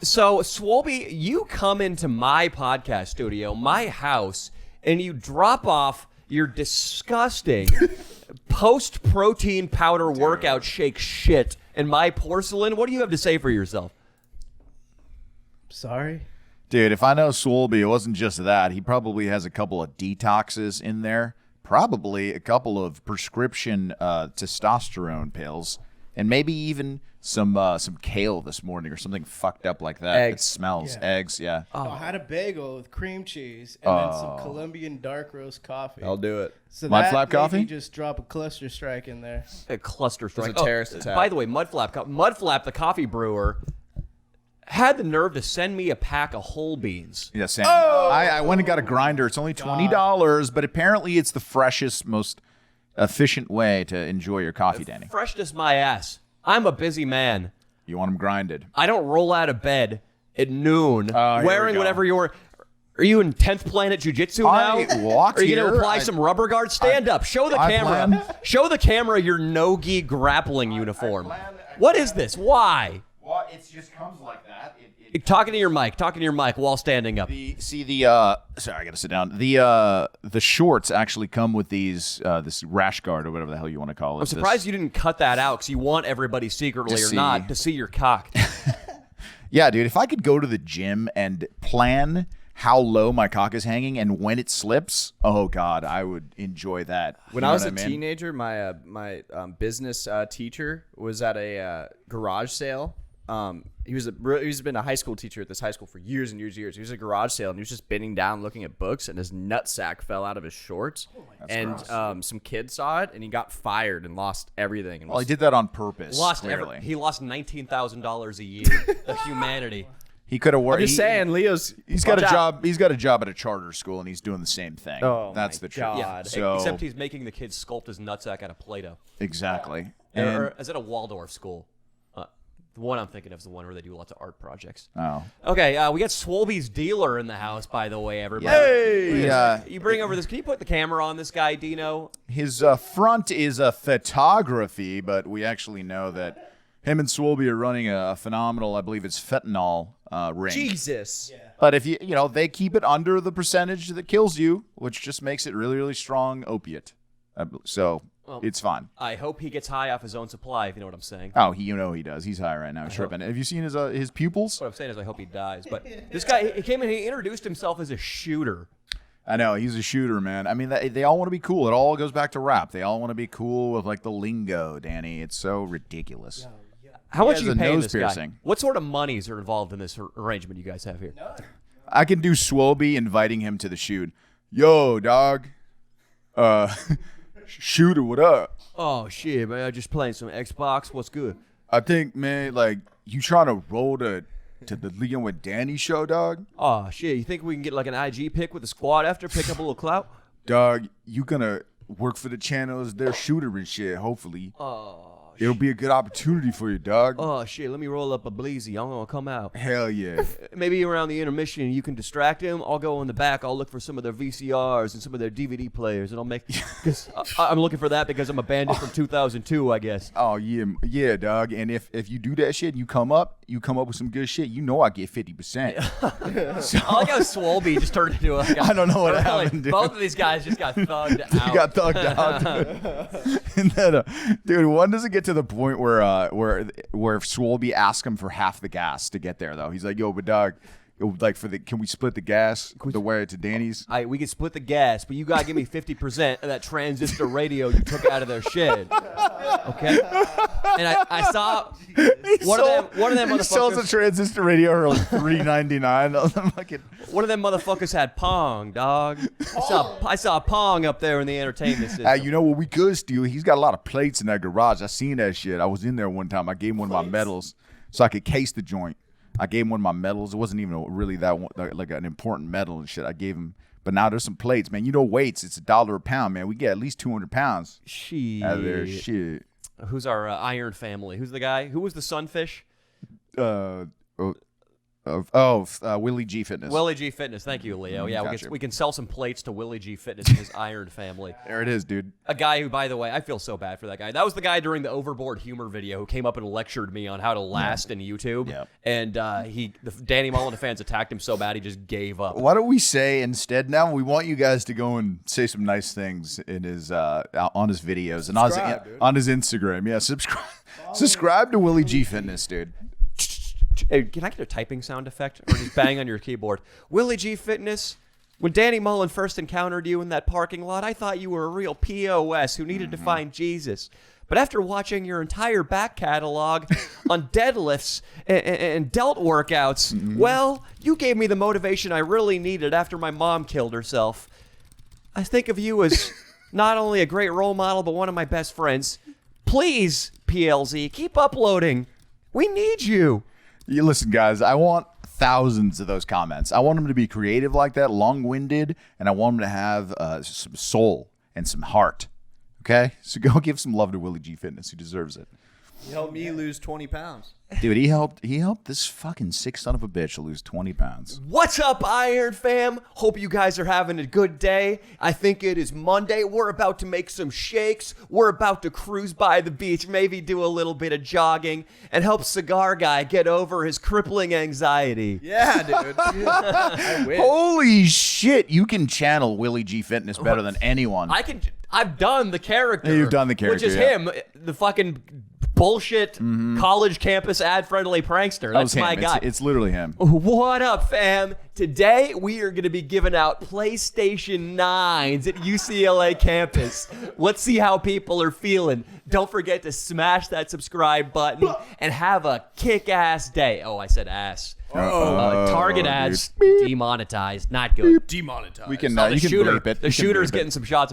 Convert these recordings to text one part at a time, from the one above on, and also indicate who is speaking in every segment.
Speaker 1: So, Swolby, you come into my podcast studio, my house, and you drop off your disgusting post-protein powder workout shake shit in my porcelain. What do you have to say for yourself?
Speaker 2: Sorry?
Speaker 3: Dude, if I know Swolby, it wasn't just that. He probably has a couple of detoxes in there, probably a couple of prescription testosterone pills, and maybe even some kale this morning or something fucked up like that.
Speaker 4: Eggs.
Speaker 3: It smells.
Speaker 2: Yeah.
Speaker 3: Eggs, yeah.
Speaker 2: Oh, I had a bagel with cream cheese and then some Colombian dark roast coffee.
Speaker 4: I'll do it.
Speaker 2: So
Speaker 3: Mud
Speaker 2: that
Speaker 3: flap
Speaker 2: made
Speaker 3: coffee?
Speaker 2: me just drop a cluster strike in there.
Speaker 1: A cluster strike.
Speaker 4: It's a terrorist attack.
Speaker 1: By the way, Mudflap, the coffee brewer, had the nerve to send me a pack of whole beans.
Speaker 3: Yeah, Sam. I went and got a grinder. It's only $20, but apparently it's the freshest, most efficient way to enjoy your coffee, Danny.
Speaker 1: Freshness my ass. I'm a busy man.
Speaker 3: You want them grinded.
Speaker 1: I don't roll out of bed at noon
Speaker 3: Here we
Speaker 1: wearing
Speaker 3: go.
Speaker 1: whatever you're... Are you in 10th Planet Jiu-Jitsu now?
Speaker 3: I walked
Speaker 1: Are you going to
Speaker 3: here.
Speaker 1: apply some rubber guards? Stand up. Show the
Speaker 3: I
Speaker 1: camera.
Speaker 3: plan-
Speaker 1: Show the camera your no-gi grappling uniform. What is this? Why?
Speaker 3: Well, it just comes like that.
Speaker 1: Talking to your mic while standing up.
Speaker 3: Sorry, I gotta sit down. The shorts actually come with these this rash guard or whatever the hell you want to call it.
Speaker 1: I'm surprised you didn't cut that out because you want everybody secretly
Speaker 3: To
Speaker 1: or
Speaker 3: see.
Speaker 1: not to see your cock.
Speaker 3: Yeah, dude. If I could go to the gym and plan how low my cock is hanging and when it slips, oh god, I would enjoy that.
Speaker 4: When
Speaker 3: You
Speaker 4: I
Speaker 3: know
Speaker 4: was a
Speaker 3: what mean?
Speaker 4: teenager, my business teacher was at a garage sale. He's been a high school teacher at this high school for years and years and years. He was at a garage sale and he was just bending down looking at books and his nutsack fell out of his shorts. Some kid saw it and he got fired and lost everything. And
Speaker 3: Well, he did that on purpose.
Speaker 1: He lost $19,000 a year. The humanity.
Speaker 3: He could have worked.
Speaker 4: I'm just saying, Leo's.
Speaker 3: He's got a
Speaker 4: watch out.
Speaker 3: job. He's got a job at a charter school, and he's doing the same thing.
Speaker 4: Oh,
Speaker 3: that's
Speaker 4: my
Speaker 3: the truth.
Speaker 4: God.
Speaker 1: Yeah,
Speaker 3: So
Speaker 1: except he's making the kids sculpt his nutsack out of Play-Doh.
Speaker 3: exactly.
Speaker 1: Or
Speaker 3: And,
Speaker 1: is it a Waldorf school? The one I'm thinking of is the one where they do lots of art projects.
Speaker 3: oh,
Speaker 1: Okay, we got Swolby's dealer in the house, by the way, everybody.
Speaker 3: yeah.
Speaker 1: You bring over this. Can you put the camera on this guy, Dino?
Speaker 3: His front is a photography, but we actually know that him and Swolby are running a phenomenal, I believe it's fentanyl ring.
Speaker 4: Jesus.
Speaker 3: But if they keep it under the percentage that kills you, which just makes it really, really strong opiate. So it's fine.
Speaker 1: I hope he gets high off his own supply, if you know what I'm saying.
Speaker 3: Oh, he does. He's high right now. He's tripping. Have you seen his pupils?
Speaker 1: What I'm saying is I hope he dies. But this guy, he came in, he introduced himself as a shooter.
Speaker 3: I know, he's a shooter, man. I mean, they all want to be cool. It all goes back to rap. They all want to be cool with, like, the lingo, Danny. It's so ridiculous.
Speaker 1: How much
Speaker 3: has
Speaker 1: are you
Speaker 3: a
Speaker 1: paying
Speaker 3: nose
Speaker 1: this
Speaker 3: piercing.
Speaker 1: guy? What sort of monies are involved in this arrangement you guys have here?
Speaker 3: I can do Swolby inviting him to the shoot. Yo, dog. Shooter, what up?
Speaker 1: Oh, shit, man. I'm just playing some Xbox. What's good?
Speaker 3: I think, man, like, you trying to roll to the Leon with Danny show, dog?
Speaker 1: Oh, shit. You think we can get like an IG pick with the squad after, pick up a little clout?
Speaker 3: Dog, you gonna work for the channels, they're shooter and shit, hopefully.
Speaker 1: Oh,
Speaker 3: It'll be a good opportunity for you, dog.
Speaker 1: Oh, shit. Let me roll up a bleezy. I'm going to come out.
Speaker 3: Hell yeah.
Speaker 1: Maybe around the intermission, you can distract him. I'll go in the back. I'll look for some of their VCRs and some of their DVD players, and I'll make. Cause I'm looking for that because I'm a bandit from 2002, I guess.
Speaker 3: Oh yeah, dog. And if you do that shit, and you come up with some good shit. You know I get 50%. So,
Speaker 1: I like how Swolby just turned into a.
Speaker 3: I don't know what happened, dude.
Speaker 1: Both of these guys just got thugged out.
Speaker 3: You got thugged out, dude. And then, dude, one doesn't get to the point where Swolby asks him for half the gas to get there though. He's like, yo, but dog. Like can we split the gas the way to Danny's?
Speaker 1: All right, we can split the gas, but you gotta give me 50% of that transistor radio you took out of their shed. Okay? And I saw one of them
Speaker 3: He sells a
Speaker 1: motherfuckers.
Speaker 3: transistor radio for like $3.99.
Speaker 1: One of them motherfuckers had Pong, dog. I saw Pong up there in the entertainment system.
Speaker 3: You know what we could steal? He's got a lot of plates in that garage. I seen that shit. I was in there one time. I gave him one of my medals so I could case the joint. I gave him one of my medals. It wasn't even really that one, like an important medal and shit. I gave him, but now there's some plates, man. You know weights? It's $1 a pound, man. We get at least 200 pounds
Speaker 1: Shit.
Speaker 3: out of there. Shit.
Speaker 1: Who's our iron family? Who's the guy? Who was the sunfish?
Speaker 3: Willie G Fitness.
Speaker 1: Willie G Fitness. Thank you, Leo. Yeah,
Speaker 3: Gotcha.
Speaker 1: we can sell some plates to Willie G Fitness and his Iron family.
Speaker 3: There it is, dude.
Speaker 1: A guy who, by the way, I feel so bad for that guy. That was the guy during the Overboard humor video who came up and lectured me on how to last in YouTube.
Speaker 3: Yep.
Speaker 1: And the Danny Mullen fans attacked him so bad he just gave up.
Speaker 3: Why don't we say instead now we want you guys to go and say some nice things in his on his videos and on his Instagram. Yeah, subscribe to Willie G Fitness, dude.
Speaker 1: Hey, can I get a typing sound effect or just bang on your keyboard? Willie G Fitness, when Danny Mullen first encountered you in that parking lot, I thought you were a real POS who needed to find Jesus. But after watching your entire back catalog on deadlifts and delt workouts, well, you gave me the motivation I really needed after my mom killed herself. I think of you as not only a great role model, but one of my best friends. Please, PLZ, keep uploading. We need you.
Speaker 3: You listen, guys, I want thousands of those comments. I want them to be creative like that, long-winded, and I want them to have some soul and some heart. Okay? So go give some love to Willie G Fitness. He deserves it.
Speaker 4: You helped me lose 20 pounds.
Speaker 3: Dude, he helped this fucking sick son of a bitch lose 20 pounds.
Speaker 1: What's up, Iron Fam? Hope you guys are having a good day. I think it is Monday. We're about to make some shakes. We're about to cruise by the beach, maybe do a little bit of jogging, and help Cigar Guy get over his crippling anxiety.
Speaker 4: Yeah, dude. I wish.
Speaker 3: Holy shit, you can channel Willie G Fitness better than anyone.
Speaker 1: I've done the character.
Speaker 3: Yeah, you've done the
Speaker 1: Which
Speaker 3: character,
Speaker 1: is
Speaker 3: yeah.
Speaker 1: him, the fucking bullshit college campus ad-friendly prankster.
Speaker 3: That was
Speaker 1: That's my
Speaker 3: him.
Speaker 1: guy.
Speaker 3: It's literally him.
Speaker 1: What up, fam? Today, we are going to be giving out PlayStation 9s at UCLA campus. Let's see how people are feeling. Don't forget to smash that subscribe button and have a kick-ass day. Oh, I said ass. Target ads demonetized. Not good.
Speaker 4: Demonetized.
Speaker 3: We can
Speaker 1: Oh,
Speaker 3: you can bleep it.
Speaker 1: The
Speaker 3: You can
Speaker 1: shooter's
Speaker 3: bleep it.
Speaker 1: getting some shots.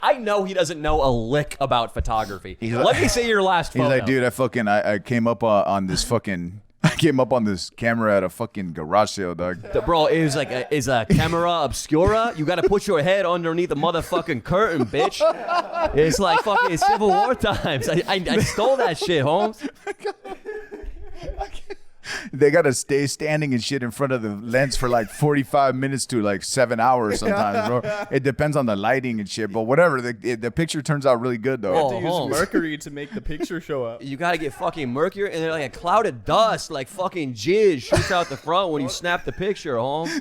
Speaker 1: I know he doesn't know a lick about photography. Let me see your last
Speaker 3: He's
Speaker 1: photo.
Speaker 3: like, dude, I came up on this fucking I came up on this camera at a fucking garage sale, dog.
Speaker 1: Bro, is a camera obscura? You got to put your head underneath the motherfucking curtain, bitch. It's like fucking Civil War times. I stole that shit, Holmes.
Speaker 3: They gotta stay standing and shit in front of the lens for like 45 minutes to like 7 hours sometimes, bro. It depends on the lighting and shit, but whatever. The picture turns out really good though.
Speaker 1: Oh,
Speaker 4: To use
Speaker 1: Holmes.
Speaker 4: mercury to make the picture show up.
Speaker 1: You got to get fucking mercury, and then like a cloud of dust, like fucking jizz, shoots out the front when you snap the picture, Holmes.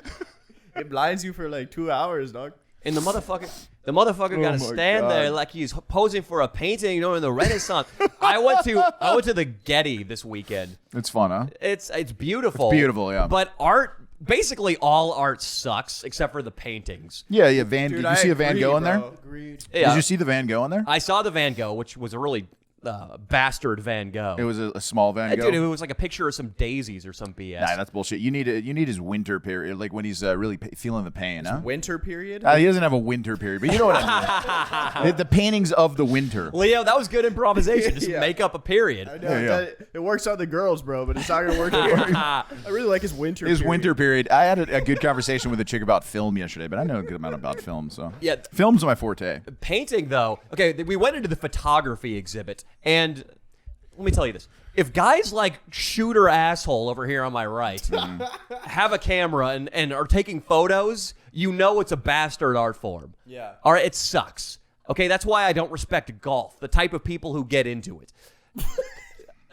Speaker 4: It blinds you for like 2 hours, dog.
Speaker 1: And the motherfucker got to
Speaker 3: my
Speaker 1: stand
Speaker 3: God.
Speaker 1: there like he's posing for a painting, you know, in the Renaissance. I went to the Getty this weekend.
Speaker 3: It's fun, huh?
Speaker 1: It's beautiful.
Speaker 3: It's beautiful, yeah.
Speaker 1: But art, basically all art sucks except for the paintings.
Speaker 3: Yeah.
Speaker 4: Dude,
Speaker 3: Did you
Speaker 4: I
Speaker 3: see a Van
Speaker 4: agree,
Speaker 3: Gogh in there?
Speaker 4: bro.
Speaker 2: Agreed.
Speaker 1: Yeah.
Speaker 3: Did you see the Van Gogh in there?
Speaker 1: I saw the Van Gogh, which was a really bastard Van Gogh.
Speaker 3: It was a small Van Gogh.
Speaker 1: Dude, it was like a picture of some daisies or some BS.
Speaker 3: Nah, that's bullshit. You need his winter period, like when he's really feeling the pain, huh?
Speaker 4: Winter period?
Speaker 3: He doesn't have a winter period, but you know what I mean. the paintings of the winter.
Speaker 1: Leo, that was good improvisation. Just
Speaker 4: Yeah.
Speaker 1: make up a period.
Speaker 4: I know,
Speaker 3: Yeah.
Speaker 4: it works on the girls, bro, but it's not going to work here. I really like his winter
Speaker 3: His
Speaker 4: period.
Speaker 3: winter period. I had a good conversation with a chick about film yesterday, but I know a good amount about film, so
Speaker 1: Yeah.
Speaker 3: film's my forte.
Speaker 1: Painting, though, okay, we went into the photography exhibit, and let me tell you this. If guys like shooter asshole over here on my right have a camera and are taking photos, you know it's a bastard art form.
Speaker 4: Yeah.
Speaker 1: All right, it sucks. Okay, that's why I don't respect golf, the type of people who get into it.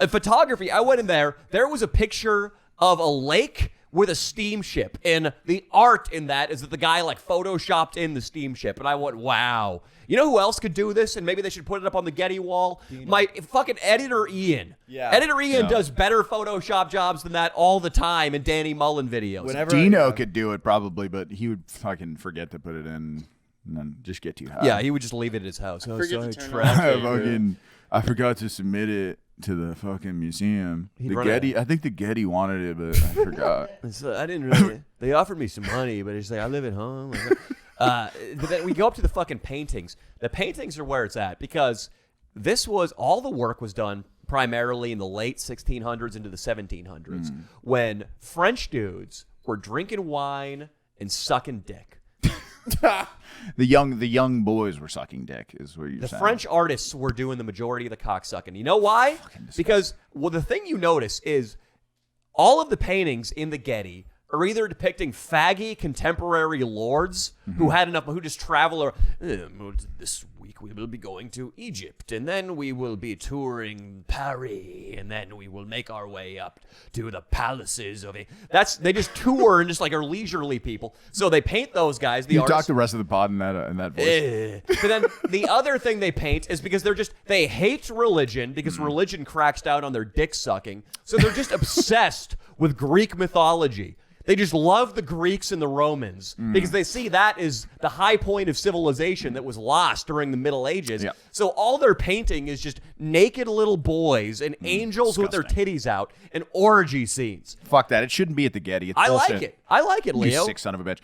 Speaker 1: Photography, I went in there was a picture of a lake with a steamship, and the art in that is that the guy like photoshopped in the steamship, and I went, wow. You know who else could do this, and maybe they should put it up on the Getty wall? My fucking editor Ian.
Speaker 4: Yeah.
Speaker 1: Editor Ian
Speaker 3: Yeah.
Speaker 1: does better Photoshop jobs than that all the time in Danny Mullen videos.
Speaker 4: Whenever
Speaker 3: Dino could do it probably, but he would fucking forget to put it in and then just get too high.
Speaker 1: Yeah, he would just leave it at his house. Oh,
Speaker 2: Forget
Speaker 1: sorry,
Speaker 2: to turn
Speaker 1: trash.
Speaker 3: I forgot to submit it to the fucking museum.
Speaker 1: He'd
Speaker 3: The
Speaker 1: run
Speaker 3: Getty, I think the Getty wanted it, but I forgot.
Speaker 1: So I didn't really. They offered me some money, but it's like I live at home. But then we go up to the fucking paintings. The paintings are where it's at because all the work was done primarily in the late 1600s into the 1700s when French dudes were drinking wine and sucking dick.
Speaker 3: The young boys were sucking dick, is what you're
Speaker 1: The
Speaker 3: saying.
Speaker 1: French artists were doing the majority of the cocksucking. You know why? Because the thing you notice is all of the paintings in the Getty are either depicting faggy contemporary lords who had enough, who just travel around. This week we will be going to Egypt, and then we will be touring Paris, and then we will make our way up to the palaces of they just tour and just like are leisurely people. So they paint those guys. The
Speaker 3: You
Speaker 1: artists.
Speaker 3: talk the rest of the pod in that voice.
Speaker 1: But then the other thing they paint is because they hate religion because religion cracks down on their dick sucking. So they're just obsessed with Greek mythology. They just love the Greeks and the Romans because they see that as the high point of civilization that was lost during the Middle Ages.
Speaker 3: Yeah.
Speaker 1: So all they're painting is just naked little boys and angels with their titties out and orgy scenes.
Speaker 3: Fuck that. It shouldn't be at the Getty. It's
Speaker 1: I
Speaker 3: bullshit.
Speaker 1: like it. I like it,
Speaker 3: You
Speaker 1: Leo.
Speaker 3: sick son of a bitch.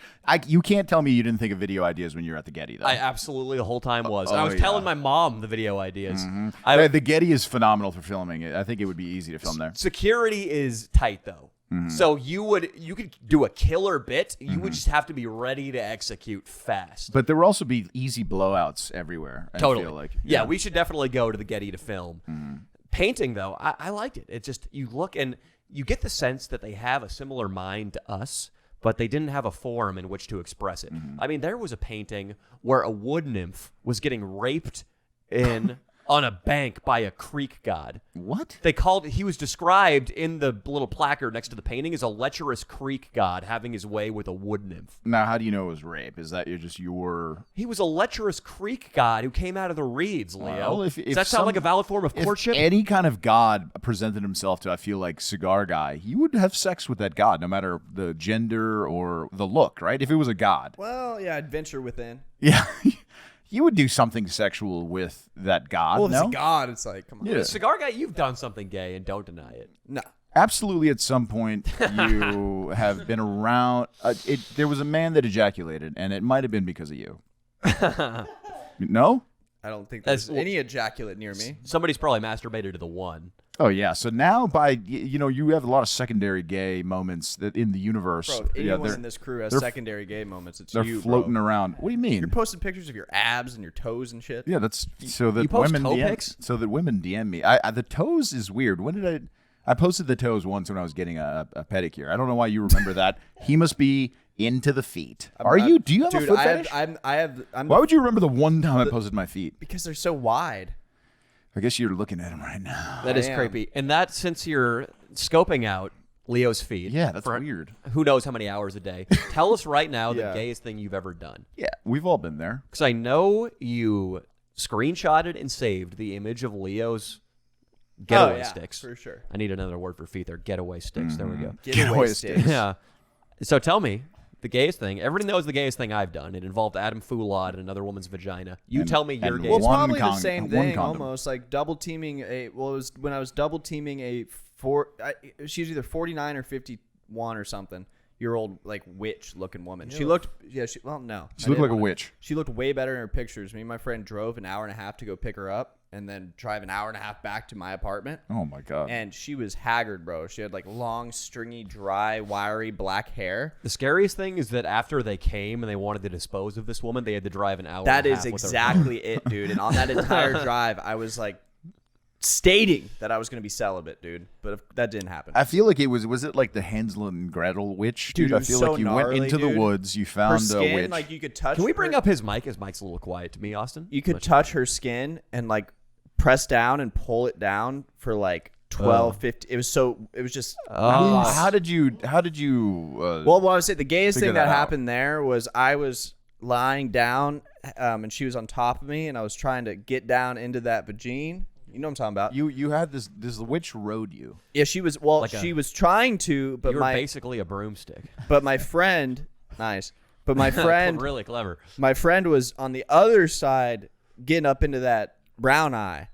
Speaker 3: You can't tell me you didn't think of video ideas when you were at the Getty, though.
Speaker 1: I absolutely the whole time was. And I
Speaker 3: oh,
Speaker 1: was
Speaker 3: yeah.
Speaker 1: telling my mom the video ideas.
Speaker 3: The Getty is phenomenal for filming it. I think it would be easy to film there.
Speaker 1: Security is tight though. So you could do a killer bit. You would just have to be ready to execute fast.
Speaker 3: But there would also be easy blowouts everywhere. I
Speaker 1: Totally.
Speaker 3: feel like.
Speaker 1: Yeah, we should definitely go to the Getty to film. Painting though, I liked it. It's just you look and you get the sense that they have a similar mind to us, but they didn't have a forum in which to express it. I mean, there was a painting where a wood nymph was getting raped on a bank by a creek god.
Speaker 3: What?
Speaker 1: He was described in the little placard next to the painting as a lecherous creek god having his way with a wood nymph.
Speaker 3: Now, how do you know it was rape? Is that your...
Speaker 1: He was a lecherous creek god who came out of the reeds, Leo.
Speaker 3: Well, if
Speaker 1: Does that sound like a valid form of courtship?
Speaker 3: If any kind of god presented himself to, I feel like, cigar guy, you would have sex with that god, no matter the gender or the look, right? If it was a god.
Speaker 4: Well, yeah, adventure within.
Speaker 3: Yeah. You would do something sexual with that god,
Speaker 4: Well, if
Speaker 3: no?
Speaker 4: it's a god, it's like, come on.
Speaker 3: Yeah.
Speaker 1: Cigar guy, you've done something gay and don't deny it.
Speaker 4: No.
Speaker 3: Absolutely, at some point, you have been around... there was a man that ejaculated, and it might have been because of you. No?
Speaker 4: I don't think
Speaker 1: That's-
Speaker 4: there's any ejaculate near me.
Speaker 1: Somebody's probably masturbated to the one.
Speaker 3: Oh, yeah. So now, you have a lot of secondary gay moments that in the universe.
Speaker 4: Bro, if anyone
Speaker 3: they're,
Speaker 4: in this crew has
Speaker 3: they're-
Speaker 4: secondary gay moments, it's
Speaker 3: they're
Speaker 4: you,
Speaker 3: floating
Speaker 4: bro.
Speaker 3: around. What do you mean?
Speaker 4: You're posting pictures of your abs and your toes and shit.
Speaker 3: Yeah, that's so that
Speaker 1: you post
Speaker 3: women
Speaker 1: toe
Speaker 3: DM,
Speaker 1: pics?
Speaker 3: so that women DM me. The toes is weird. When did I posted the toes once when I was getting a pedicure. I don't know why you remember that. He must be into the feet. Are you? Do you have
Speaker 4: Dude,
Speaker 3: a foot
Speaker 4: I
Speaker 3: fetish?
Speaker 4: I'm
Speaker 3: Why would you remember the one time I posted my feet?
Speaker 4: because they're so wide.
Speaker 3: I guess you're looking at him right now.
Speaker 1: That is
Speaker 4: am.
Speaker 1: creepy. And that, since you're scoping out Leo's feed.
Speaker 3: Yeah, that's
Speaker 1: for
Speaker 3: weird.
Speaker 1: Who knows how many hours a day. Tell us right now the
Speaker 4: Yeah.
Speaker 1: gayest thing you've ever done.
Speaker 3: Yeah, we've all been there.
Speaker 1: Because I know you screenshotted and saved the image of Leo's getaway sticks.
Speaker 4: for sure.
Speaker 1: I need another word for feet there. Getaway sticks. There we go.
Speaker 4: Getaway sticks.
Speaker 1: Yeah. So tell me, the gayest thing. Everybody knows the gayest thing I've done. It involved Adam Foulad in another woman's vagina. You
Speaker 3: And-
Speaker 1: tell me your
Speaker 3: and
Speaker 1: gayest
Speaker 4: Well, it's
Speaker 3: One
Speaker 4: probably the
Speaker 3: con-
Speaker 4: same
Speaker 3: one
Speaker 4: thing,
Speaker 3: condom.
Speaker 4: almost like double teaming a. Well, it was when I was double teaming she was either 49 or 51 or something. Year old like witch looking woman. She looked. Yeah. She looked like
Speaker 3: a witch.
Speaker 4: She looked way better in her pictures. Me and my friend drove an hour and a half to go pick her up, and then drive an hour and a half back to my apartment.
Speaker 3: Oh my god.
Speaker 4: And she was haggard, bro. She had like long, stringy, dry, wiry black hair.
Speaker 1: The scariest thing is that after they came and they wanted to dispose of this woman, they had to drive an hour.
Speaker 4: That
Speaker 1: and a
Speaker 4: is
Speaker 1: half with her.
Speaker 4: exactly it, dude. And on that entire drive, I was like stating that I was going to be celibate, dude. But that didn't happen.
Speaker 3: I feel like it was it like the Hansel and Gretel witch,
Speaker 4: Dude,
Speaker 3: dude?
Speaker 4: it
Speaker 3: I
Speaker 4: was
Speaker 3: feel
Speaker 4: so
Speaker 3: like you
Speaker 4: gnarly,
Speaker 3: went into the
Speaker 4: dude.
Speaker 3: woods, you
Speaker 4: Her
Speaker 3: found a
Speaker 4: skin,
Speaker 3: witch.
Speaker 4: like you could touch.
Speaker 1: Can we bring
Speaker 4: her-
Speaker 1: up his mic? His mic's a little quiet to me, Austin.
Speaker 4: You could touch her skin and like press down and pull it down for like 12, 15. It was just.
Speaker 3: How did you?
Speaker 4: Well, what I was saying, the gayest
Speaker 3: figure
Speaker 4: thing that
Speaker 3: that out?
Speaker 4: happened there was I was lying down, and she was on top of me, and I was trying to get down into that vagine. You know what I'm talking about?
Speaker 3: you had this witch rode you.
Speaker 4: Yeah, she was. Well,
Speaker 1: Like
Speaker 4: she was trying to, but
Speaker 1: you were
Speaker 4: my
Speaker 1: basically a broomstick.
Speaker 4: my friend, nice. But my friend,
Speaker 1: Really clever.
Speaker 4: my friend was on the other side, getting up into that brown eye.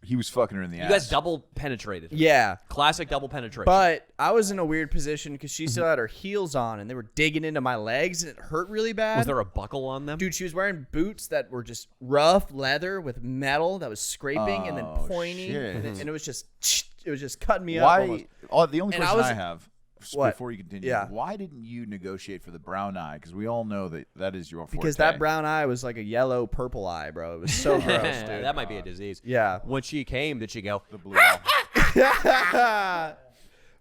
Speaker 3: He was fucking her in the
Speaker 1: You
Speaker 3: ass.
Speaker 1: guys double penetrated.
Speaker 4: Yeah.
Speaker 1: Classic double penetration.
Speaker 4: But I was in a weird position because she still had her heels on, and they were digging into my legs, and it hurt really bad.
Speaker 1: was there a buckle on them?
Speaker 4: Dude, she was wearing boots that were just rough leather with metal that was scraping and then
Speaker 3: Oh,
Speaker 4: pointy,
Speaker 3: shit.
Speaker 4: and it was just cutting me up.
Speaker 3: Why?
Speaker 4: Almost.
Speaker 3: The only
Speaker 4: And I
Speaker 3: question
Speaker 4: was-
Speaker 3: I have
Speaker 4: What?
Speaker 3: before you continue.
Speaker 4: Yeah.
Speaker 3: Why didn't you negotiate for the brown eye? Because we all know that is your forte.
Speaker 4: Because that brown eye was like a yellow purple eye, bro. It was so gross, dude.
Speaker 1: That might be a disease.
Speaker 4: Yeah.
Speaker 1: When she came, did she go?
Speaker 3: the blue eye.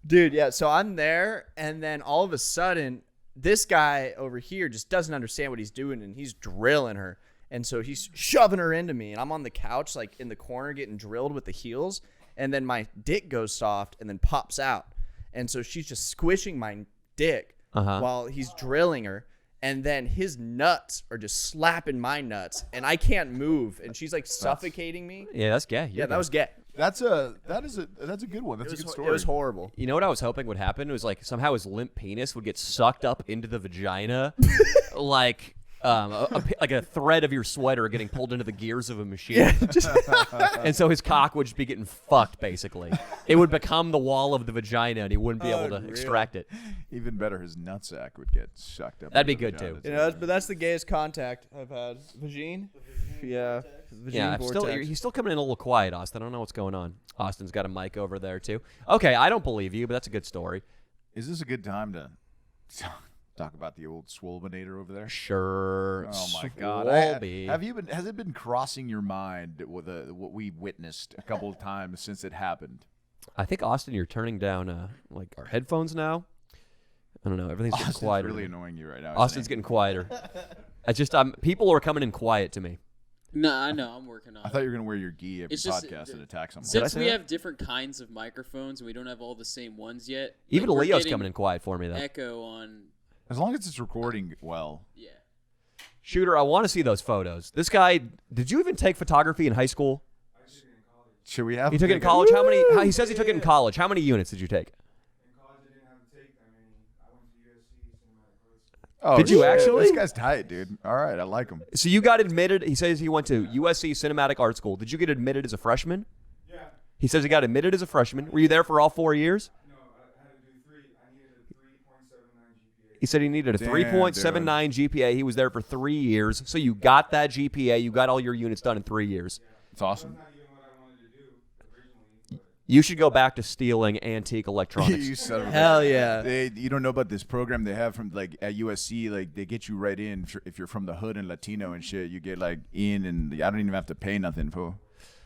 Speaker 4: Dude, yeah. So I'm there, and then all of a sudden, this guy over here just doesn't understand what he's doing, and he's drilling her. And so he's shoving her into me, and I'm on the couch, like in the corner, getting drilled with the heels. And then my dick goes soft and then pops out. And so she's just squishing my dick while he's drilling her. And then his nuts are just slapping my nuts, and I can't move. And she's like suffocating me.
Speaker 1: Yeah, that's gay.
Speaker 4: Yeah, that was gay.
Speaker 3: That's a good one. That's a good story.
Speaker 4: It was horrible.
Speaker 1: You know what I was hoping would happen? It was like somehow his limp penis would get sucked up into the vagina, like like a thread of your sweater getting pulled into the gears of a machine. Yeah, and so his cock would just be getting fucked, basically. It would become the wall of the vagina, and he wouldn't be able to extract it.
Speaker 3: Even better, his nutsack would get sucked up.
Speaker 1: That'd be
Speaker 3: into the
Speaker 1: good,
Speaker 3: vagina.
Speaker 1: too.
Speaker 4: You know, but that's the gayest contact I've had. Vagine? Yeah. Vagine
Speaker 1: Yeah, he's still coming in a little quiet, Austin. I don't know what's going on. Austin's got a mic over there, too. Okay, I don't believe you, but that's a good story.
Speaker 3: Is this a good time to talk about the old Swolminator over there?
Speaker 1: Sure.
Speaker 3: Oh my God!
Speaker 1: Swolby.
Speaker 3: Has it been crossing your mind with what we witnessed a couple of times since it happened?
Speaker 1: I think, Austin, you're turning down like our headphones now. I don't know. Everything's getting
Speaker 3: Austin's
Speaker 1: quieter.
Speaker 3: really annoying you right now.
Speaker 1: Austin's getting quieter. People are coming in quiet to me.
Speaker 5: No, I know. I'm working on
Speaker 3: I
Speaker 5: it.
Speaker 3: thought you were gonna wear your gi every
Speaker 5: It's just-
Speaker 3: podcast and attack someone.
Speaker 5: Since
Speaker 1: say
Speaker 5: we
Speaker 1: that?
Speaker 5: have different kinds of microphones and we don't have all the same ones yet.
Speaker 1: Even
Speaker 5: like, we're
Speaker 1: Leo's
Speaker 5: getting
Speaker 1: coming in quiet for me, though.
Speaker 5: Echo on.
Speaker 3: As long as it's recording well.
Speaker 5: Yeah.
Speaker 1: Shooter, I want to see those photos. This guy, did you even take photography in high school?
Speaker 3: Should we have?
Speaker 1: He took it in college. He says he took it in college. How many units did you take?
Speaker 3: Oh,
Speaker 1: Did you
Speaker 3: shit.
Speaker 1: actually?
Speaker 3: This guy's tight, dude. All right, I like him.
Speaker 1: So you got admitted. He says he went to USC Cinematic Art School. Did you get admitted as a freshman?
Speaker 6: Yeah.
Speaker 1: He says he got admitted as a freshman. Were you there for all 4 years?
Speaker 6: No, I had to do 3. I needed a 3.79 GPA.
Speaker 1: He said he needed a
Speaker 3: Damn,
Speaker 1: 3.79 GPA. He was there for 3 years. So you got that GPA. You got all your units done in 3 years.
Speaker 3: It's awesome.
Speaker 6: Not even what I wanted to do originally.
Speaker 1: You should go back to stealing antique electronics.
Speaker 3: You son of a
Speaker 4: Hell yeah.
Speaker 3: You don't know about this program they have from like at USC. Like they get you right in if you're from the hood and Latino and shit. You get like in, and I don't even have to pay nothing for.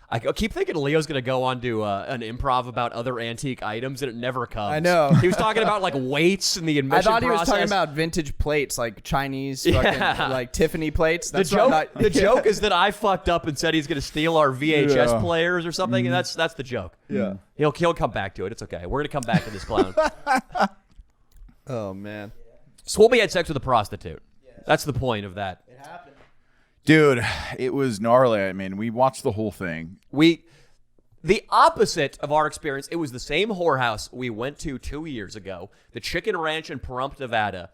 Speaker 1: I keep thinking Leo's going to go on to an improv about other antique items, and it never comes.
Speaker 4: I know.
Speaker 1: He was talking about like weights and the admission
Speaker 4: I thought he was
Speaker 1: process.
Speaker 4: talking about vintage plates, like Chinese,
Speaker 1: Yeah.
Speaker 4: fucking, like Tiffany plates.
Speaker 1: The
Speaker 4: That's what I
Speaker 1: joke.
Speaker 4: thought-
Speaker 1: The joke is that I fucked up and said he's going to steal our VHS
Speaker 3: Yeah.
Speaker 1: players or something, and that's the joke.
Speaker 4: Yeah.
Speaker 1: He'll come back to it. It's okay. We're going to come back to this clown.
Speaker 4: Oh man.
Speaker 1: Swolby had sex with a prostitute. That's the point of that.
Speaker 2: It happened.
Speaker 3: Dude, it was gnarly. I mean, we watched the whole thing.
Speaker 1: The opposite of our experience, it was the same whorehouse we went to 2 years ago, the Chicken Ranch in Pahrump, Nevada,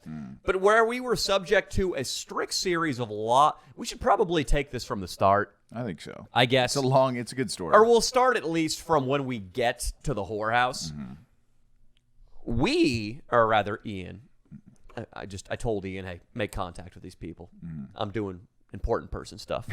Speaker 1: but where we were subject to a strict series of law. We should probably take this from the start,
Speaker 3: I think so.
Speaker 1: I guess.
Speaker 3: It's a good story.
Speaker 1: Or we'll start at least from when we get to the whorehouse. Or rather Ian, I told Ian, hey, make contact with these people. I'm doing important person stuff,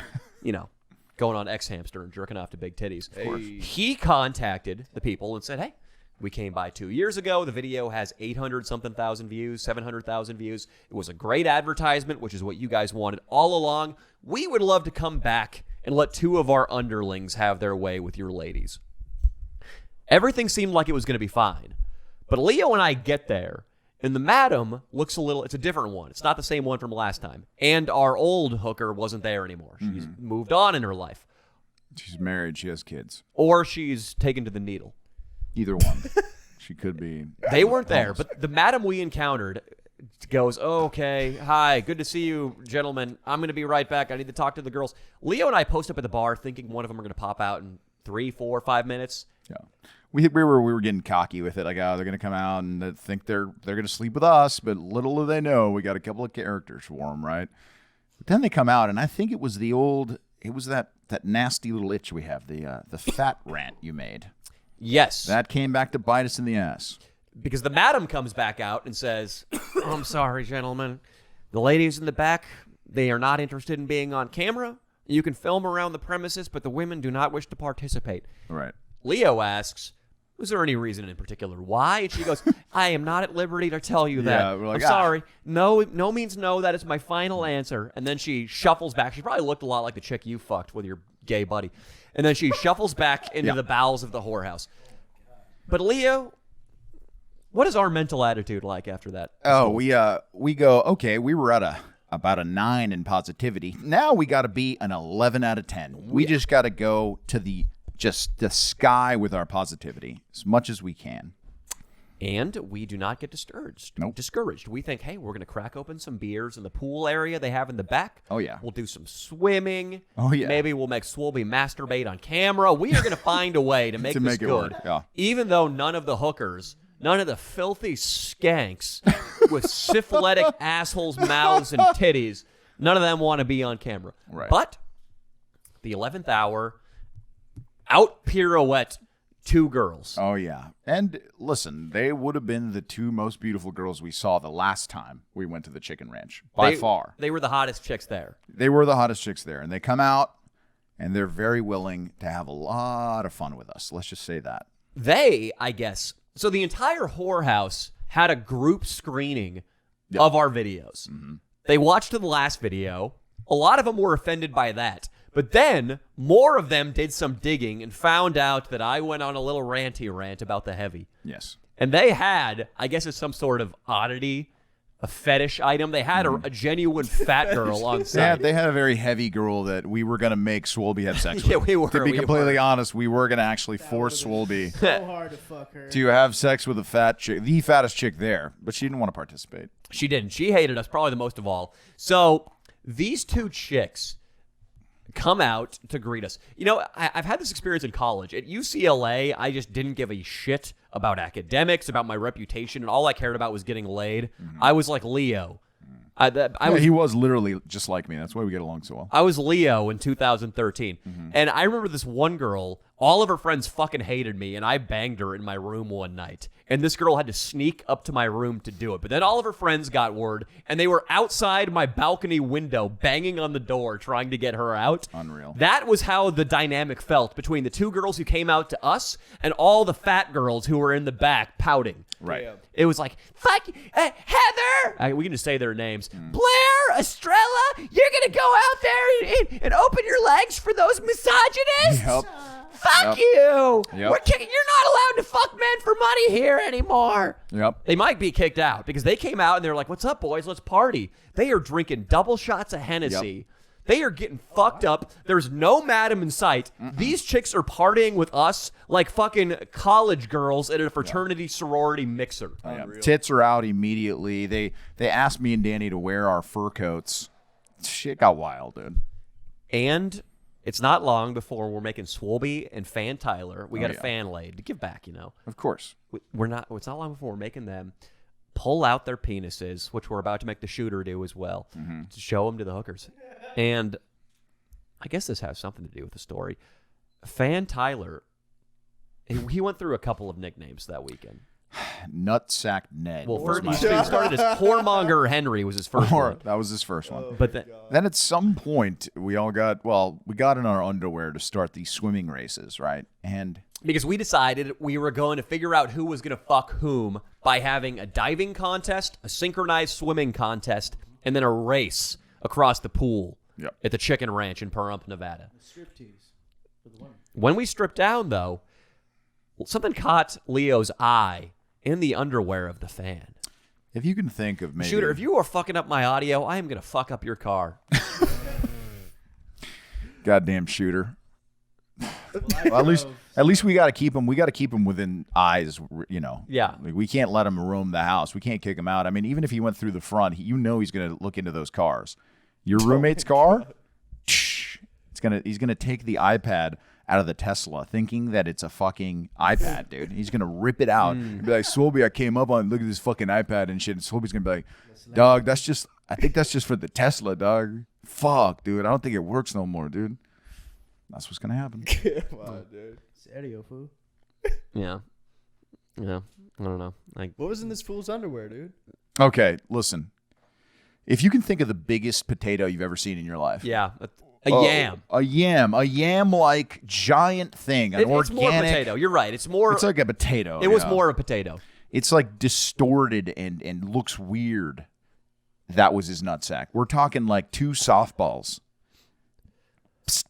Speaker 1: going on X-Hamster and jerking off to big titties. Of course. He contacted the people and said, hey, we came by 2 years ago. The video has 800-something thousand views, 700,000 views. It was a great advertisement, which is what you guys wanted all along. We would love to come back and let 2 of our underlings have their way with your ladies. Everything seemed like it was going to be fine. But Leo and I get there, and the madam looks it's a different one. It's not the same one from last time. And our old hooker wasn't there anymore. She's moved on in her life.
Speaker 3: She's married. She has kids.
Speaker 1: Or she's taken to the needle.
Speaker 3: Either one. She could be.
Speaker 1: They weren't there, but the madam we encountered goes, oh, okay, hi, good to see you, gentlemen. I'm going to be right back. I need to talk to the girls. Leo and I post up at the bar thinking one of them are going to pop out in 3, 4, 5 minutes.
Speaker 3: Yeah. We were getting cocky with it. Like, oh, they're gonna come out and they think they're gonna sleep with us, but little do they know we got a couple of characters for them, right? But then they come out, and I think it was that nasty little itch we have, the fat rant you made.
Speaker 1: Yes.
Speaker 3: That came back to bite us in the ass.
Speaker 1: Because the madam comes back out and says, I'm sorry, gentlemen. The ladies in the back, they are not interested in being on camera. You can film around the premises, but the women do not wish to participate.
Speaker 3: Right.
Speaker 1: Leo asks, was there any reason in particular why? And she goes, I am not at liberty to tell you that.
Speaker 3: Yeah, we're like,
Speaker 1: I'm sorry. No means no. That is my final answer. And then she shuffles back. She probably looked a lot like the chick you fucked with your gay buddy. And then she shuffles back into the bowels of the whorehouse. But Leo, What is our mental attitude like after that?
Speaker 3: Oh, we go, okay, we were at about a 9 in positivity. Now we got to be an 11 out of 10. We just got to go to the sky with our positivity as much as we can.
Speaker 1: And we do not get discouraged.
Speaker 3: Nope.
Speaker 1: Discouraged. We think, hey, we're going to crack open some beers in the pool area they have in the back.
Speaker 3: Oh, yeah.
Speaker 1: We'll do some swimming.
Speaker 3: Oh, yeah.
Speaker 1: Maybe we'll make Swolby masturbate on camera. We are going to find a way to make
Speaker 3: To
Speaker 1: this
Speaker 3: make it
Speaker 1: good.
Speaker 3: work, yeah.
Speaker 1: Even though none of the hookers, none of the filthy skanks with syphilitic assholes, mouths, and titties, none of them want to be on camera.
Speaker 3: Right.
Speaker 1: But the 11th hour, out pirouette 2 girls.
Speaker 3: Oh, yeah. And listen, they would have been the 2 most beautiful girls we saw the last time we went to the Chicken Ranch, by far.
Speaker 1: They were the hottest chicks there.
Speaker 3: They were the hottest chicks there. And they come out, and they're very willing to have a lot of fun with us. Let's just say that.
Speaker 1: They, I guess, so the entire whorehouse had a group screening of our videos.
Speaker 3: Mm-hmm.
Speaker 1: They watched the last video. A lot of them were offended by that. But then more of them did some digging and found out that I went on a little ranty rant about the heavy.
Speaker 3: Yes.
Speaker 1: And they had, I guess it's some sort of oddity, a fetish item. They had a genuine fat girl on site.
Speaker 3: They had a very heavy girl that we were going to make Swolby have sex with.
Speaker 1: Yeah, we were.
Speaker 3: To be
Speaker 1: We
Speaker 3: completely
Speaker 1: were.
Speaker 3: honest, we were going to actually force Swolby
Speaker 2: So hard to fuck her.
Speaker 3: to have sex with a fat chick, the fattest chick there, but she didn't want to participate.
Speaker 1: She didn't. She hated us probably the most of all. So these 2 chicks come out to greet us. You know, I've had this experience in college. At UCLA, I just didn't give a shit about academics, about my reputation, and all I cared about was getting laid. I was like Leo.
Speaker 3: He was literally just like me. That's why we get along so well.
Speaker 1: I was Leo in 2013. And I remember this one girl, all of her friends fucking hated me, and I banged her in my room one night. And this girl had to sneak up to my room to do it. But then all of her friends got word, and they were outside my balcony window banging on the door trying to get her out.
Speaker 3: Unreal.
Speaker 1: That was how the dynamic felt between the 2 girls who came out to us and all the fat girls who were in the back pouting.
Speaker 3: Right.
Speaker 2: Yeah.
Speaker 1: It was like, fuck, Heather! We can just say their names. Blair, Estrella, you're going to go out there and open your legs for those misogynists?
Speaker 3: Yep.
Speaker 1: Fuck
Speaker 3: Yep.
Speaker 1: you!
Speaker 3: Yep.
Speaker 1: You're not allowed to fuck men for money here anymore.
Speaker 3: Yep.
Speaker 1: They might be kicked out because they came out and they're like, what's up, boys? Let's party. They are drinking double shots of Hennessy.
Speaker 3: Yep.
Speaker 1: They are getting fucked up. There's no madam in sight. These chicks are partying with us like fucking college girls at a fraternity sorority mixer.
Speaker 3: Yeah. Tits are out immediately. They asked me and Danny to wear our fur coats. Shit got wild, dude.
Speaker 1: And it's not long before we're making Swolby and Fan Tyler. We got a
Speaker 3: yeah.
Speaker 1: fan laid to give back, you know.
Speaker 3: Of course.
Speaker 1: We're not. It's not long before we're making them pull out their penises, which we're about to make the shooter do as well, to show them to the hookers. And I guess this has something to do with the story. Fan Tyler, he went through a couple of nicknames that weekend.
Speaker 3: Nutsack Ned.
Speaker 1: Well,
Speaker 3: was
Speaker 1: first
Speaker 3: my-
Speaker 1: he started as Whoremonger Henry was his first
Speaker 3: Or-
Speaker 1: one.
Speaker 3: that was his first one.
Speaker 1: But then,
Speaker 3: Then at some point, we got in our underwear to start these swimming races, right? And
Speaker 1: because we decided we were going to figure out who was going to fuck whom by having a diving contest, a synchronized swimming contest, and then a race across the pool
Speaker 3: Yep.
Speaker 1: at the Chicken Ranch in Pahrump, Nevada.
Speaker 2: Striptease for the women.
Speaker 1: When we stripped down, though, something caught Leo's eye in the underwear of the fan.
Speaker 3: if you can think of maybe
Speaker 1: Shooter, if you are fucking up my audio, I am going to fuck up your car.
Speaker 3: goddamn shooter. Well, at least we got to keep him. We got to keep him within eyes. You know.
Speaker 1: Yeah.
Speaker 3: Like, we can't let him roam the house. We can't kick him out. I mean, even if he went through the front, he's going to look into those cars. Your roommate's car. He's gonna take the iPad out of the Tesla, thinking that it's a fucking iPad, dude. He's gonna rip it out and be like, "Swolby, I came up on. Look at this fucking iPad and shit." And Swolby's gonna be like, "Dog, I think that's just for the Tesla, dog. Fuck, dude. I don't think it works no more, dude." That's what's gonna happen.
Speaker 4: Wow, dude.
Speaker 2: Serio, fool.
Speaker 1: Yeah. Yeah. I don't know. Like,
Speaker 4: What was in this fool's underwear, dude?
Speaker 3: Okay, listen. If you can think of the biggest potato you've ever seen in your life,
Speaker 1: yeah. A yam.
Speaker 3: a yam like giant thing, an
Speaker 1: It's more
Speaker 3: organic.
Speaker 1: potato. You're right. It's more.
Speaker 3: It's like a potato.
Speaker 1: it was
Speaker 3: yeah.
Speaker 1: more a potato.
Speaker 3: It's like distorted and looks weird. That was his nutsack. We're talking like 2 softballs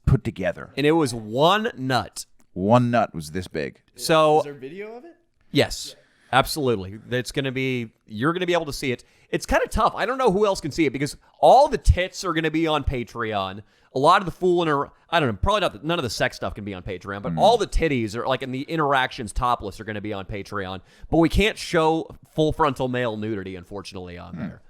Speaker 3: put together.
Speaker 1: And it was one nut.
Speaker 3: One nut was this big.
Speaker 1: So,
Speaker 4: Is there video of it?
Speaker 1: yes. Absolutely. You're going to be able to see it. It's kind of tough. I don't know who else can see it because all the tits are going to be on Patreon. A lot of the fooling or I don't know, probably not. None of the sex stuff can be on Patreon, but all the titties are like in the interactions topless are going to be on Patreon. But we can't show full frontal male nudity, unfortunately, on there.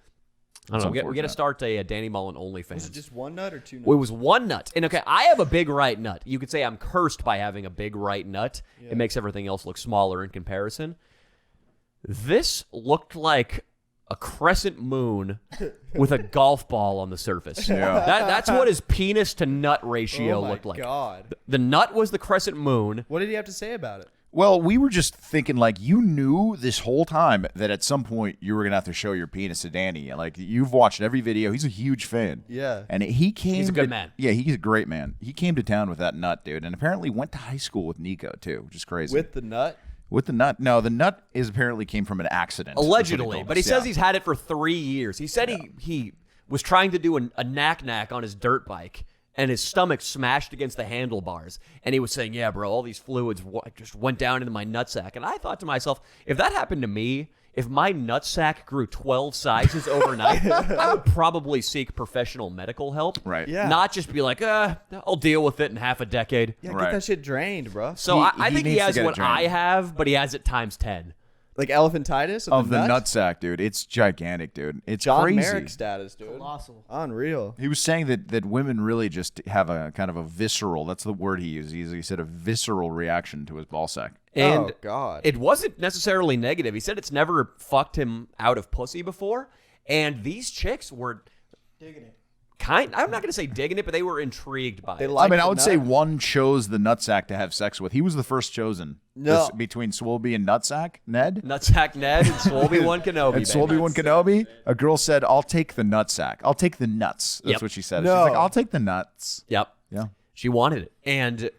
Speaker 1: I don't know. We got to start a Danny Mullen OnlyFans.
Speaker 4: Was it just one nut or two nuts?
Speaker 1: Well, it was one nut. And okay, I have a big right nut. You could say I'm cursed by having a big right nut. It makes everything else look smaller in comparison. This looked like a crescent moon with a golf ball on the surface.
Speaker 3: Yeah.
Speaker 1: That's what his penis to nut ratio looked like.
Speaker 4: God.
Speaker 1: The nut was the crescent moon.
Speaker 4: What did he have to say about it?
Speaker 3: Well, we were just thinking, like, you knew this whole time that at some point you were going to have to show your penis to Danny. Like, you've watched every video. He's a huge fan.
Speaker 4: Yeah.
Speaker 3: And he came
Speaker 1: He's a good man.
Speaker 3: Yeah, he's a great man. He came to town with that nut, dude, and apparently went to high school with Nico, too, which is crazy.
Speaker 4: With the nut?
Speaker 3: With the nut? No, the nut apparently came from an accident. That's what they
Speaker 1: Allegedly.
Speaker 3: told
Speaker 1: But
Speaker 3: us.
Speaker 1: he says
Speaker 3: Yeah.
Speaker 1: he's had it for 3 years. He said he was trying to do a knack on his dirt bike, and his stomach smashed against the handlebars. And he was saying, yeah, bro, all these fluids just went down into my nutsack. And I thought to myself, if that happened to me, if my nutsack grew 12 sizes overnight, I would probably seek professional medical help.
Speaker 3: Right.
Speaker 4: Yeah.
Speaker 1: Not just be like, I'll deal with it in half a decade.
Speaker 4: Yeah,
Speaker 3: Right.
Speaker 4: get that shit drained, bro.
Speaker 1: So I
Speaker 3: he
Speaker 1: think he
Speaker 3: needs to
Speaker 1: has
Speaker 3: get it
Speaker 1: what
Speaker 3: drained.
Speaker 1: I have, but he has it times 10.
Speaker 4: Like elephantitis
Speaker 3: Of the
Speaker 4: nut?
Speaker 3: nutsack, dude. It's gigantic, dude. It's
Speaker 4: John
Speaker 3: crazy.
Speaker 4: Merrick status, dude.
Speaker 2: Colossal.
Speaker 4: Unreal.
Speaker 3: He was saying that women really just have a kind of a visceral, that's the word he used. He said a visceral reaction to his ball sack.
Speaker 1: And
Speaker 4: Oh, God.
Speaker 1: it wasn't necessarily negative. He said it's never fucked him out of pussy before. And these chicks were
Speaker 2: Digging it.
Speaker 1: I'm not going to say digging it, but they were intrigued by
Speaker 4: They
Speaker 1: it.
Speaker 4: like
Speaker 3: I mean,
Speaker 4: the
Speaker 3: I would say
Speaker 4: nut?
Speaker 3: one chose the nutsack to have sex with. He was the first chosen.
Speaker 4: No.
Speaker 3: Between Swolby and Nutsack, Ned.
Speaker 1: Nutsack Ned and Swolby One Kenobi.
Speaker 3: And
Speaker 1: baby.
Speaker 3: Swolby One Kenobi, a girl said, I'll take the nutsack. I'll take the nuts. That's
Speaker 1: Yep.
Speaker 3: what she said.
Speaker 4: No.
Speaker 3: She's like, I'll take the nuts.
Speaker 1: Yep.
Speaker 3: Yeah.
Speaker 1: She wanted it. And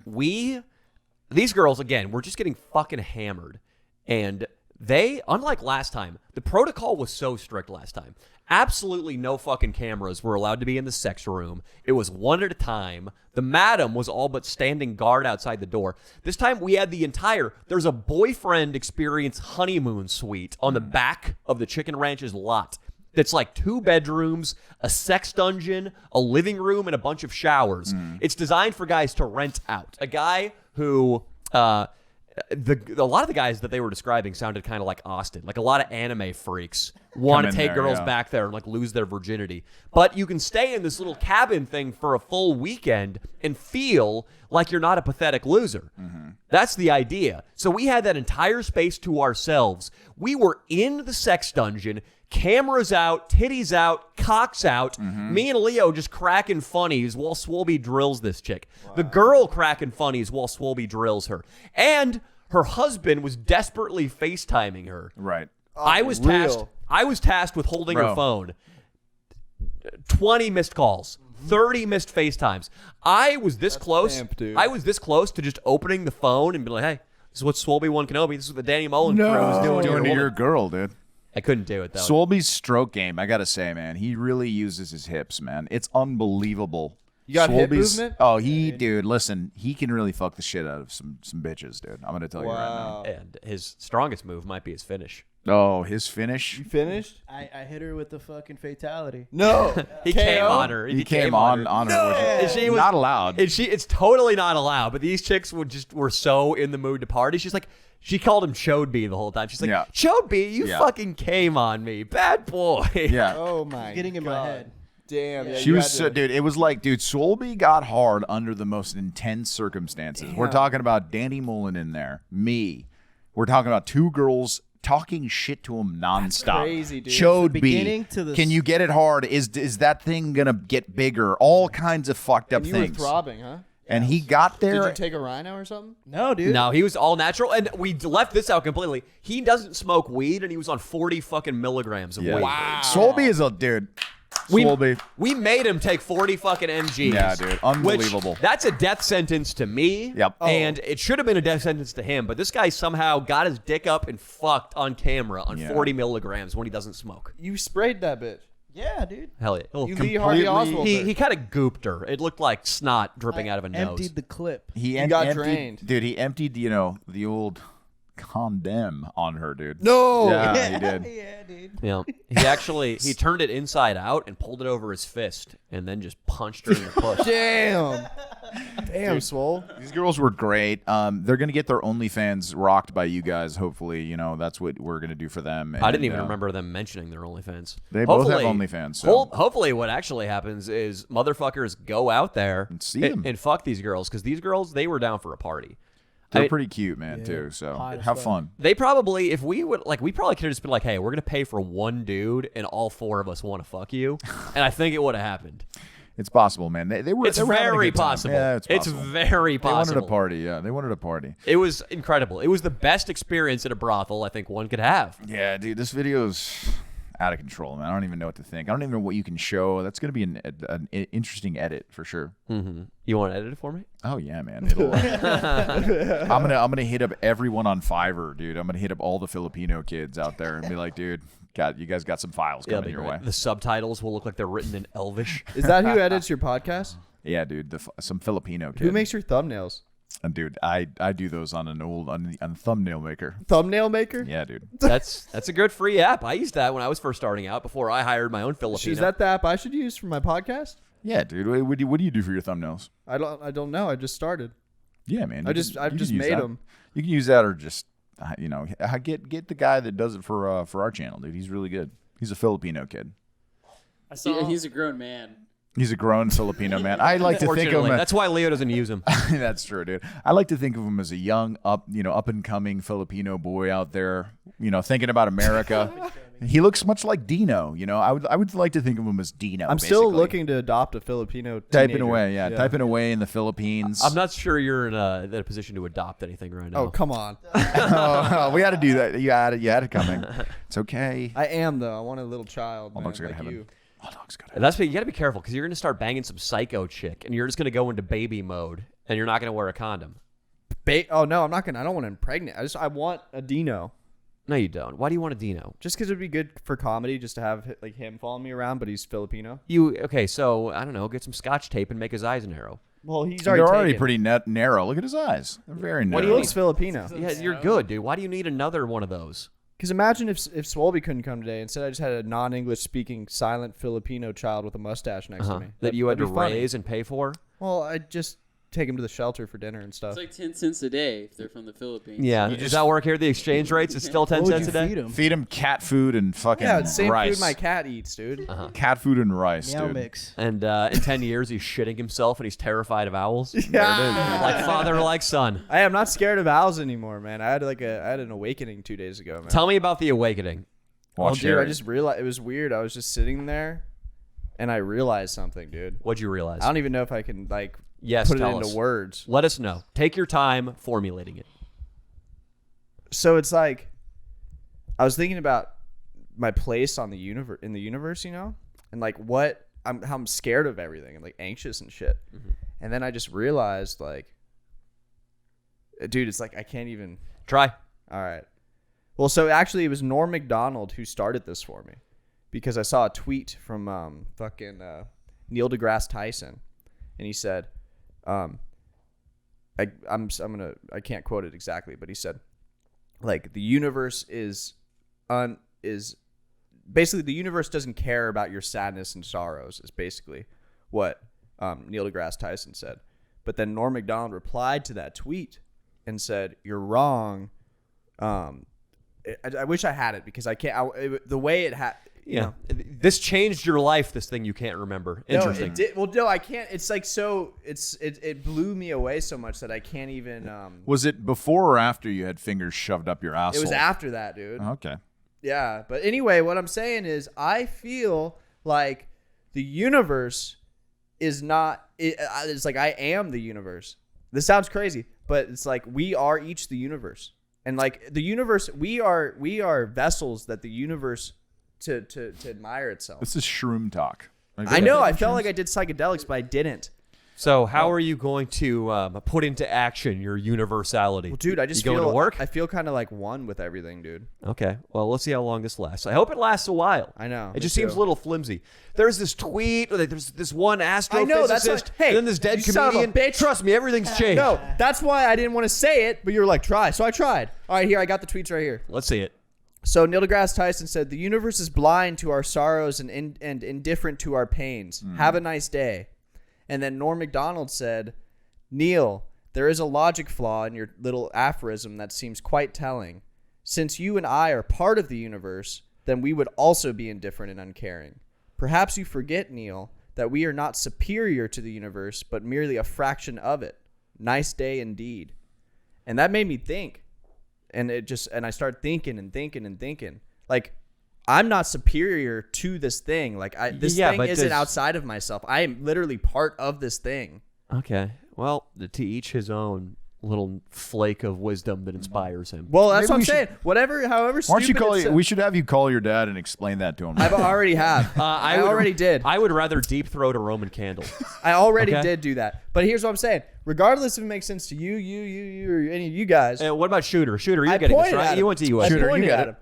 Speaker 1: these girls, again, were just getting fucking hammered. And they, unlike last time, the protocol was so strict last time. Absolutely no fucking cameras were allowed to be in the sex room. It was one at a time. The madam was all but standing guard outside the door. This time we had there's a boyfriend experience honeymoon suite on the back of the Chicken Ranch's lot. That's like 2 bedrooms, a sex dungeon, a living room, and a bunch of showers. It's designed for guys to rent out. A guy who... a lot of the guys that they were describing sounded kind of like Austin. Like a lot of anime freaks want to
Speaker 3: in
Speaker 1: take
Speaker 3: there,
Speaker 1: girls
Speaker 3: yeah.
Speaker 1: back there and like lose their virginity. But you can stay in this little cabin thing for a full weekend and feel like you're not a pathetic loser. That's the idea. So we had that entire space to ourselves. We were in the sex dungeon, cameras out, titties out, cocks out. Me and Leo just cracking funnies while Swolby drills this chick. The girl cracking funnies while Swolby drills her. And her husband was desperately FaceTiming her.
Speaker 3: Right.
Speaker 1: I was tasked with holding her
Speaker 3: Bro.
Speaker 1: phone. 20 missed calls. 30 missed FaceTimes. I was this close.
Speaker 4: pimp, dude.
Speaker 1: I was this close to just opening the phone and be like, hey, this is what Swolby One Kenobi, this is what the Danny Mullen crew was doing to your
Speaker 3: Doing to
Speaker 1: woman.
Speaker 3: your girl, dude.
Speaker 1: I couldn't do it, though.
Speaker 3: Swolby's stroke game, I gotta say, man, he really uses his hips, man. It's unbelievable.
Speaker 4: You got hip
Speaker 3: Swolby's-
Speaker 4: movement?
Speaker 3: Oh, dude, listen, he can really fuck the shit out of some bitches, dude. I'm gonna tell you right
Speaker 4: Wow.
Speaker 1: And his strongest move might be his finish.
Speaker 3: now. Oh, his finish.
Speaker 4: You finished?
Speaker 2: I hit her with the fucking fatality.
Speaker 4: No.
Speaker 1: He
Speaker 4: KO?
Speaker 1: came on her.
Speaker 3: He came on her.
Speaker 1: And she was
Speaker 3: Not allowed.
Speaker 1: And it's totally not allowed. But these chicks were so in the mood to party. She's like, she called him Chode B the whole time. She's like,
Speaker 3: Yeah.
Speaker 1: Chode B, you
Speaker 3: Yeah.
Speaker 1: fucking came on me, bad boy.
Speaker 3: Yeah.
Speaker 4: Oh, my
Speaker 2: Getting in my
Speaker 4: God.
Speaker 2: head.
Speaker 4: Damn. Yeah,
Speaker 3: She
Speaker 4: you
Speaker 3: was,
Speaker 4: had
Speaker 3: so,
Speaker 4: to-
Speaker 3: dude. It was like, dude, Swolby got hard under the most intense circumstances. We're talking about Danny Mullen in there, me. We're talking about 2 girls talking shit to him nonstop.
Speaker 4: crazy, dude.
Speaker 3: Chode
Speaker 2: From the
Speaker 3: B.
Speaker 2: beginning to the
Speaker 3: Can you get it hard? Is that thing gonna get bigger? All kinds of fucked up
Speaker 4: And you
Speaker 3: things.
Speaker 4: were throbbing, huh?
Speaker 3: And he got
Speaker 4: Did
Speaker 3: there.
Speaker 4: you take a rhino or something?
Speaker 2: No, dude.
Speaker 1: No, he was all natural. And we left this out completely. He doesn't smoke weed, and he was on 40 fucking milligrams of
Speaker 3: Yeah.
Speaker 1: weed.
Speaker 3: Swolby is a dude. Swolby.
Speaker 1: We made him take 40 fucking MGs.
Speaker 3: Yeah, dude. Unbelievable.
Speaker 1: Which, that's a death sentence to me.
Speaker 3: Yep.
Speaker 1: And it should have been a death sentence to him. But this guy somehow got his dick up and fucked on camera on
Speaker 3: Yeah.
Speaker 1: 40 milligrams when he doesn't smoke.
Speaker 4: You sprayed that bitch.
Speaker 2: Yeah, dude.
Speaker 1: Hell yeah.
Speaker 4: You Lee Harvey Oswald.
Speaker 1: He kind of gooped her. It looked like snot dripping out of a nose.
Speaker 2: Emptied the clip.
Speaker 3: He
Speaker 4: got
Speaker 3: emptied,
Speaker 4: drained.
Speaker 3: Dude, he emptied, the old condom on her, dude.
Speaker 4: No.
Speaker 3: Yeah, he did.
Speaker 2: Yeah, dude.
Speaker 1: Yeah, he turned it inside out and pulled it over his fist, and then just punched her in the push.
Speaker 4: Damn, Swole.
Speaker 3: These girls were great. They're gonna get their OnlyFans rocked by you guys. Hopefully, you know that's what we're gonna do for them.
Speaker 1: I didn't
Speaker 3: And,
Speaker 1: even remember them mentioning their OnlyFans.
Speaker 3: They both have OnlyFans, so.
Speaker 1: Hopefully, what actually happens is motherfuckers go out there
Speaker 3: And see 'em.
Speaker 1: and fuck these girls, because these girls, they were down for a party.
Speaker 3: They're
Speaker 1: I mean,
Speaker 3: pretty cute, man, too. So
Speaker 2: hot as
Speaker 3: have
Speaker 2: fuck.
Speaker 3: fun.
Speaker 1: They probably, if we would, like, we probably could have just been like, hey, we're gonna pay for one dude, and all four of us want to fuck you, and I think it would have happened.
Speaker 3: It's possible, man. They were.
Speaker 1: It's
Speaker 3: they were having a
Speaker 1: very
Speaker 3: good time.
Speaker 1: possible.
Speaker 3: Yeah, it's possible.
Speaker 1: very
Speaker 3: They
Speaker 1: possible.
Speaker 3: wanted a party. Yeah, they wanted a party.
Speaker 1: It was incredible. It was the best experience at a brothel I think one could have.
Speaker 3: Yeah, dude, this video's out of control, man. I don't even know what to think. I don't even know what you can show. That's gonna be an interesting edit for sure.
Speaker 1: Mm-hmm. You want to edit it for me?
Speaker 3: Oh yeah, man. It'll, I'm gonna hit up everyone on Fiverr, dude. I'm gonna hit up all the Filipino kids out there and be like, dude, you guys got some files
Speaker 1: Yeah,
Speaker 3: coming your way.
Speaker 1: the subtitles will look like they're written in Elvish.
Speaker 4: Is that who edits your podcast?
Speaker 3: Yeah, dude. Some Filipino kid.
Speaker 4: Who makes your thumbnails?
Speaker 3: And dude, I do those on an old on thumbnail maker.
Speaker 4: Thumbnail maker?
Speaker 3: Yeah, dude.
Speaker 1: That's a good free app. I used that when I was first starting out before I hired my own Filipino.
Speaker 4: Is that the app I should use for my podcast?
Speaker 3: Yeah, dude. What do you do for your thumbnails?
Speaker 4: I don't know. I just started.
Speaker 3: Yeah, man.
Speaker 4: I've just made them.
Speaker 3: You can use that, or just get the guy that does it for our channel, dude. He's really good. He's a Filipino kid.
Speaker 5: He's a grown man.
Speaker 3: He's a grown Filipino man. I like to think of
Speaker 1: Fortunately,
Speaker 3: him.
Speaker 1: that's why Leo doesn't use them.
Speaker 3: That's true, dude. I like to think of him as a young, up and coming Filipino boy out there, thinking about America. He looks much like Dino. I would like to think of him as Dino.
Speaker 4: I'm still
Speaker 3: basically.
Speaker 4: looking to adopt a Filipino
Speaker 3: typing
Speaker 4: teenager.
Speaker 3: away, typing away in the Philippines.
Speaker 1: I'm not sure you're in a position to adopt anything right now.
Speaker 4: Oh, come on.
Speaker 3: Oh, we had to do that. You had it coming. It's okay.
Speaker 4: I am, though. I want a little child.
Speaker 3: Hot
Speaker 4: Man,
Speaker 3: dog's gonna
Speaker 4: like
Speaker 3: have
Speaker 4: you.
Speaker 3: Hot dog's gonna
Speaker 1: And you got to be careful, because you're going to start banging some psycho chick, and you're just going to go into baby mode, and you're not going to wear a condom.
Speaker 4: Oh, no, I'm not going to. I don't want to impregnate. I want a Dino.
Speaker 1: No, you don't. Why do you want a Dino?
Speaker 4: Just because it would be good for comedy just to have like him following me around, but he's Filipino.
Speaker 1: Okay, so I don't know, get some scotch tape and make his eyes narrow.
Speaker 4: Well, he's
Speaker 3: They're
Speaker 4: already
Speaker 3: already
Speaker 4: taken.
Speaker 3: pretty narrow. Look at his eyes. They're very narrow.
Speaker 4: He looks Filipino.
Speaker 1: Yeah, you're good, dude. Why do you need another one of those?
Speaker 4: Because imagine if Swolby couldn't come today. Instead, I just had a non-English speaking silent Filipino child with a mustache next to me.
Speaker 1: That you had to
Speaker 4: that'd be funny.
Speaker 1: raise and pay for?
Speaker 4: Well, I'd just take him to the shelter for dinner and stuff.
Speaker 5: It's like 10 cents a day if they're from the Philippines.
Speaker 1: Yeah. Does that work here? The exchange rates is still 10
Speaker 2: What would
Speaker 1: cents
Speaker 2: you
Speaker 1: a day?
Speaker 2: feed him?
Speaker 3: Feed him cat food and fucking
Speaker 4: Yeah, it's the same
Speaker 3: rice.
Speaker 4: food my cat eats, dude.
Speaker 3: Cat food and rice,
Speaker 2: Meow
Speaker 3: dude.
Speaker 2: mix.
Speaker 1: And in 10 years, he's shitting himself and he's terrified of owls. Like father, like son.
Speaker 4: I'm not scared of owls anymore, man. I had an awakening 2 days ago, man.
Speaker 1: Tell me about the awakening.
Speaker 3: Watch
Speaker 4: dude, I
Speaker 3: Harry.
Speaker 4: just realized it was weird. I was just sitting there, and I realized something, dude.
Speaker 1: What'd you realize?
Speaker 4: I don't even know if I can put it
Speaker 1: tell
Speaker 4: into
Speaker 1: us.
Speaker 4: words.
Speaker 1: Let us know. Take your time formulating it.
Speaker 4: So it's like I was thinking about my place on the in the universe, and like how I'm scared of everything and like anxious and shit. And then I just realized, like, dude, it's like I can't even.
Speaker 1: Try.
Speaker 4: All right. Well, so actually, it was Norm Macdonald who started this for me, because I saw a tweet from Neil deGrasse Tyson, and he said, I can't quote it exactly, but he said, like, the universe is basically the universe doesn't care about your sadness and sorrows, is basically what Neil deGrasse Tyson said. But then Norm Macdonald replied to that tweet and said, "You're wrong." I wish I had it, because I can't. The way it had,
Speaker 1: Yeah. This changed your life, this thing you can't remember. Interesting.
Speaker 4: No, it did. Well, no, I can't. It's like so. It blew me away so much that I can't even.
Speaker 3: Was it before or after you had fingers shoved up your asshole?
Speaker 4: It was after that, dude.
Speaker 3: Okay.
Speaker 4: Yeah, but anyway, what I'm saying is, I feel like the universe is not. It's like I am the universe. This sounds crazy, but it's like we are each the universe, and like the universe, we are vessels that the universe to admire itself.
Speaker 3: This is shroom talk.
Speaker 4: I know. I felt like I did psychedelics, but I didn't.
Speaker 1: So how are you going to put into action your universality?
Speaker 4: Well, dude, I just
Speaker 1: you going
Speaker 4: feel
Speaker 1: to work.
Speaker 4: I feel kind of like one with everything, dude.
Speaker 1: Okay, well, let's see how long this lasts. I hope it lasts a while.
Speaker 4: I know,
Speaker 1: It
Speaker 4: me
Speaker 1: just seems
Speaker 4: too.
Speaker 1: a little flimsy. There's this tweet, like, there's this one astrophysicist,
Speaker 4: I know, that's what- hey,
Speaker 1: and then this dead
Speaker 4: you son of a
Speaker 1: comedian.
Speaker 4: bitch.
Speaker 1: Trust me, everything's changed.
Speaker 4: No, that's why I didn't want to say it, but you were like, try. So I tried. All right, here, I got the tweets right here.
Speaker 1: Let's see it.
Speaker 4: So Neil deGrasse Tyson said, "The universe is blind to our sorrows and indifferent to our pains. Have a nice day." And then Norm Macdonald said, "Neil, there is a logic flaw in your little aphorism that seems quite telling. Since you and I are part of the universe, then we would also be indifferent and uncaring. Perhaps you forget, Neil, that we are not superior to the universe, but merely a fraction of it. Nice day indeed." And that made me think. And I started thinking and thinking and thinking. Like, I'm not superior to this thing. Like, this
Speaker 1: Yeah,
Speaker 4: thing
Speaker 1: but
Speaker 4: isn't
Speaker 1: does-
Speaker 4: outside of myself. I am literally part of this thing.
Speaker 1: Okay, well, to each his own little flake of wisdom that inspires him.
Speaker 4: Well, that's
Speaker 3: Maybe
Speaker 4: what I'm
Speaker 3: we should-
Speaker 4: saying. Whatever, however
Speaker 3: Why don't you
Speaker 4: stupid
Speaker 3: call
Speaker 4: it's-
Speaker 3: it? We should have you call your dad and explain that to him.
Speaker 4: I've already have. I already did.
Speaker 1: I would rather deep throat a Roman candle.
Speaker 4: I already
Speaker 1: Okay.
Speaker 4: did do that. But here's what I'm saying. Regardless if it makes sense to you, or any of you guys,
Speaker 1: What about Shooter? Shooter, you're
Speaker 4: I
Speaker 1: getting this,
Speaker 4: pointed
Speaker 1: right?
Speaker 4: at him.
Speaker 1: You went to
Speaker 4: I
Speaker 1: US.
Speaker 3: Shooter, you
Speaker 4: pointed
Speaker 3: get
Speaker 4: at
Speaker 3: it.
Speaker 4: him.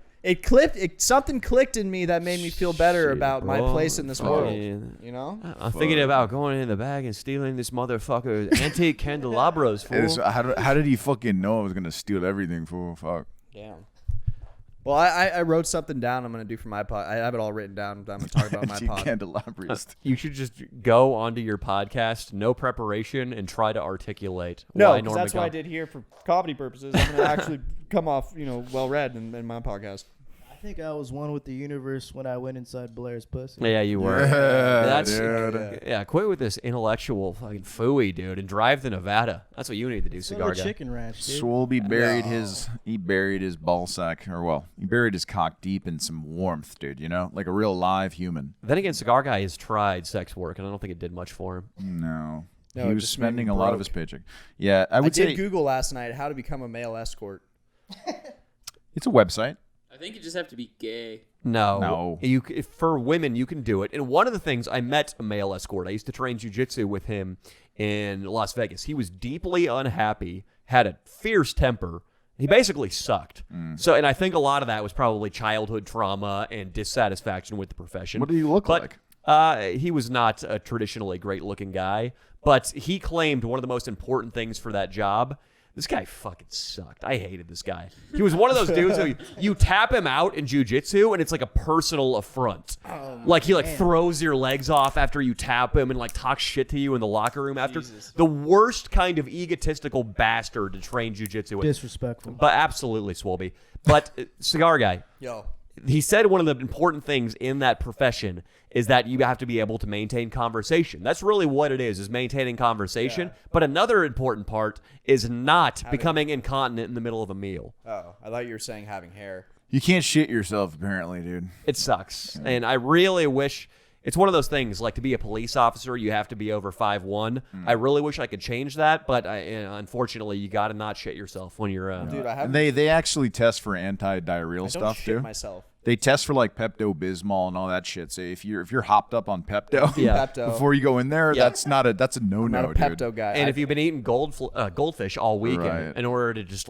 Speaker 4: Something clicked in me that made me feel better about my place in this world. You know?
Speaker 1: I'm thinking about going in the bag and stealing this motherfucker's antique candelabras, fool.
Speaker 3: How did he fucking know I was gonna steal everything, fool? Fuck.
Speaker 4: Damn. Well, I wrote something down I'm going to do for my pod. I have it all written down. I'm going to talk about my pod.
Speaker 3: Candelabras.
Speaker 1: You should just go onto your podcast, no preparation, and try to articulate
Speaker 4: No,
Speaker 1: why
Speaker 4: 'cause
Speaker 1: Norm
Speaker 4: that's what I
Speaker 1: Macdonald-
Speaker 4: did here for comedy purposes. I'm going to actually come off, well-read in my podcast.
Speaker 2: I think I was one with the universe when I went inside Blair's pussy.
Speaker 1: Yeah, you were.
Speaker 3: Yeah,
Speaker 1: That's
Speaker 3: dude.
Speaker 1: yeah. Quit with this intellectual fucking phooey, dude, and drive to Nevada. That's what you need to do,
Speaker 2: It's a
Speaker 1: cigar
Speaker 2: little
Speaker 1: guy.
Speaker 2: chicken ranch, dude.
Speaker 3: Swolby buried his ball sack, he buried his cock deep in some warmth, dude. You know, like a real live human.
Speaker 1: Then again, cigar guy has tried sex work, and I don't think it did much for him.
Speaker 3: No,
Speaker 4: No,
Speaker 3: he
Speaker 4: it
Speaker 3: was
Speaker 4: just made me
Speaker 3: spending a lot of
Speaker 4: broke.
Speaker 3: his paycheck. Yeah, I
Speaker 4: I
Speaker 3: would say
Speaker 4: did Google last night how to become a male escort.
Speaker 3: it's a website.
Speaker 5: I think you just have to be gay.
Speaker 1: No. For women, you can do it. And one of the things, I met a male escort. I used to train jiu-jitsu with him in Las Vegas. He was deeply unhappy, had a fierce temper. He basically sucked. So, and I think a lot of that was probably childhood trauma and dissatisfaction with the profession.
Speaker 3: What did he look like?
Speaker 1: He was not a traditionally great-looking guy, but he claimed one of the most important things for that job. This guy fucking sucked. I hated this guy. He was one of those dudes who you tap him out in jiu-jitsu and it's like a personal affront. Like he throws your legs off after you tap him and like talks shit to you in the locker room after. The worst kind of egotistical bastard to train jiu-jitsu with.
Speaker 2: Disrespectful.
Speaker 1: But absolutely, Swolby. But cigar guy.
Speaker 4: Yo.
Speaker 1: He said one of the important things in that profession is that you have to be able to maintain conversation. That's really what it is maintaining conversation. But another important part is not becoming incontinent in the middle of a meal.
Speaker 4: Oh, I thought you were saying having hair.
Speaker 3: You can't shit yourself, apparently, dude.
Speaker 1: It sucks. And I really wish... It's one of those things, like to be a police officer, you have to be over 5'1". I really wish I could change that, but unfortunately, you got to not shit yourself when you're...
Speaker 4: Dude, I have
Speaker 3: And they actually test for anti-diarrheal
Speaker 4: I don't
Speaker 3: stuff
Speaker 4: shit
Speaker 3: too.
Speaker 4: myself.
Speaker 3: They test for like Pepto-Bismol and all that shit. So if you're hopped up on Pepto,
Speaker 1: Yeah.
Speaker 4: Pepto.
Speaker 3: before you go in there,
Speaker 1: Yeah.
Speaker 3: that's a no-no,
Speaker 4: I'm not a Pepto
Speaker 3: dude.
Speaker 4: guy.
Speaker 1: And if you've been eating goldfish all weekend
Speaker 3: Right.
Speaker 1: in order to just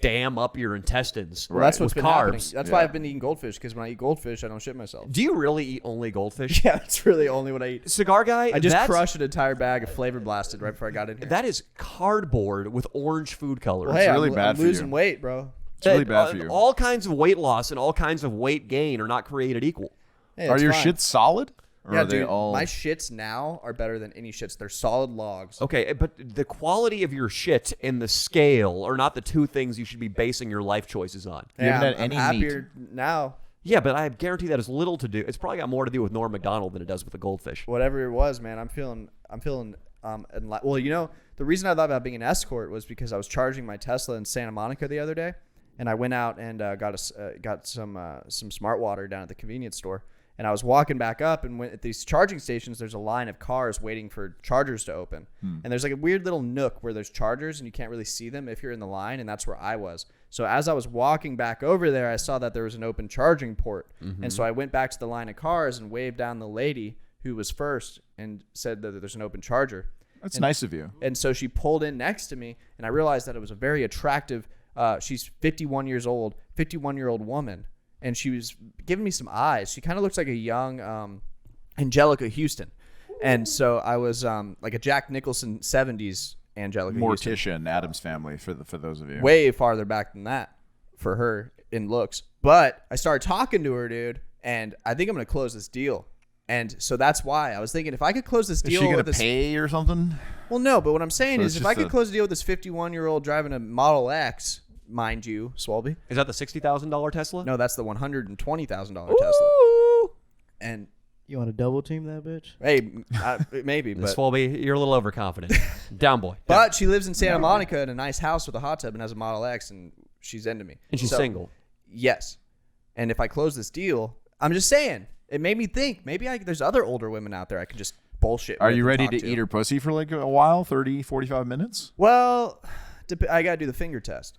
Speaker 1: dam up your intestines
Speaker 4: well, that's what's
Speaker 1: with
Speaker 4: been happening.
Speaker 1: carbs.
Speaker 4: That's why I've been eating goldfish, because when I eat goldfish, I don't shit myself.
Speaker 1: Do you really eat only goldfish?
Speaker 4: Yeah, that's really only what I eat.
Speaker 1: Cigar guy,
Speaker 4: I just
Speaker 1: that's-
Speaker 4: crushed an entire bag of Flavor Blasted right before I got in here.
Speaker 1: That is cardboard with orange food colors.
Speaker 4: well, hey,
Speaker 3: really
Speaker 4: I'm,
Speaker 3: bad
Speaker 4: I'm
Speaker 3: for you.
Speaker 4: losing weight, bro.
Speaker 3: It's really bad for you.
Speaker 1: All kinds of weight loss and all kinds of weight gain are not created equal.
Speaker 4: Hey,
Speaker 3: Are
Speaker 4: it's
Speaker 3: your
Speaker 4: fine.
Speaker 3: shits solid? Or
Speaker 4: Yeah,
Speaker 3: are they
Speaker 4: dude,
Speaker 3: all...
Speaker 4: my shits now are better than any shits. They're solid logs.
Speaker 1: Okay, but the quality of your shit and the scale are not the two things you should be basing your life choices on.
Speaker 3: You haven't
Speaker 4: Yeah,
Speaker 3: had
Speaker 4: I'm
Speaker 3: any
Speaker 4: happier now.
Speaker 1: Yeah, but I guarantee that has little to do. It's probably got more to do with Norm Macdonald than it does with the goldfish.
Speaker 4: Whatever it was, man, I'm feeling well, the reason I thought about being an escort was because I was charging my Tesla in Santa Monica the other day, and I went out and got some smart water down at the convenience store, and I was walking back up, and went at these charging stations, there's a line of cars waiting for chargers to open, and there's like a weird little nook where there's chargers and you can't really see them if you're in the line, and that's where I was. So as I was walking back over there, I saw that there was an open charging port, and so I went back to the line of cars and waved down the lady who was first and said that there's an open charger.
Speaker 3: That's nice of you.
Speaker 4: And so she pulled in next to me, and I realized that it was a very attractive. She's 51 years old, 51-year-old woman, and she was giving me some eyes. She kind of looks like a young Angelica Houston, and so I was like a Jack Nicholson 70s Angelica Houston.
Speaker 3: Morticia and Adam's Family for those of you.
Speaker 4: Way farther back than that for her in looks. But I started talking to her, dude, and I think I'm gonna close this deal. And so that's why I was thinking if I could close this
Speaker 3: Is
Speaker 4: deal
Speaker 3: she gonna
Speaker 4: with this,
Speaker 3: pay or something?
Speaker 4: well, no, but what I'm saying
Speaker 3: So
Speaker 4: is
Speaker 3: it's
Speaker 4: if I
Speaker 3: just
Speaker 4: could
Speaker 3: a-
Speaker 4: close a deal with this 51-year-old driving a Model X, mind you, Swalby.
Speaker 1: Is that the $60,000 Tesla?
Speaker 4: No, that's the $120,000 Tesla.
Speaker 1: Ooh.
Speaker 4: And
Speaker 2: You want to double team that bitch?
Speaker 4: hey, maybe, but
Speaker 1: Swolby, you're a little overconfident. Down boy.
Speaker 4: but she lives in Santa Monica in a nice house with a hot tub and has a Model X, and she's into me.
Speaker 1: And she's
Speaker 4: So,
Speaker 1: single.
Speaker 4: Yes. And if I close this deal, I'm just saying, it made me think maybe there's other older women out there I could just bullshit.
Speaker 3: Are
Speaker 4: with
Speaker 3: you
Speaker 4: and
Speaker 3: ready
Speaker 4: talk
Speaker 3: to eat her pussy for like a while? 30, 45 minutes?
Speaker 4: Well, I got to do the finger test.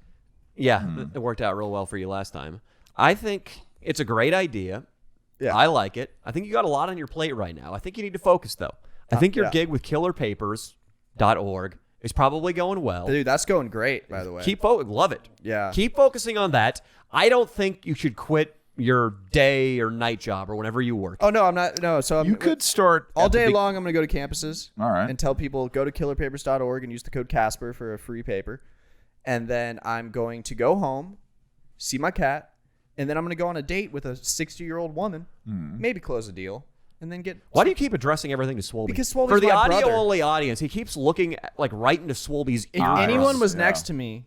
Speaker 1: Yeah, it worked out real well for you last time. I think it's a great idea.
Speaker 4: Yeah.
Speaker 1: I like it. I think you got a lot on your plate right now. I think you need to focus, though. I think your
Speaker 4: yeah.
Speaker 1: gig with killerpapers.org is probably going well.
Speaker 4: Dude, that's going great, by the way.
Speaker 1: Love it.
Speaker 4: Yeah.
Speaker 1: Keep focusing on that. I don't think you should quit your day or night job or whenever you work.
Speaker 4: Oh, no, I'm not. No, so I'm,
Speaker 3: You could start
Speaker 4: all
Speaker 3: at the
Speaker 4: day
Speaker 3: big-
Speaker 4: long, I'm going to go to campuses.
Speaker 3: All right.
Speaker 4: And tell people, go to killerpapers.org and use the code Casper for a free paper. And then I'm going to go home, see my cat, and then I'm going to go on a date with a 60-year-old woman, maybe close a deal, and then get...
Speaker 1: Why do you keep addressing everything to Swolby?
Speaker 4: Because Swolby's
Speaker 1: For the
Speaker 4: my brother.
Speaker 1: audio-only audience, he keeps looking like right into Swolby's
Speaker 4: If
Speaker 1: eyes.
Speaker 4: anyone was
Speaker 3: Yeah.
Speaker 4: next to me,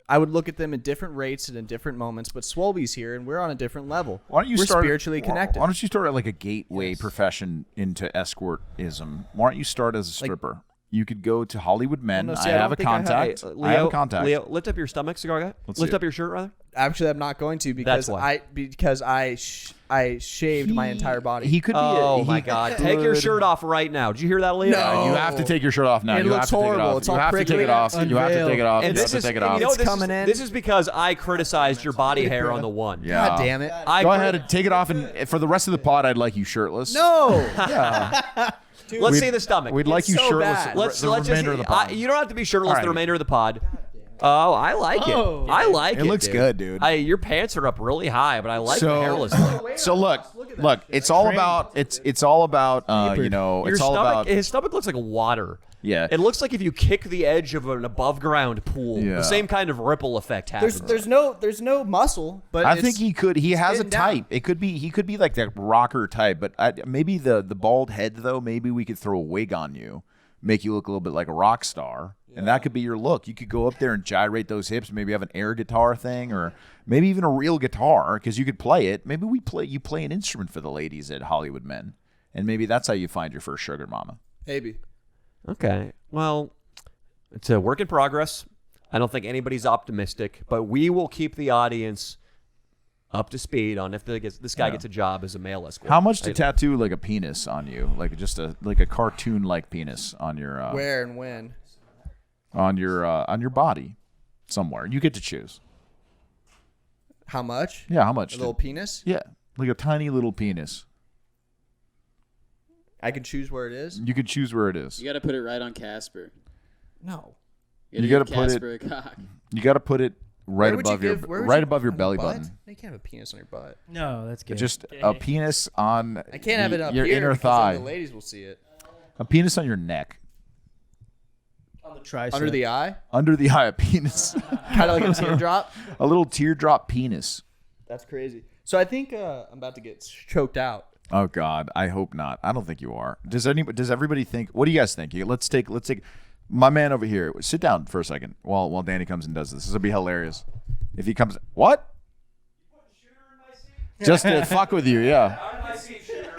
Speaker 4: I would look at them at different rates and in different moments, but Swolby's here, and we're on a different level.
Speaker 3: Why don't you
Speaker 4: we're
Speaker 3: start
Speaker 4: spiritually connected.
Speaker 3: Why don't you start at like a gateway profession into escortism? Why don't you start as a stripper? You could go to Hollywood Men.
Speaker 4: Well, no, see,
Speaker 3: I
Speaker 4: I
Speaker 3: have
Speaker 4: don't
Speaker 3: a
Speaker 4: think I have-
Speaker 3: contact.
Speaker 1: Hey,
Speaker 3: I have a contact.
Speaker 1: Leo, lift up your stomach, cigar guy.
Speaker 3: Let's
Speaker 1: Lift
Speaker 3: see
Speaker 1: up your shirt, rather.
Speaker 4: Actually, I'm not going to because
Speaker 1: why.
Speaker 4: I shaved my entire body.
Speaker 3: He could be.
Speaker 1: Oh,
Speaker 3: he
Speaker 1: my God. Take your
Speaker 3: could-
Speaker 1: shirt off right now. Did you hear that, Leo?
Speaker 4: No.
Speaker 3: You have to take your shirt off now.
Speaker 4: It
Speaker 3: you
Speaker 4: looks
Speaker 3: have to
Speaker 4: horrible.
Speaker 3: Take it off.
Speaker 4: It's
Speaker 3: you
Speaker 4: all
Speaker 3: have to take it
Speaker 4: prickly.
Speaker 3: off. You have to
Speaker 2: Unveiled.
Speaker 3: take it off.
Speaker 1: And
Speaker 3: You have
Speaker 1: this
Speaker 3: to
Speaker 1: is,
Speaker 3: take it
Speaker 1: and
Speaker 3: off.
Speaker 1: you know,
Speaker 4: It's
Speaker 1: this
Speaker 4: coming in.
Speaker 1: This is because I criticized your body hair on the one.
Speaker 3: Yeah.
Speaker 4: God damn it.
Speaker 3: Go ahead and take it off, and for the rest of the pod, I'd like you shirtless.
Speaker 4: No.
Speaker 1: Let's see the stomach.
Speaker 3: We'd like you
Speaker 4: so
Speaker 3: shirtless.
Speaker 4: bad.
Speaker 1: Let's
Speaker 3: the
Speaker 1: just.
Speaker 3: remainder of the pod.
Speaker 1: You don't have to be shirtless
Speaker 3: All
Speaker 1: the
Speaker 3: right.
Speaker 1: remainder of the pod. Oh, I like
Speaker 2: Oh.
Speaker 1: it. I like it.
Speaker 3: It looks
Speaker 1: dude.
Speaker 3: good, dude.
Speaker 1: Your pants are up really high, but I like the hairless look.
Speaker 3: So look. It's all about. It's all about. You know.
Speaker 1: Your
Speaker 3: It's all
Speaker 1: stomach,
Speaker 3: about.
Speaker 1: his stomach looks like water.
Speaker 3: Yeah.
Speaker 1: It looks like if you kick the edge of an above ground pool,
Speaker 3: Yeah.
Speaker 1: the same kind of ripple effect happens.
Speaker 4: There's no muscle, but
Speaker 3: I
Speaker 4: it's-
Speaker 3: think he could. He has a
Speaker 4: getting down.
Speaker 3: type. It could be. He could be like that rocker type. But maybe the bald head though. Maybe we could throw a wig on you, make you look a little bit like a rock star, and that could be your look. You could go up there and gyrate those hips. Maybe have an air guitar thing, or maybe even a real guitar because you could play it. Maybe you play an instrument for the ladies at Hollywood Men, and maybe that's how you find your first sugar mama.
Speaker 4: maybe.
Speaker 1: Okay. Well, it's a work in progress. I don't think anybody's optimistic, but we will keep the audience up to speed on if this guy gets a job as a male escort.
Speaker 3: How much to tattoo like a penis on you, like just a cartoon like penis on your
Speaker 4: Where and when?
Speaker 3: on your body somewhere? You get to choose.
Speaker 4: How much?
Speaker 3: Yeah, how much?
Speaker 4: A little penis?
Speaker 3: Yeah, like a tiny little penis.
Speaker 4: I can choose where it is?
Speaker 3: You could choose where it is.
Speaker 5: You got to put it right on Casper.
Speaker 4: No.
Speaker 3: You gotta
Speaker 5: give
Speaker 3: put it-
Speaker 5: Casper a cock.
Speaker 3: You got to put it right
Speaker 4: Where would you
Speaker 3: above your
Speaker 4: give- where would
Speaker 3: right
Speaker 4: you-
Speaker 3: above your
Speaker 4: on
Speaker 3: belly
Speaker 4: butt?
Speaker 3: button.
Speaker 4: You can't have a penis on your butt.
Speaker 2: No, that's good.
Speaker 3: Just a penis on
Speaker 4: I can't have it up
Speaker 3: your
Speaker 4: here
Speaker 3: inner
Speaker 4: because then
Speaker 3: thigh.
Speaker 4: the ladies will see it.
Speaker 3: A penis on your neck.
Speaker 2: on the tricep.
Speaker 4: Under the eye?
Speaker 3: Under the eye, a penis.
Speaker 4: Kind of like a teardrop?
Speaker 3: A little teardrop penis.
Speaker 4: That's crazy. So I think I'm about to get choked out.
Speaker 3: Oh God, I hope not. I don't think you are. Does everybody think? What do you guys think? Let's take my man over here. Sit down for a second while Danny comes and does this. This will be hilarious. If he comes, what? Just to fuck with you, yeah.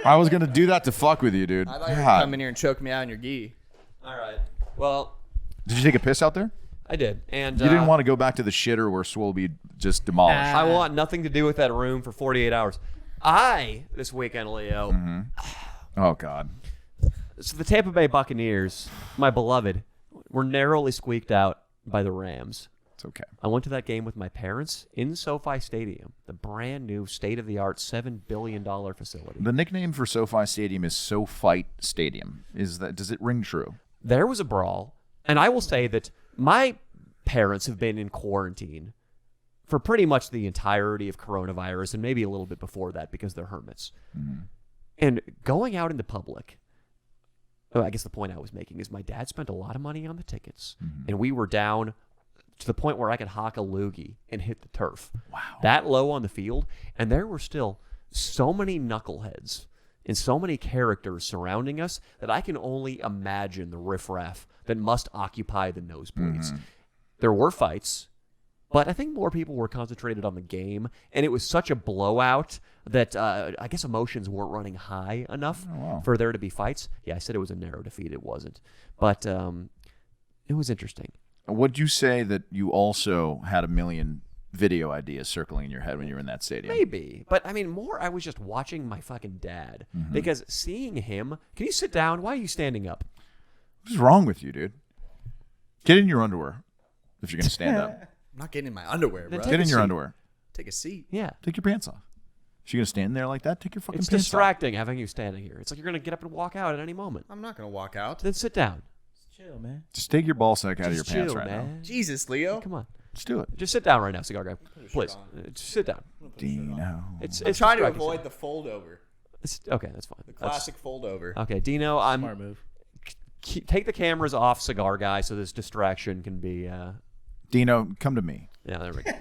Speaker 3: I was gonna do that to fuck with you, dude.
Speaker 4: I thought you were
Speaker 3: God.
Speaker 4: come in here and choke me out in your gi.
Speaker 1: All right. Well,
Speaker 3: Did you take a piss out there?
Speaker 1: I did, and
Speaker 3: You didn't want to go back to the shitter where Swolby just demolished.
Speaker 1: I want nothing to do with that room for 48 hours. This weekend, Leo.
Speaker 3: Oh God.
Speaker 1: So the Tampa Bay Buccaneers, my beloved, were narrowly squeaked out by the Rams.
Speaker 3: It's okay.
Speaker 1: I went to that game with my parents in SoFi Stadium, the brand new state-of-the-art $7 billion facility.
Speaker 3: The nickname for SoFi Stadium is SoFight Stadium. Does it ring true?
Speaker 1: there was a brawl. And I will say that my parents have been in quarantine for pretty much the entirety of coronavirus and maybe a little bit before that because they're hermits.
Speaker 3: Mm-hmm.
Speaker 1: And going out into public, I guess the point I was making is my dad spent a lot of money on the tickets, and we were down to the point where I could hock a loogie and hit the turf.
Speaker 3: Wow.
Speaker 1: That low on the field, and there were still so many knuckleheads and so many characters surrounding us that I can only imagine the riffraff that must occupy the nosebleeds. There were fights, but I think more people were concentrated on the game, and it was such a blowout that I guess emotions weren't running high enough for there to be fights. Yeah, I said it was a narrow defeat. It wasn't. But it was interesting.
Speaker 3: Would you say that you also had a million video ideas circling in your head when you were in that stadium?
Speaker 1: Maybe. But, I mean, more I was just watching my fucking dad. Because seeing him... Can you sit down? Why are you standing up?
Speaker 3: What's wrong with you, dude? Get in your underwear if you're going to stand up.
Speaker 4: I'm not getting in my underwear, bro.
Speaker 1: Take
Speaker 3: Get
Speaker 1: a
Speaker 3: in your
Speaker 1: seat.
Speaker 3: underwear.
Speaker 4: Take a seat.
Speaker 1: Yeah.
Speaker 3: Take your pants off. If you're going to stand there like that, take your fucking
Speaker 1: It's
Speaker 3: pants
Speaker 1: distracting having you standing here. It's like you're going to get up and walk out at any moment.
Speaker 4: I'm not gonna walk out.
Speaker 1: Then sit down.
Speaker 2: Chill, man.
Speaker 3: off. Just take your ball sack out of your
Speaker 1: Just
Speaker 3: pants
Speaker 1: chill,
Speaker 3: right
Speaker 1: man.
Speaker 4: Jesus, Leo.
Speaker 1: Come on.
Speaker 3: Let's do it.
Speaker 1: Just sit down right now, cigar guy. Please. Just sit down.
Speaker 3: Dino.
Speaker 1: It's
Speaker 4: I'm trying to
Speaker 1: distracting.
Speaker 4: avoid the fold over.
Speaker 1: Okay, that's fine.
Speaker 4: The classic fold over.
Speaker 1: Okay, Dino,
Speaker 2: Smart move.
Speaker 1: take the cameras off cigar guy so this distraction can be
Speaker 3: Dino, come to me.
Speaker 1: yeah, there we go.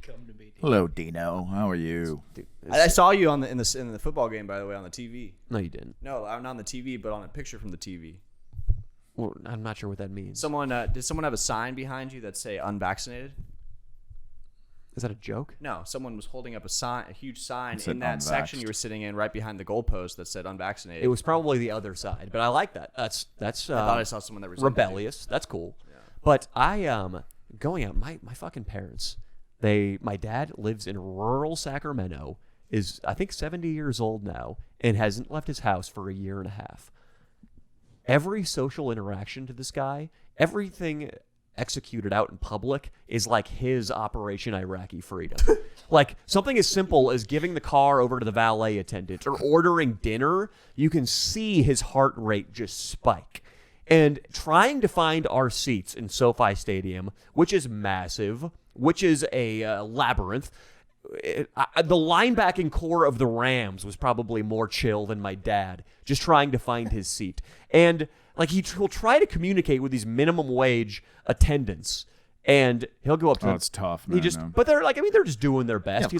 Speaker 2: Come to me.
Speaker 3: Hello, Dino. How are you?
Speaker 1: Dude,
Speaker 4: I saw you in the football game, by the way, on the TV.
Speaker 1: no, you didn't.
Speaker 4: No, I'm not on the TV, but on a picture from the TV.
Speaker 1: Well, I'm not sure what that means.
Speaker 4: Did someone have a sign behind you that say unvaccinated?
Speaker 1: Is that a joke?
Speaker 4: No, someone was holding up a huge sign
Speaker 3: It said
Speaker 4: in that section
Speaker 3: unvaxxed.
Speaker 4: you were sitting in, right behind the goalpost that said unvaccinated.
Speaker 1: It was probably the other side, but I like that. That's
Speaker 4: I thought I saw someone that resembled you.
Speaker 1: rebellious. That's cool. But I going out. My fucking parents. My dad lives in rural Sacramento. Is I think 70 years old now and hasn't left his house for a year and a half. Every social interaction to this guy, everything executed out in public is like his Operation Iraqi Freedom. Like something as simple as giving the car over to the valet attendant or ordering dinner, you can see his heart rate just spike. And trying to find our seats in SoFi Stadium, which is massive, which is a labyrinth. The linebacking core of the Rams was probably more chill than my dad, just trying to find his seat. And like he'll try to communicate with these minimum wage attendants, and he'll go up to them.
Speaker 3: It's tough,
Speaker 1: He
Speaker 3: man.
Speaker 1: just,
Speaker 3: no.
Speaker 1: but they're like, I mean, they're just doing their best.
Speaker 3: Yeah, of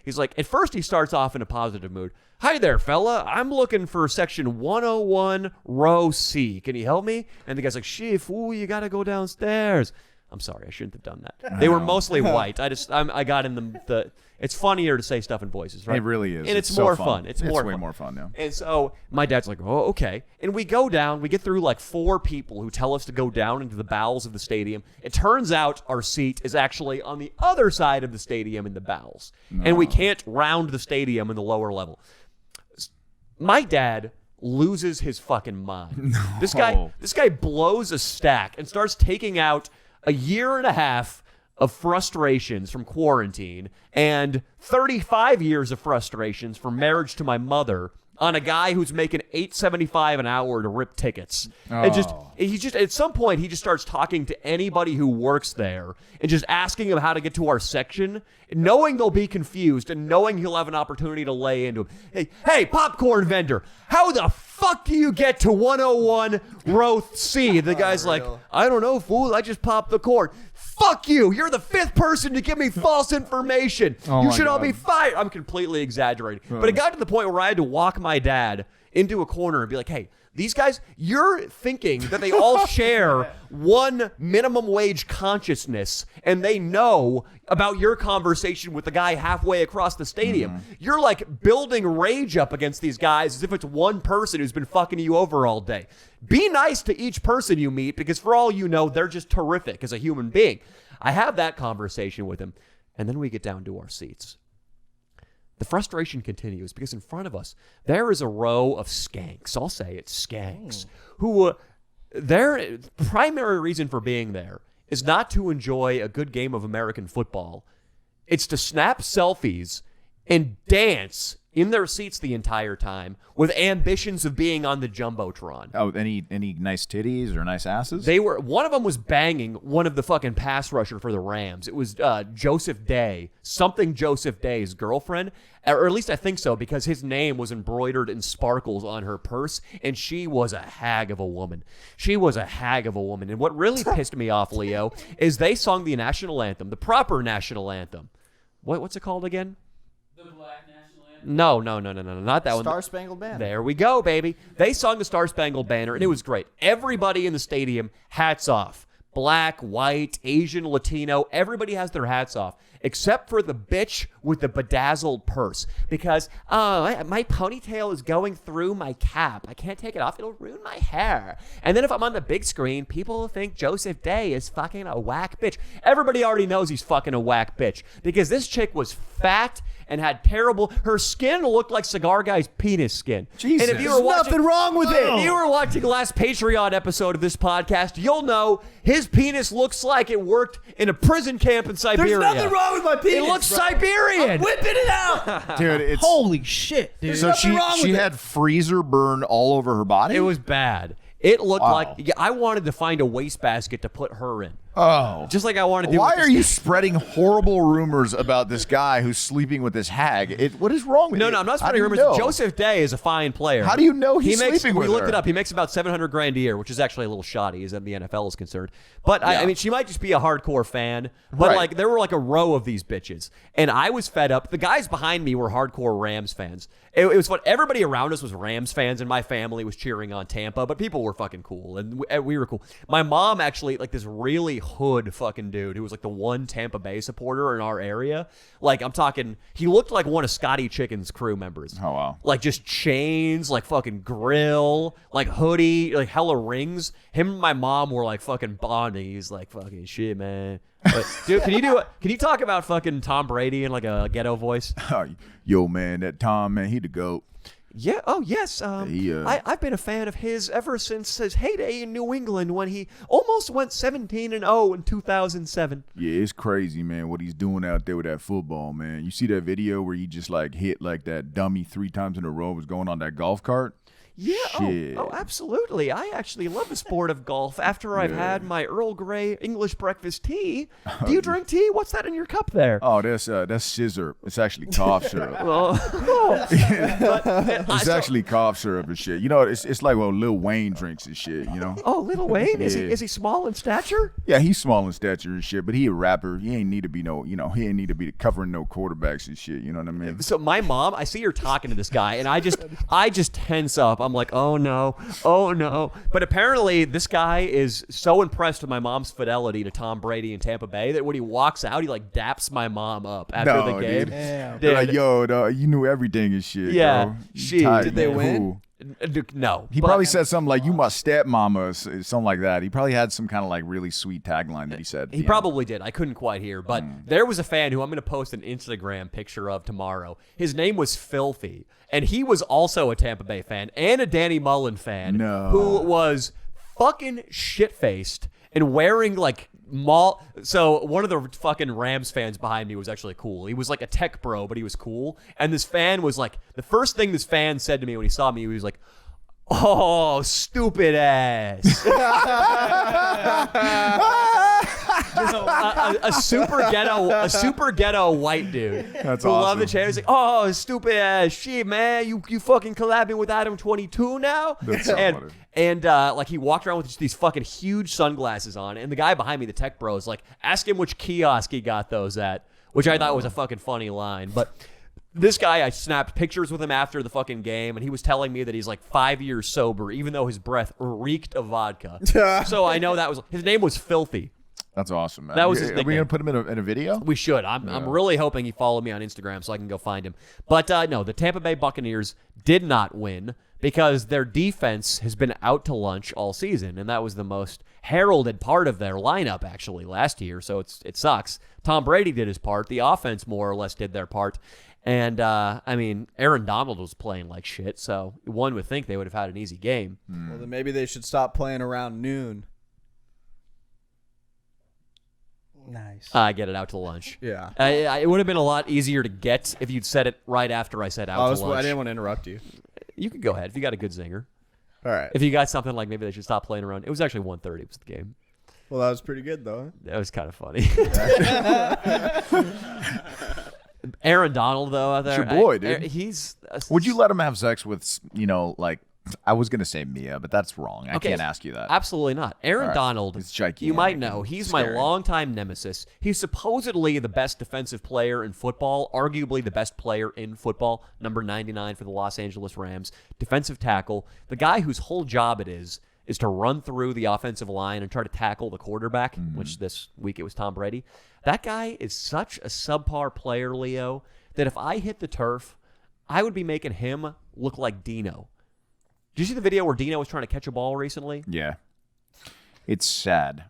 Speaker 1: he's like, at first he starts off in a positive mood. Hi there, fella. I'm looking for section 101, row C. Can you help me? And the guy's like, shit, fool, you got to go downstairs. I'm sorry, I shouldn't have done that. They were mostly white. I got in the. It's funnier to say stuff in voices, right?
Speaker 3: It really is.
Speaker 1: and it's
Speaker 3: so
Speaker 1: more
Speaker 3: fun.
Speaker 1: It's
Speaker 3: way
Speaker 1: more
Speaker 3: more fun, yeah.
Speaker 1: And so my dad's like, oh, okay. And we go down. We get through like 4 people who tell us to go down into the bowels of the stadium. It turns out our seat is actually on the other side of the stadium in the bowels. And we can't round the stadium in the lower level. My dad loses his fucking mind. This guy blows a stack and starts taking out a year and a half of frustrations from quarantine and 35 years of frustrations from marriage to my mother on a guy who's making $8.75 an hour to rip tickets. And he just at some point he just starts talking to anybody who works there and just asking him how to get to our section, knowing they'll be confused and knowing he'll have an opportunity to lay into him. Hey, popcorn vendor, how the fuck do you get to 101 row C? The guy's like, I don't know, fool. I just popped the cord. Fuck you. You're the 5th person to give me false information. You
Speaker 3: my
Speaker 1: should all
Speaker 3: God.
Speaker 1: be fired. I'm completely exaggerating. But it got to the point where I had to walk my dad into a corner and be like, hey, these guys, you're thinking that they all share one minimum wage consciousness and they know about your conversation with the guy halfway across the stadium. You're like building rage up against these guys as if it's one person who's been fucking you over all day. Be nice to each person you meet because for all you know, they're just terrific as a human being. I have that conversation with him and then we get down to our seats. The frustration continues because in front of us, there is a row of skanks. I'll say it's skanks who their primary reason for being there is not to enjoy a good game of American football. It's to snap selfies and dance in their seats the entire time with ambitions of being on the Jumbotron.
Speaker 3: Oh, any nice titties or nice asses?
Speaker 1: One of them was banging one of the fucking pass rusher for the Rams. It was Joseph Day, Joseph Day's girlfriend, or at least I think so, because his name was embroidered in sparkles on her purse, and she was a hag of a woman. And what really pissed me off, Leo, is they sung the national anthem, the proper national anthem. What's it called again?
Speaker 5: The Black National Anthem.
Speaker 1: No, not that one.
Speaker 4: Star Spangled Banner.
Speaker 1: There we go, baby. They sung the Star Spangled Banner, and it was great. Everybody in the stadium, hats off. Black, white, Asian, Latino, everybody has their hats off, except for the bitch with the bedazzled purse. Because, my ponytail is going through my cap. I can't take it off. It'll ruin my hair. And then if I'm on the big screen, people will think Joseph Day is fucking a whack bitch. Everybody already knows he's fucking a whack bitch. Because this chick was fat and had her skin looked like Cigar Guy's penis skin.
Speaker 3: Jesus.
Speaker 1: And if you were watching,
Speaker 4: nothing wrong with it.
Speaker 1: If you were watching the last Patreon episode of this podcast, you'll know his penis looks like it worked in a prison camp in Siberia.
Speaker 4: There's nothing wrong with my penis.
Speaker 1: It looks
Speaker 4: bro.
Speaker 1: Siberian.
Speaker 4: I'm whipping it out.
Speaker 3: Dude, it's
Speaker 2: Holy shit, dude.
Speaker 3: so she had freezer burn all over her body.
Speaker 1: It was bad. It looked
Speaker 3: Wow.
Speaker 1: like I wanted to find a wastebasket to put her in.
Speaker 3: Oh.
Speaker 1: Just like I wanted to do.
Speaker 3: Why
Speaker 1: with
Speaker 3: are you spreading horrible rumors about this guy who's sleeping with this hag? What is wrong with you?
Speaker 1: No, I'm not
Speaker 3: How
Speaker 1: spreading
Speaker 3: do you
Speaker 1: rumors.
Speaker 3: know?
Speaker 1: Joseph Day is a fine player.
Speaker 3: How do you know he's
Speaker 1: makes,
Speaker 3: sleeping with
Speaker 1: We looked
Speaker 3: her?
Speaker 1: it up. He makes about $700,000 a year, which is actually a little shoddy as the NFL is concerned. But I mean, she might just be a hardcore fan. But
Speaker 3: Right.
Speaker 1: like, there were like a row of these bitches, and I was fed up. The guys behind me were hardcore Rams fans. It was fun. Everybody around us was Rams fans, and my family was cheering on Tampa. But people were fucking cool, and we were cool. My mom actually, like, this really hood fucking dude who was like the one Tampa Bay supporter in our area. Like, I'm talking, he looked like one of Scotty Chicken's crew members.
Speaker 3: Oh, wow.
Speaker 1: Like, just chains, like fucking grill, like hoodie, like hella rings. Him and my mom were like fucking bonding. He's like, fucking shit, man. But dude, can you talk about fucking Tom Brady in like a ghetto voice?
Speaker 3: Yo, man, that Tom, man, he the GOAT.
Speaker 1: Yeah. Oh, yes.
Speaker 3: He,
Speaker 1: I've been a fan of his ever since his heyday in New England when he almost went 17-0 in 2007.
Speaker 3: Yeah, it's crazy, man, what he's doing out there with that football, man. You see that video where he just like hit like that dummy 3 times in a row, was going on that golf cart?
Speaker 1: Yeah,
Speaker 3: Shit.
Speaker 1: oh, absolutely. I actually love the sport of golf after I've had my Earl Grey English breakfast tea. Do you drink tea? What's that in your cup there?
Speaker 3: Oh, that's scissor. It's actually cough syrup. It's actually cough syrup and shit. You know, it's like what Lil Wayne drinks and shit, you know?
Speaker 1: Oh, Lil Wayne?
Speaker 3: Yeah.
Speaker 1: Is he small in stature?
Speaker 3: Yeah, he's small in stature and shit, but he a rapper. He ain't need to be he ain't need to be covering no quarterbacks and shit, you know what I mean?
Speaker 1: So my mom, I see her talking to this guy, and I just tense up. I'm like, oh no. But apparently, this guy is so impressed with my mom's fidelity to Tom Brady in Tampa Bay that when he walks out, he like daps my mom up after the game.
Speaker 3: Dude.
Speaker 2: Damn.
Speaker 3: They're like, yo, dog, you knew everything and shit.
Speaker 1: Yeah,
Speaker 3: bro. You
Speaker 1: she-
Speaker 3: tight,
Speaker 1: did
Speaker 4: they
Speaker 3: man.
Speaker 4: win?
Speaker 3: Who?
Speaker 1: No,
Speaker 3: He
Speaker 1: but-
Speaker 3: probably said something like, "You my stepmama," or something like that. He probably had some kind of like really sweet tagline that he said.
Speaker 1: He probably did. I couldn't quite hear. But there was a fan who I'm going to post an Instagram picture of tomorrow. His name was Filthy. And he was also a Tampa Bay fan and a Danny Mullen fan
Speaker 3: No.
Speaker 1: who was fucking shit-faced and wearing like So one of the fucking Rams fans behind me was actually cool. He was like a tech bro, but he was cool. And this fan was like, the first thing this fan said to me when he saw me, he was like, "Oh, stupid ass." a super ghetto white dude.
Speaker 3: That's
Speaker 1: who loved the
Speaker 3: awesome.
Speaker 1: channel. He's like, "Oh, stupid ass shit, man. You fucking collabing with Adam 22 now?"
Speaker 3: That's so funny.
Speaker 1: And like he walked around with just these fucking huge sunglasses on, and the guy behind me, the tech bro, is like, ask him which kiosk he got those at, which I thought was a fucking funny line. But this guy, I snapped pictures with him after the fucking game, and he was telling me that he's like 5 years sober, even though his breath reeked of vodka. So I know his name was Filthy.
Speaker 3: That's awesome, man.
Speaker 1: That was his
Speaker 3: Are we
Speaker 1: nickname.
Speaker 3: gonna put him in a video?
Speaker 1: We should. I'm really hoping he followed me on Instagram so I can go find him. But no, the Tampa Bay Buccaneers did not win because their defense has been out to lunch all season, and that was the most heralded part of their lineup actually last year. So it sucks. Tom Brady did his part. The offense more or less did their part. And, I mean, Aaron Donald was playing like shit, so one would think they would have had an easy game.
Speaker 4: Well, then maybe they should stop playing around noon.
Speaker 2: Nice.
Speaker 1: I get it out to lunch.
Speaker 4: Yeah.
Speaker 1: It would have been a lot easier to get if you'd said it right after I said out to lunch.
Speaker 4: I didn't want to interrupt you.
Speaker 1: You could go ahead if you got a good zinger.
Speaker 4: All right.
Speaker 1: If you got something like maybe they should stop playing around. It was actually 1:30 was the game.
Speaker 4: Well, that was pretty good, though.
Speaker 1: That was kind of funny. Aaron Donald, though, out there.
Speaker 3: It's your boy, dude.
Speaker 1: He's.
Speaker 3: Would you let him have sex with, like, I was going to say Mia, but that's wrong. I
Speaker 1: Okay,
Speaker 3: can't ask you that.
Speaker 1: Absolutely not. Aaron
Speaker 3: All right.
Speaker 1: Donald,
Speaker 3: He's gigantic
Speaker 1: you might
Speaker 3: and
Speaker 1: know, he's my
Speaker 3: scary.
Speaker 1: longtime nemesis. He's supposedly the best defensive player in football, arguably the best player in football, number 99 for the Los Angeles Rams, defensive tackle, the guy whose whole job it is to run through the offensive line and try to tackle the quarterback, which this week it was Tom Brady. That guy is such a subpar player, Leo, that if I hit the turf, I would be making him look like Dino. Did you see the video where Dino was trying to catch a ball recently?
Speaker 3: Yeah. It's sad.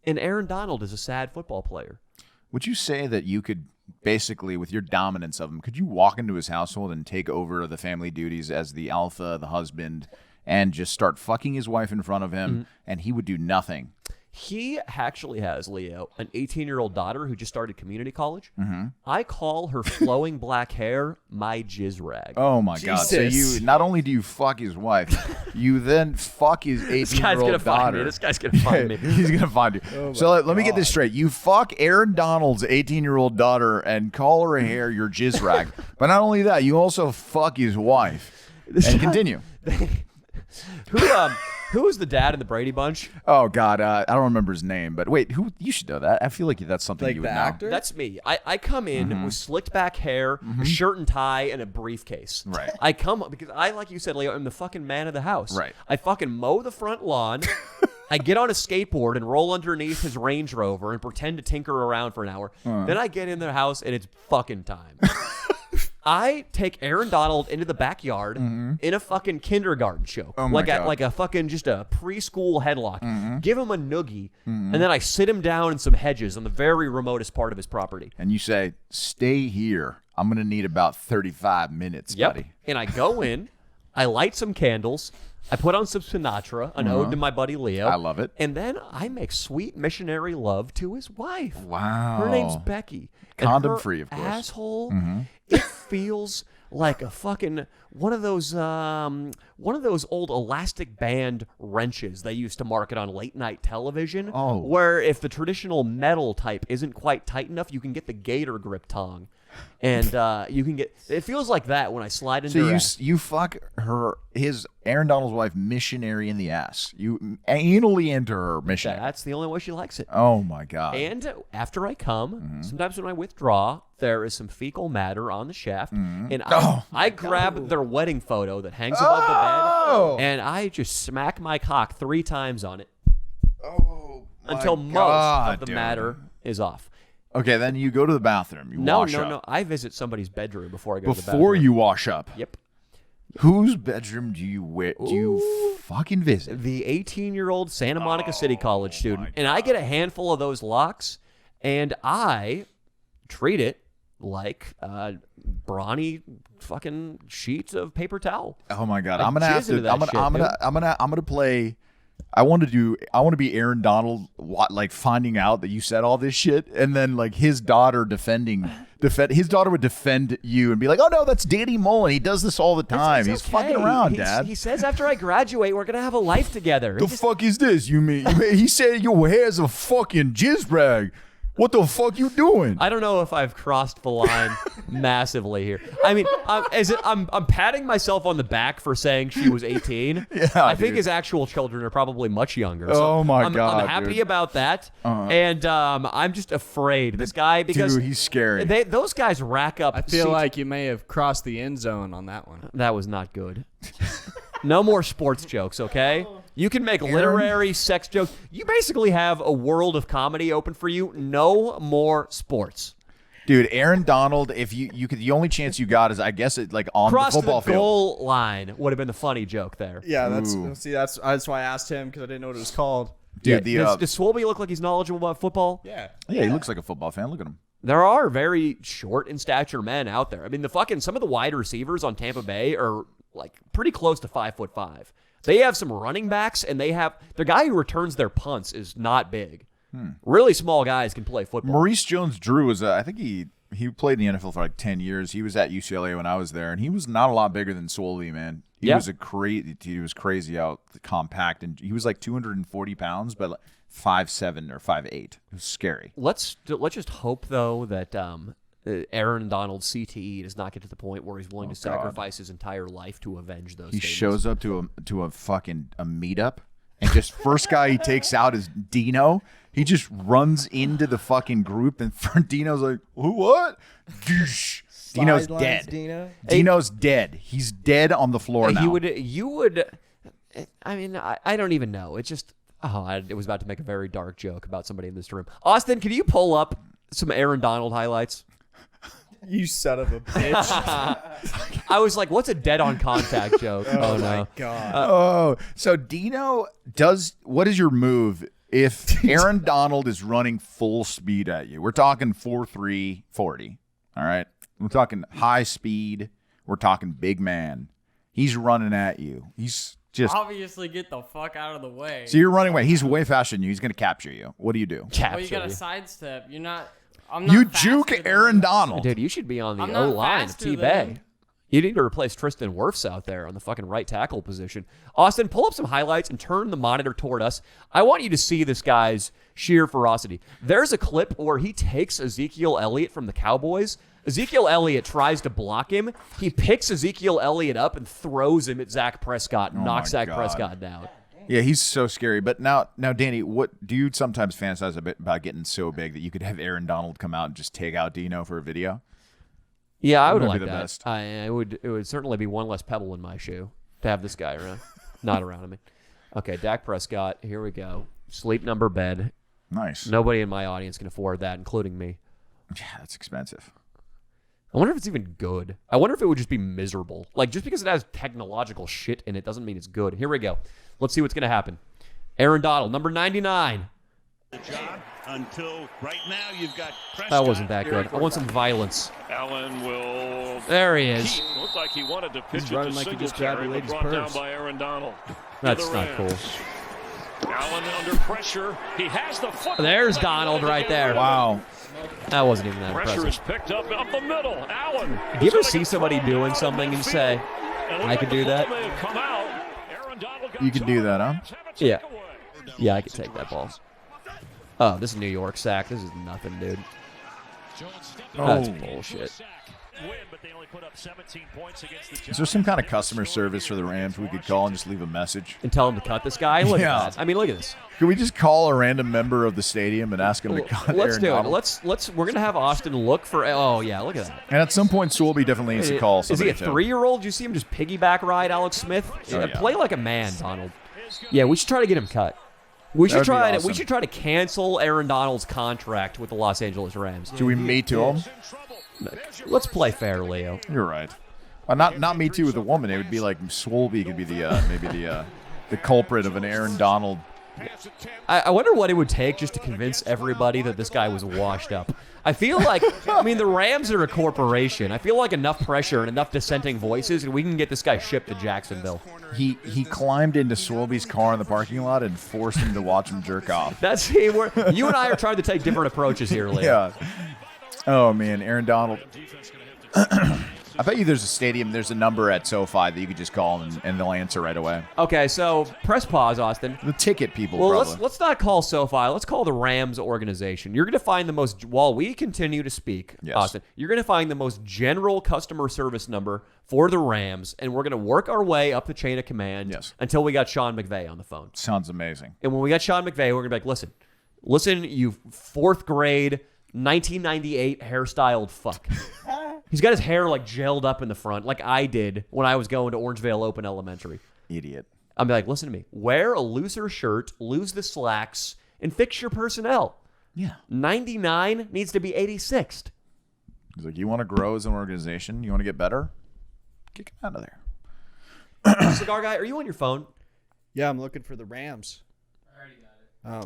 Speaker 1: And Aaron Donald is a sad football player.
Speaker 3: Would you say that you could basically, with your dominance of him, could you walk into his household and take over the family duties as the alpha, the husband, and just start fucking his wife in front of him, and he would do nothing?
Speaker 1: He actually has, Leo, an 18-year-old daughter who just started community college. I call her flowing black hair my jizz rag.
Speaker 3: Oh my God! So
Speaker 4: Jesus.
Speaker 3: you not only do you fuck his wife, you then fuck his
Speaker 1: This guy's
Speaker 3: 18-year-old
Speaker 1: gonna find
Speaker 3: daughter.
Speaker 1: me. This guy's gonna find me.
Speaker 3: He's gonna find you. So let me get this straight: you fuck Aaron Donald's 18-year-old daughter and call her hair your jizz rag. But not only that, you also fuck his wife. And continue.
Speaker 1: Who is the dad in the Brady Bunch?
Speaker 3: Oh God, I don't remember his name, but wait, who? You should know that. I feel like that's something
Speaker 4: Like
Speaker 3: you would
Speaker 4: the
Speaker 3: know.
Speaker 4: actor?
Speaker 1: That's me. I come in with slicked back hair, a shirt and tie, and a briefcase.
Speaker 3: Right.
Speaker 1: I come because I, like you said, Leo, I'm the fucking man of the house.
Speaker 3: Right.
Speaker 1: I fucking mow the front lawn. I get on a skateboard and roll underneath his Range Rover and pretend to tinker around for an hour. Then I get in their house and it's fucking time. I take Aaron Donald into the backyard in a fucking kindergarten show.
Speaker 3: Oh my God.
Speaker 1: Like a fucking just a preschool headlock. Give him a noogie, and then I sit him down in some hedges on the very remotest part of his property.
Speaker 3: And you say, "Stay here. I'm gonna need about 35 minutes, buddy."
Speaker 1: And I go in, I light some candles, I put on some Sinatra, an ode to my buddy Leo.
Speaker 3: I love it.
Speaker 1: And then I make sweet missionary love to his wife.
Speaker 3: Wow.
Speaker 1: Her name's Becky. And
Speaker 3: Condom
Speaker 1: her
Speaker 3: free, of course.
Speaker 1: Asshole. It feels like a fucking one of those old elastic band wrenches they used to market on late night television.
Speaker 3: Oh.
Speaker 1: Where if the traditional metal type isn't quite tight enough, you can get the gator grip tongue. And you can get it feels like that when I slide into
Speaker 3: So
Speaker 1: her
Speaker 3: you
Speaker 1: ass.
Speaker 3: you fuck his Aaron Donald's wife missionary in the ass. You anally enter her missionary.
Speaker 1: That's the only way she likes it.
Speaker 3: Oh my God.
Speaker 1: And after I come, sometimes when I withdraw, there is some fecal matter on the shaft, and I grab their wedding photo that hangs above the
Speaker 3: Oh!
Speaker 1: bed, and I just smack my cock 3 times on it
Speaker 3: Oh my
Speaker 1: until most
Speaker 3: God,
Speaker 1: of the
Speaker 3: dude.
Speaker 1: matter is off.
Speaker 3: Okay, then you go to the bathroom. You wash up.
Speaker 1: No. I visit somebody's bedroom before I go to the bathroom.
Speaker 3: Before you wash up.
Speaker 1: Yep.
Speaker 3: Whose bedroom do you fucking visit?
Speaker 1: The 18-year-old Santa Monica City College student, and I get a handful of those locks, and I treat it like brawny fucking sheets of paper towel.
Speaker 3: Oh my God.
Speaker 1: Like
Speaker 3: I'm gonna have
Speaker 1: jizz into
Speaker 3: to.
Speaker 1: that
Speaker 3: I'm gonna play. I want to be Aaron Donald, like finding out that you said all this shit, and then like his daughter his daughter would defend you and be like, "Oh no, that's Danny Mullen. He does this all the time.
Speaker 1: It's
Speaker 3: He's
Speaker 1: okay.
Speaker 3: fucking around,
Speaker 1: He's-
Speaker 3: Dad."
Speaker 1: He says after I graduate, we're gonna have a life together.
Speaker 3: The fuck is this? You mean he said your hair's a fucking jizz rag? What the fuck you doing?
Speaker 1: I don't know if I've crossed the line massively here. I mean, I'm patting myself on the back for saying she was 18.
Speaker 3: Yeah,
Speaker 1: I think
Speaker 3: dude.
Speaker 1: his actual children are probably much younger.
Speaker 3: Oh, my
Speaker 1: I'm
Speaker 3: God,
Speaker 1: happy
Speaker 3: dude.
Speaker 1: about that, and I'm just afraid this guy because
Speaker 3: Dude, he's scary.
Speaker 1: those guys rack up.
Speaker 4: I feel
Speaker 1: seats-
Speaker 4: like you may have crossed the end zone on that one.
Speaker 1: that was not good. No more sports jokes, okay? You can make literary sex jokes. You basically have a world of comedy open for you. No more sports.
Speaker 3: Dude, Aaron Donald, if you could, the only chance you got is, I guess, it like on
Speaker 1: Cross
Speaker 3: the
Speaker 1: to
Speaker 3: football
Speaker 1: the
Speaker 3: field.
Speaker 1: goal line would have been the funny joke there.
Speaker 4: Yeah, that's
Speaker 3: Ooh.
Speaker 4: that's why I asked him because I didn't know what it was called.
Speaker 3: Dude,
Speaker 1: does Swolby look like he's knowledgeable about football?
Speaker 4: Yeah.
Speaker 3: yeah, he looks like a football fan. Look at him.
Speaker 1: There are very short in stature men out there. I mean, some of the wide receivers on Tampa Bay are like pretty close to 5'5". They have some running backs, and the guy who returns their punts is not big. Really small guys can play football.
Speaker 3: Maurice Jones-Drew was, I think he played in the NFL for like 10 years. He was at UCLA when I was there, and he was not a lot bigger than Solby, man. He was crazy out, compact, and he was like 240 pounds, but like 5'7" or 5'8". It was scary.
Speaker 1: Let's just hope though that Aaron Donald's CTE does not get to the point where he's willing to sacrifice his entire life to avenge those.
Speaker 3: He
Speaker 1: statements.
Speaker 3: shows up to a fucking meetup, and just first guy he takes out is Dino. He just runs into the fucking group, and Dino's like, "What?" Dino's
Speaker 2: Sidelines
Speaker 3: dead.
Speaker 2: Dino's
Speaker 3: dead. He's dead on the floor now.
Speaker 1: You would. I mean, I don't even know. It's just. I was about to make a very dark joke about somebody in this room. Austin, can you pull up some Aaron Donald highlights?
Speaker 4: You son of a bitch.
Speaker 1: I was like, what's a dead on contact joke? Oh, no.
Speaker 3: God. So Dino what is your move if Aaron Donald is running full speed at you? We're talking 4.3 40. All right. We're talking high speed. We're talking big man. He's running at you. He's just
Speaker 7: obviously get the fuck out of the way.
Speaker 3: So you're running away. He's way faster than you. He's going to capture you. What do you do?
Speaker 7: Well, you got to sidestep. You're not. I'm not
Speaker 3: You
Speaker 7: faster
Speaker 3: juke
Speaker 7: than
Speaker 3: Aaron
Speaker 7: him.
Speaker 3: Donald.
Speaker 1: Dude, you should be on the
Speaker 7: I'm not
Speaker 1: O-line of
Speaker 7: faster than
Speaker 1: T-Bay.
Speaker 7: him.
Speaker 1: You need to replace Tristan Wirfs out there on the fucking right tackle position. Austin, pull up some highlights and turn the monitor toward us. I want you to see this guy's sheer ferocity. There's a clip where he takes Ezekiel Elliott from the Cowboys. Ezekiel Elliott tries to block him. He picks Ezekiel Elliott up and throws him at Zach Prescott and knocks Zach Prescott down.
Speaker 3: Yeah, he's so scary. But now, Danny, what do you sometimes fantasize a bit about getting so big that you could have Aaron Donald come out and just take out Dino for a video?
Speaker 1: Yeah, I would
Speaker 3: That'd
Speaker 1: like
Speaker 3: be the
Speaker 1: that.
Speaker 3: best.
Speaker 1: It would certainly be one less pebble in my shoe to have this guy around. Not around me. Okay, Dak Prescott. Here we go. Sleep number bed.
Speaker 3: Nice.
Speaker 1: Nobody in my audience can afford that, including me.
Speaker 3: Yeah, that's expensive.
Speaker 1: I wonder if it's even good. I wonder if it would just be miserable. Like, just because it has technological shit in it doesn't mean it's good. Here we go. Let's see what's going to happen. Aaron Donald, number 99.
Speaker 8: Until right now, you've got Prescott.
Speaker 1: That wasn't that good. I want some violence.
Speaker 8: Allen will.
Speaker 1: There he is.
Speaker 8: Looked like he wanted to pitch
Speaker 2: He's
Speaker 8: it
Speaker 2: running
Speaker 8: to
Speaker 2: like he just grabbed a
Speaker 8: Singletary, but
Speaker 2: lady's
Speaker 8: brought down
Speaker 2: purse.
Speaker 8: by Aaron Donald.
Speaker 1: That's
Speaker 8: To the
Speaker 1: not cool.
Speaker 8: Rams. Allen under pressure. He has the foot.
Speaker 1: There's Donald right there.
Speaker 3: Wow.
Speaker 1: That wasn't even that
Speaker 8: Pressure
Speaker 1: impressive.
Speaker 8: is picked up the middle. Allen.
Speaker 1: Do you ever see somebody doing something and say, I could do that?
Speaker 3: You can do that, huh?
Speaker 1: Yeah. Yeah, I could take that ball. Oh, this is New York sack. This is nothing, dude. That's bullshit.
Speaker 3: Is there some kind of customer service for the Rams we could call and just leave a message?
Speaker 1: And tell him to cut this guy? Look
Speaker 3: Yeah.
Speaker 1: at that. I mean, look at this.
Speaker 3: Could we just call a random member of the stadium and ask him to cut
Speaker 1: Let's
Speaker 3: Aaron
Speaker 1: do it.
Speaker 3: Donald?
Speaker 1: We're gonna have Austin look for. Oh yeah, look at that.
Speaker 3: And at some point, Swolby definitely needs to call
Speaker 1: Is he
Speaker 3: somebody.
Speaker 1: a 3-year-old? Did you see him just piggyback ride Alex Smith?
Speaker 3: yeah.
Speaker 1: Play like a man, Donald. Yeah, we should try to get him cut. We
Speaker 3: That would
Speaker 1: should
Speaker 3: be
Speaker 1: try to.
Speaker 3: awesome.
Speaker 1: We should try to cancel Aaron Donald's contract with the Los Angeles Rams.
Speaker 3: Do we me to him?
Speaker 1: Let's play fair, Leo.
Speaker 3: You're right. Not me too with a woman. It would be like Swolby could be maybe the culprit of an Aaron Donald.
Speaker 1: I wonder what it would take just to convince everybody that this guy was washed up. I feel like, I mean, the Rams are a corporation. I feel like enough pressure and enough dissenting voices, and we can get this guy shipped to Jacksonville.
Speaker 3: He climbed into Swolby's car in the parking lot and forced him to watch him jerk off.
Speaker 1: That's you and I are trying to take different approaches here, Leo.
Speaker 3: Yeah. Oh man, Aaron Donald. I bet you there's a stadium, there's a number at SoFi that you could just call and they'll answer right away.
Speaker 1: Okay, so press pause, Austin.
Speaker 3: The ticket people,
Speaker 1: Well,
Speaker 3: probably.
Speaker 1: let's not call SoFi. Let's call the Rams organization. You're going to find the most, while we continue to speak,
Speaker 3: Yes.
Speaker 1: Austin, you're going to find the most general customer service number for the Rams, and we're going to work our way up the chain of command
Speaker 3: Yes.
Speaker 1: until we got Sean McVay on the phone.
Speaker 3: Sounds amazing.
Speaker 1: And when we got Sean McVay, we're going to be like, listen, you 4th grade, 1998 hairstyled fuck. He's got his hair like gelled up in the front, like I did when I was going to Orangevale Open Elementary.
Speaker 3: Idiot.
Speaker 1: I'm like, listen to me. Wear a looser shirt, lose the slacks, and fix your personnel.
Speaker 3: Yeah.
Speaker 1: 99 needs to be 86th.
Speaker 3: He's like, you want to grow as an organization? You want to get better? Kick him out of there.
Speaker 1: Cigar guy, are you on your phone?
Speaker 2: Yeah, I'm looking for the Rams.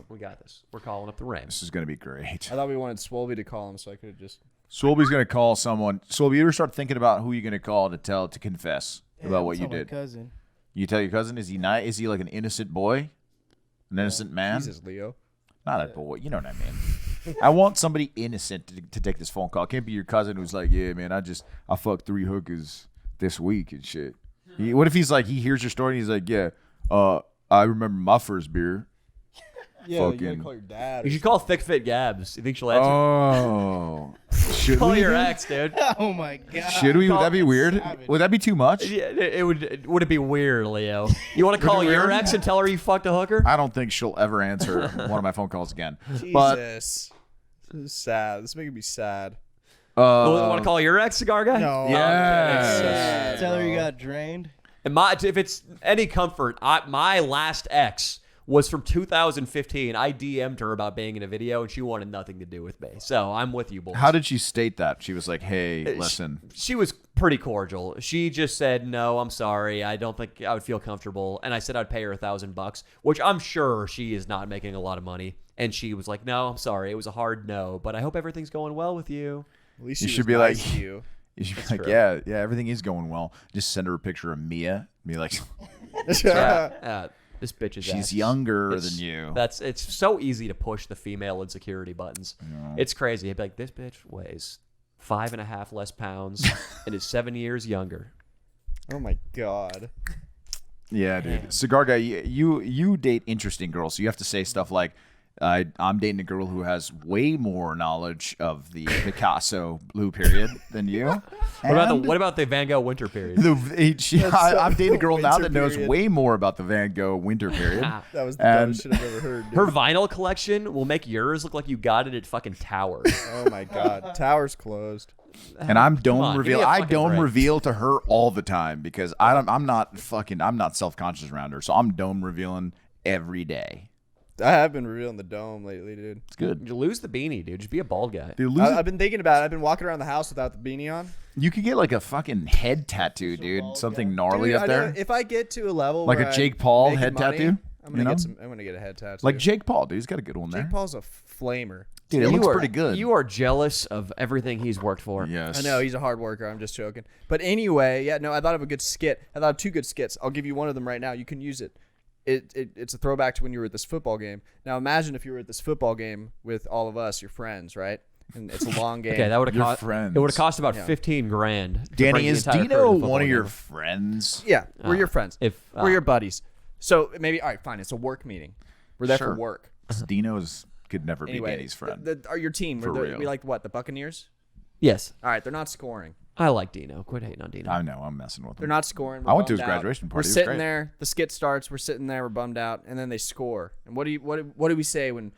Speaker 1: We got this. We're calling up the Rams.
Speaker 3: This is going to be great.
Speaker 4: I thought we wanted Swolby to call him, so I could have just.
Speaker 3: Swolby's going to call someone. Swolby, you ever start thinking about who you're going to call to confess about what you
Speaker 2: Tell my
Speaker 3: did?
Speaker 2: cousin.
Speaker 3: You tell your cousin, is he like an innocent boy? An innocent man?
Speaker 4: Jesus, Leo.
Speaker 3: Not a boy. You know what I mean. I want somebody innocent to take this phone call. It can't be your cousin who's like, yeah, man, I fucked 3 hookers this week and shit. What if he's like, he hears your story and he's like, yeah, I remember my first beer.
Speaker 4: Yeah,
Speaker 3: Fucking-
Speaker 4: you gotta call your dad.
Speaker 1: You should call Thick Fit Gabs. You think she'll answer?
Speaker 3: Oh. Should
Speaker 1: Call
Speaker 3: we?
Speaker 1: your
Speaker 3: dude?
Speaker 1: ex, dude.
Speaker 2: Oh my god.
Speaker 3: Should we? Would that be weird?
Speaker 2: Savage.
Speaker 3: Would that be too much?
Speaker 1: Yeah, it would. Would it be weird, Leo? You want to call your ex and tell her you fucked a hooker?
Speaker 3: I don't think she'll ever answer one of my phone calls again. But
Speaker 4: Jesus. This is sad. This is making me sad.
Speaker 1: Want to call your ex, cigar guy?
Speaker 2: No.
Speaker 3: yes.
Speaker 2: Tell her you got drained.
Speaker 1: And if it's any comfort, my last ex was from 2015. I DM'd her about being in a video, and she wanted nothing to do with me. So I'm with you, boys.
Speaker 3: How did she state that? She was like, hey, listen.
Speaker 1: She was pretty cordial. She just said, no, I'm sorry. I don't think I would feel comfortable. And I said I'd pay her $1,000, which I'm sure she is not making a lot of money. And she was like, no, I'm sorry. It was a hard no, but I hope everything's going well with you.
Speaker 4: At least
Speaker 3: You
Speaker 4: she
Speaker 3: should
Speaker 4: was
Speaker 3: be
Speaker 4: nice
Speaker 3: like-
Speaker 4: to you.
Speaker 3: You should be like,
Speaker 1: true.
Speaker 3: yeah, everything is going well. Just send her a picture of Mia. Be like,
Speaker 1: This bitch is
Speaker 3: she's
Speaker 1: ass.
Speaker 3: younger
Speaker 1: It's-
Speaker 3: than you.
Speaker 1: It's so easy to push the female insecurity buttons. It's crazy. I'd be like, this bitch weighs 5.5 less pounds and is 7 years younger.
Speaker 4: Oh my god.
Speaker 3: Yeah, dude. Cigar guy, you date interesting girls, so you have to say stuff like, I'm dating a girl who has way more knowledge of the Picasso blue period than you.
Speaker 1: What about the Van Gogh winter period?
Speaker 3: I'm dating a girl now
Speaker 4: Winter
Speaker 3: that knows
Speaker 4: period.
Speaker 3: way more about the Van Gogh winter period.
Speaker 4: That was the
Speaker 3: And-
Speaker 4: dumbest shit I've ever heard. Dude.
Speaker 1: Her vinyl collection will make yours look like you got it at fucking Tower.
Speaker 4: Oh my god. Tower's closed.
Speaker 3: And I'm
Speaker 1: on,
Speaker 3: dome
Speaker 1: give
Speaker 3: reveal.
Speaker 1: me a
Speaker 3: I
Speaker 1: fucking
Speaker 3: dome
Speaker 1: break.
Speaker 3: reveal to her all the time because I'm not self-conscious around her. So I'm dome revealing every day.
Speaker 4: I have been revealing the dome lately, dude.
Speaker 3: It's good.
Speaker 1: You lose the beanie, dude. Just be a bald guy.
Speaker 3: Dude, lose it.
Speaker 4: I've been thinking about it. I've been walking around the house without the beanie on.
Speaker 3: You could get like a fucking head tattoo, dude. Something gnarly
Speaker 4: Dude,
Speaker 3: up
Speaker 4: I
Speaker 3: there.
Speaker 4: know, if I get to a level
Speaker 3: Like
Speaker 4: where
Speaker 3: a Jake Paul
Speaker 4: I'm
Speaker 3: head
Speaker 4: making money,
Speaker 3: tattoo,
Speaker 4: I'm gonna
Speaker 3: you know?
Speaker 4: get some. I'm gonna get a head tattoo.
Speaker 3: Like Jake Paul, dude. He's got a good one there.
Speaker 4: Jake Paul's a flamer.
Speaker 3: Dude, it
Speaker 1: You
Speaker 3: looks
Speaker 1: are-
Speaker 3: pretty good.
Speaker 1: You are jealous of everything he's worked for.
Speaker 3: Yes.
Speaker 4: I know he's a hard worker. I'm just joking. But anyway, yeah, no, I thought of a good skit. I thought of 2 good skits. I'll give you one of them right now. You can use it. It's a throwback to when you were at this football game. Now imagine if you were at this football game with all of us, your friends, right? And it's a long game.
Speaker 1: Okay, that would have
Speaker 3: Your
Speaker 1: cost.
Speaker 3: friends.
Speaker 1: It would have cost about $15,000. to bring
Speaker 3: Danny,
Speaker 1: the
Speaker 3: is
Speaker 1: entire crew to
Speaker 3: Dino
Speaker 1: the football
Speaker 3: one of your
Speaker 1: game.
Speaker 3: friends?
Speaker 4: Yeah, we're your friends. We're your buddies. So maybe all right, fine. It's a work meeting. We're there
Speaker 3: Sure.
Speaker 4: for work.
Speaker 3: Dino's could never
Speaker 4: Anyway,
Speaker 3: be Danny's friend.
Speaker 4: Are your team?
Speaker 3: For real.
Speaker 4: We like what? The Buccaneers.
Speaker 1: Yes,
Speaker 4: All right, they're not scoring.
Speaker 1: I like Dino. Quit hating on Dino.
Speaker 3: I know. I'm messing with
Speaker 4: They're
Speaker 3: him.
Speaker 4: not scoring.
Speaker 3: I went to
Speaker 4: We're
Speaker 3: his
Speaker 4: bummed out.
Speaker 3: graduation party.
Speaker 4: We're
Speaker 3: It was
Speaker 4: sitting
Speaker 3: great.
Speaker 4: there. The skit starts. We're sitting there. We're bummed out, and then they score. And what do we say when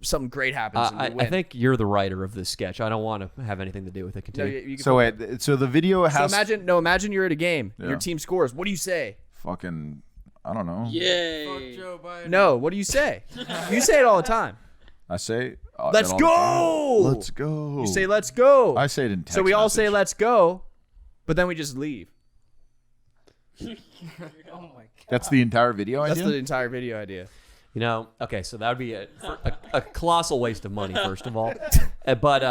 Speaker 4: something great happens? And we
Speaker 1: I
Speaker 4: win?
Speaker 1: think you're the writer of this sketch. I don't want to have anything to do with it.
Speaker 4: No,
Speaker 1: Continue.
Speaker 4: you can
Speaker 3: So wait, so the video
Speaker 4: So
Speaker 3: has
Speaker 4: imagine you're at a game. And
Speaker 3: Yeah.
Speaker 4: your team scores. What do you say?
Speaker 3: fucking, I don't know.
Speaker 5: Yay.
Speaker 7: Joe Biden.
Speaker 4: No. What do you say? You say it all the time.
Speaker 3: I say,
Speaker 4: Let's
Speaker 3: that all-
Speaker 4: go.
Speaker 3: Let's go.
Speaker 4: You say let's go.
Speaker 3: I say it in text
Speaker 4: So we all say
Speaker 3: message.
Speaker 4: let's go, but then we just leave.
Speaker 3: That's the entire video
Speaker 4: That's
Speaker 3: idea?
Speaker 4: the entire video idea.
Speaker 1: You know, okay, so that would be a colossal waste of money, first of all. But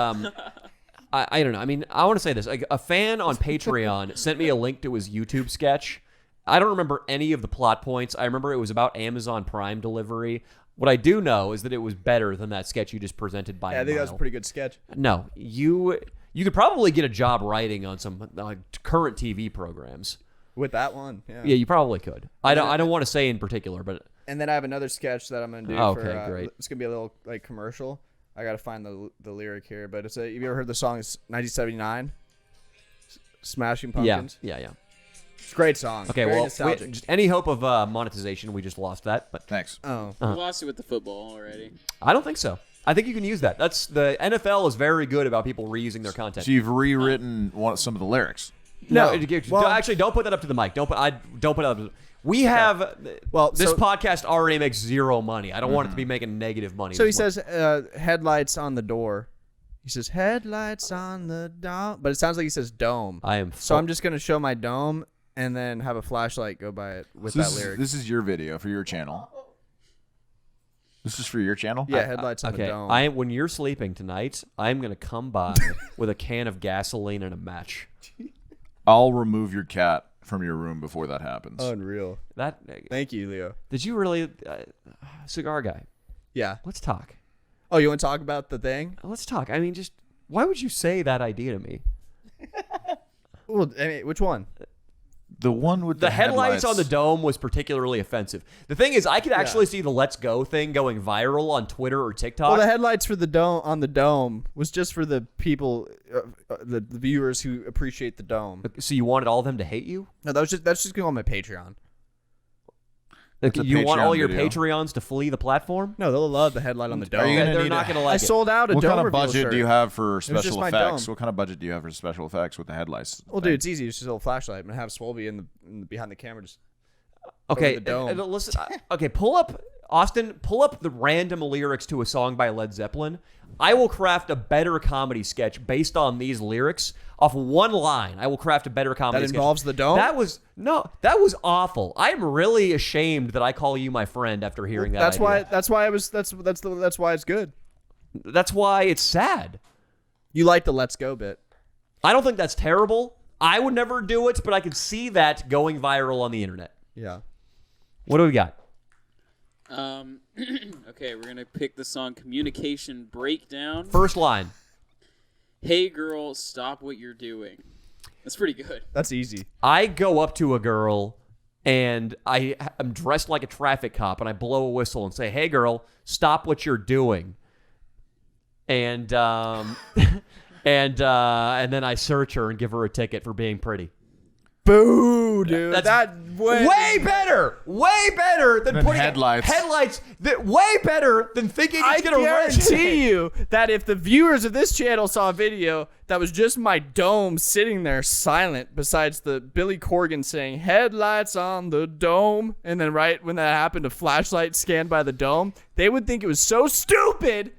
Speaker 1: I don't know. I mean, I want to say this. Like, a fan on Patreon sent me a link to his YouTube sketch. I don't remember any of the plot points. I remember it was about Amazon Prime delivery. What I do know is that it was better than that sketch you just presented by
Speaker 4: Yeah, I
Speaker 1: a
Speaker 4: think that was a
Speaker 1: mile.
Speaker 4: pretty good sketch.
Speaker 1: No, you could probably get a job writing on some current TV programs.
Speaker 4: With that one, yeah.
Speaker 1: Yeah, you probably could. I don't want to say in particular, but
Speaker 4: And then I have another sketch that I'm gonna do.
Speaker 1: Okay,
Speaker 4: for,
Speaker 1: great.
Speaker 4: It's gonna be a little like commercial. I gotta find the lyric here, but it's a. Have you ever heard the song? It's 1979. Smashing Pumpkins.
Speaker 1: yeah.
Speaker 4: It's a great song.
Speaker 1: Okay,
Speaker 4: Very
Speaker 1: well,
Speaker 4: nostalgic.
Speaker 1: just any hope of monetization, we just lost that. But
Speaker 3: Thanks.
Speaker 4: Oh,
Speaker 5: We lost it with the football already.
Speaker 1: I don't think so. I think you can use that. That's the NFL is very good about people reusing their content.
Speaker 3: So you've rewritten some of the lyrics.
Speaker 1: No,
Speaker 4: Well-
Speaker 1: actually, don't put that up to the mic. Don't put it up. We have
Speaker 4: Well,
Speaker 1: this
Speaker 4: so-
Speaker 1: podcast already makes zero money. I don't want it to be making negative money.
Speaker 4: so he
Speaker 1: this
Speaker 4: says headlights on the door. He says headlights on the dome, but it sounds like he says dome.
Speaker 1: I am.
Speaker 4: So I'm just gonna show my dome and then have a flashlight go by it with
Speaker 3: So
Speaker 4: that lyric.
Speaker 3: this is your video for your channel. This is for your channel?
Speaker 4: Yeah, headlights on the
Speaker 1: Okay,
Speaker 4: dome.
Speaker 1: when you're sleeping tonight, I'm gonna come by with a can of gasoline and a match.
Speaker 3: I'll remove your cat from your room before that happens.
Speaker 4: Unreal.
Speaker 1: That
Speaker 4: Thank you, Leo.
Speaker 1: did you really, cigar guy?
Speaker 4: Yeah.
Speaker 1: Let's talk.
Speaker 4: Oh, you want to talk about the thing?
Speaker 1: Let's talk. I mean, just why would you say that idea to me?
Speaker 4: Well, I mean, which one?
Speaker 3: The one with
Speaker 1: The headlights on the dome was particularly offensive. The thing is, I could actually see the "Let's Go" thing going viral on Twitter or TikTok.
Speaker 4: Well, the headlights for the dome on the dome was just for the people, the viewers who appreciate the dome.
Speaker 1: So you wanted all of them to hate you?
Speaker 4: No, that's just going on my Patreon.
Speaker 1: Like,
Speaker 3: a
Speaker 1: you want
Speaker 3: Patreon
Speaker 1: all your
Speaker 3: video.
Speaker 1: Patreons to flee the platform?
Speaker 4: No, they'll love the headlight on the dome.
Speaker 3: Are you gonna
Speaker 1: They're
Speaker 3: need
Speaker 1: not
Speaker 3: a-
Speaker 1: going to like
Speaker 4: I
Speaker 1: it.
Speaker 4: sold out a
Speaker 3: What
Speaker 4: dome
Speaker 3: kind of
Speaker 4: reveal
Speaker 3: budget
Speaker 4: shirt.
Speaker 3: do you have for
Speaker 4: was just
Speaker 3: special
Speaker 4: my
Speaker 3: effects?
Speaker 4: dome.
Speaker 3: What kind of budget do you have for special effects with the headlights?
Speaker 4: Well, dude, it's easy. It's just a little flashlight and have Swolby in the behind the camera. Just
Speaker 1: Okay,
Speaker 4: the dome.
Speaker 1: listen. Okay, pull up Austin. Pull up the random lyrics to a song by Led Zeppelin. I will craft a better comedy sketch based on these lyrics. Off one line, I will craft a better comedy.
Speaker 4: That
Speaker 1: sketch.
Speaker 4: involves the dome?
Speaker 1: That was awful. I am really ashamed that I call you my friend after hearing that.
Speaker 4: that's why.
Speaker 1: idea.
Speaker 4: That's why I was. That's why it's good.
Speaker 1: That's why it's sad.
Speaker 4: You like the "Let's Go" bit.
Speaker 1: I don't think that's terrible. I would never do it, but I could see that going viral on the internet.
Speaker 4: Yeah.
Speaker 1: What do we got?
Speaker 5: Okay, we're gonna pick the song "Communication Breakdown."
Speaker 1: First line.
Speaker 5: Hey girl, stop what you're doing. That's pretty good.
Speaker 4: That's easy.
Speaker 1: I go up to a girl and I'm dressed like a traffic cop and I blow a whistle and say, "Hey girl, stop what you're doing." And and then I search her and give her a ticket for being pretty.
Speaker 4: Boo, dude.
Speaker 1: That's way better than putting
Speaker 3: headlights.
Speaker 1: Way better than thinking
Speaker 4: I
Speaker 1: it's gonna
Speaker 4: guarantee you that if the viewers of this channel saw a video that was just my dome sitting there silent, besides the Billy Corgan saying "headlights on the dome," and then right when that happened, a flashlight scanned by the dome, they would think it was so stupid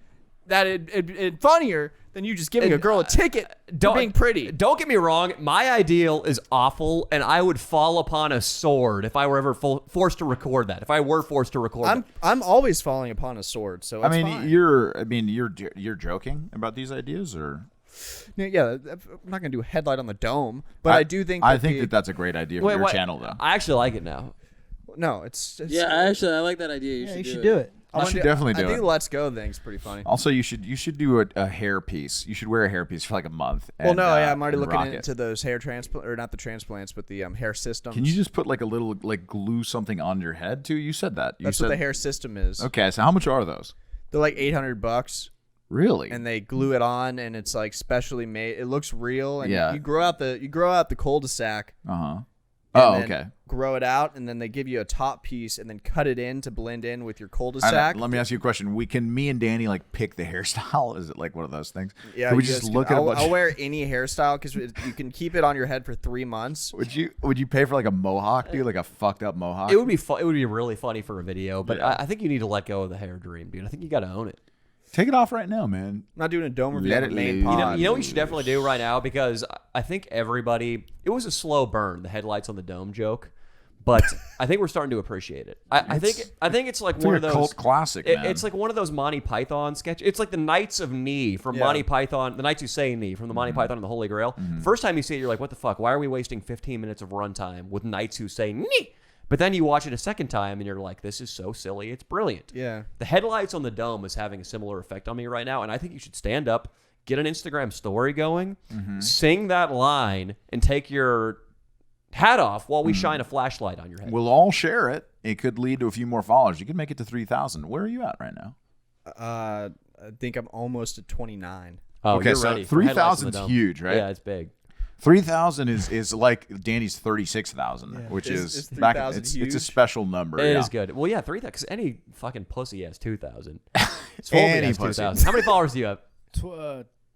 Speaker 4: that it'd funnier than you just giving a girl a ticket for being pretty.
Speaker 1: Don't get me wrong. My ideal is awful, and I would fall upon a sword if I were ever forced to record that. If I were forced to record that.
Speaker 4: I'm always falling upon a sword, so it's fine.
Speaker 3: you're joking about these ideas, or
Speaker 4: Yeah, I'm not gonna do a headlight on the dome, but I do think.
Speaker 3: I think that's a great idea for your channel, though.
Speaker 1: I actually like it now.
Speaker 4: No, it's
Speaker 5: Yeah, I like that idea.
Speaker 2: You should do it.
Speaker 3: You should definitely do
Speaker 4: I think
Speaker 3: it.
Speaker 4: the "Let's Go" thing's pretty funny.
Speaker 3: Also, you should do a hair piece. You should wear a hair piece for like a month.
Speaker 4: Well,
Speaker 3: and,
Speaker 4: no, yeah, I'm already
Speaker 3: and
Speaker 4: looking
Speaker 3: rock it.
Speaker 4: into those hair transplant, or not the transplants, but the hair systems.
Speaker 3: Can you just put like a little glue something on your head too? You said that.
Speaker 4: That's what the hair system is.
Speaker 3: Okay, so how much are those?
Speaker 4: They're like $800,
Speaker 3: Really?
Speaker 4: and they glue it on, and it's like specially made. It looks real, and
Speaker 3: Yeah.
Speaker 4: you grow out the cul-de-sac.
Speaker 3: Uh-huh.
Speaker 4: and
Speaker 3: Oh,
Speaker 4: then
Speaker 3: okay.
Speaker 4: Grow it out, and then they give you a top piece, and then cut it in to blend in with your
Speaker 3: I
Speaker 4: cul-de-sac.
Speaker 3: know. Let me ask you a question. Me and Danny like pick the hairstyle? Is it like one of those things?
Speaker 4: Yeah,
Speaker 3: Can we
Speaker 4: you
Speaker 3: just
Speaker 4: guys
Speaker 3: look
Speaker 4: can-
Speaker 3: at a
Speaker 4: I'll,
Speaker 3: bunch?
Speaker 4: I'll wear any hairstyle because you can keep it on your head for 3 months.
Speaker 3: Would you pay for like a mohawk, dude? Like a fucked up mohawk?
Speaker 1: It would be it would be really funny for a video, but
Speaker 3: Yeah.
Speaker 1: I think you need to let go of the hair dream, dude. I think you got to own it.
Speaker 3: Take it off right now, man.
Speaker 4: I'm not doing a dome review
Speaker 3: Let
Speaker 4: on the
Speaker 3: it
Speaker 4: main
Speaker 3: loose.
Speaker 4: pod.
Speaker 1: You know what you should definitely do right now, because I think everybody, it was a slow burn, the headlights on the dome joke, but I think we're starting to appreciate it. I think it's like
Speaker 3: It's
Speaker 1: one
Speaker 3: like
Speaker 1: of
Speaker 3: a
Speaker 1: those
Speaker 3: cult classic, man.
Speaker 1: It's like one of those Monty Python sketches. It's like the Knights of Knee from Monty Python, the Knights Who Say Knee from the Monty Python and the Holy Grail. First time you see it, you're like, what the fuck? Why are we wasting 15 minutes of runtime with Knights Who Say Knee? But then you watch it a second time and you're like, this is so silly. It's brilliant.
Speaker 4: Yeah.
Speaker 1: The headlights on the dome is having a similar effect on me right now. And I think you should stand up, get an Instagram story going, sing that line, and take your hat off while we shine a flashlight on your head.
Speaker 3: We'll all share it. It could lead to a few more followers. You could make it to 3,000. Where are you at right now?
Speaker 4: I think I'm almost at 29.
Speaker 1: Oh,
Speaker 3: Okay,
Speaker 1: you're
Speaker 3: so
Speaker 1: ready for headlights on the
Speaker 3: 3,000 's
Speaker 1: dome.
Speaker 3: huge, right?
Speaker 1: Yeah, it's big.
Speaker 3: 3,000 is like Danny's 36,000, which
Speaker 4: Is
Speaker 3: is
Speaker 4: 3,000
Speaker 3: it's a
Speaker 4: huge?
Speaker 3: special number.
Speaker 1: It
Speaker 3: yeah.
Speaker 1: is good. Well, yeah, 3,000, because any fucking pussy has 2,000. Swolby
Speaker 3: Any
Speaker 1: has
Speaker 3: pussy.
Speaker 1: 2,000. How many followers do you have?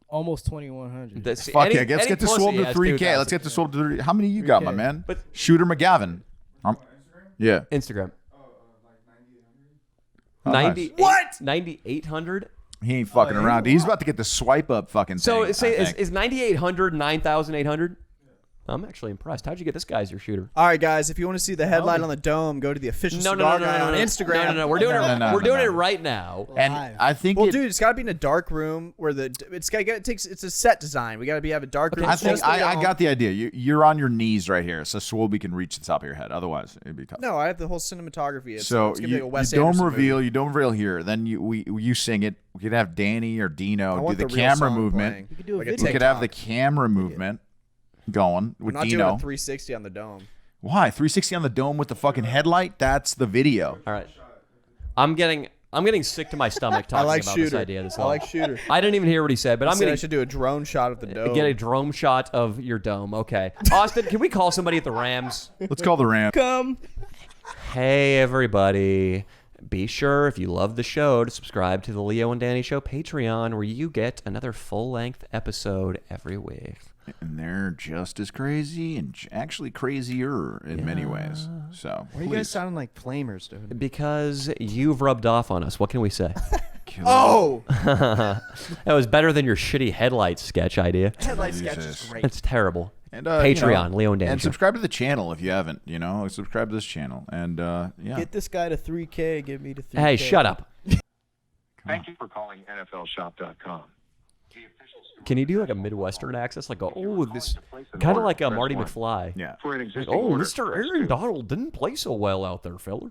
Speaker 2: Almost 2,100.
Speaker 1: That's-
Speaker 3: Fuck
Speaker 1: any-
Speaker 3: yeah, let's
Speaker 1: any
Speaker 3: get the
Speaker 1: pussy
Speaker 3: swole to
Speaker 1: has
Speaker 3: 3K.
Speaker 1: 2,000.
Speaker 3: Let's get the swole to 3. How many you got, my
Speaker 2: 3K.
Speaker 3: man?
Speaker 1: But-
Speaker 3: Shooter McGavin. Yeah.
Speaker 1: Instagram.
Speaker 3: Oh, nice.
Speaker 1: 9,800?
Speaker 3: He ain't fucking around. He's about to get the swipe up fucking
Speaker 1: So
Speaker 3: thing.
Speaker 1: say
Speaker 3: I think.
Speaker 1: is 9,800 9,800? I'm actually impressed. How'd you get this guy as your shooter?
Speaker 4: All right, guys. If you want to see the headline on the dome, go to the official cigar guy on Instagram.
Speaker 1: No. We're doing it.
Speaker 3: No,
Speaker 1: We're doing
Speaker 3: no.
Speaker 1: it right now.
Speaker 3: And I think
Speaker 4: Well, dude, it's got to be in a dark room where it's a set design. We got to have a dark room.
Speaker 3: I think
Speaker 4: Just the
Speaker 3: I
Speaker 4: dome.
Speaker 3: got the idea. You're on your knees right here, so Swolby can reach the top of your head. Otherwise, it'd be tough.
Speaker 4: No, I have the whole cinematography.
Speaker 3: So
Speaker 4: it's gonna be like a
Speaker 3: you
Speaker 4: Wes
Speaker 3: don't
Speaker 4: Anderson
Speaker 3: reveal.
Speaker 4: movie.
Speaker 3: You don't reveal here. Then you sing it. We could have Danny or
Speaker 4: I
Speaker 3: Dino do
Speaker 4: want
Speaker 3: the
Speaker 4: real
Speaker 3: camera
Speaker 4: song
Speaker 3: movement.
Speaker 4: playing.
Speaker 2: You could do a
Speaker 4: Like
Speaker 2: video.
Speaker 3: We could have the camera movement going
Speaker 4: I'm
Speaker 3: with
Speaker 4: not doing
Speaker 3: Dino.
Speaker 4: a 360 on the dome.
Speaker 3: Why 360 on the dome with the fucking headlight? That's the video.
Speaker 1: All right. I'm getting sick to my stomach
Speaker 4: I
Speaker 1: talking
Speaker 4: like
Speaker 1: about
Speaker 4: shooter.
Speaker 1: this idea. This
Speaker 4: I like shooter.
Speaker 1: I didn't even hear what he said, but I'm
Speaker 4: I
Speaker 1: gonna
Speaker 4: should do a drone shot of the dome.
Speaker 1: get a drone shot of your dome. Okay, Austin, can we call somebody at the Rams?
Speaker 3: Let's call the Ram.
Speaker 4: Come.
Speaker 1: Hey, everybody. Be sure, if you love the show, to subscribe to the Leo and Danny Show Patreon, where you get another full-length episode every week.
Speaker 3: And they're just as crazy and actually crazier in many ways. So
Speaker 2: Why are you guys sounding like flamers, dude?
Speaker 1: Because you've rubbed off on us. What can we say?
Speaker 4: Oh,
Speaker 1: That was better than your shitty headlights sketch idea.
Speaker 4: headlight sketch is great.
Speaker 1: It's terrible.
Speaker 3: And
Speaker 1: Patreon, Leo and Danny
Speaker 3: and
Speaker 1: Show.
Speaker 3: subscribe to the channel if you haven't. Subscribe to this channel. And yeah,
Speaker 2: Get this guy to 3K. Get me to 3K.
Speaker 1: Hey, shut up.
Speaker 6: Thank you for calling NFLShop.com.
Speaker 1: Can you do like a Midwestern accent? Like, this kind of like a Marty McFly.
Speaker 3: yeah.
Speaker 6: For an
Speaker 1: Like,
Speaker 6: existing
Speaker 1: oh,
Speaker 6: order,
Speaker 1: Mr.
Speaker 6: press
Speaker 1: Aaron
Speaker 6: 2.
Speaker 1: Donald didn't play so well out there, fella.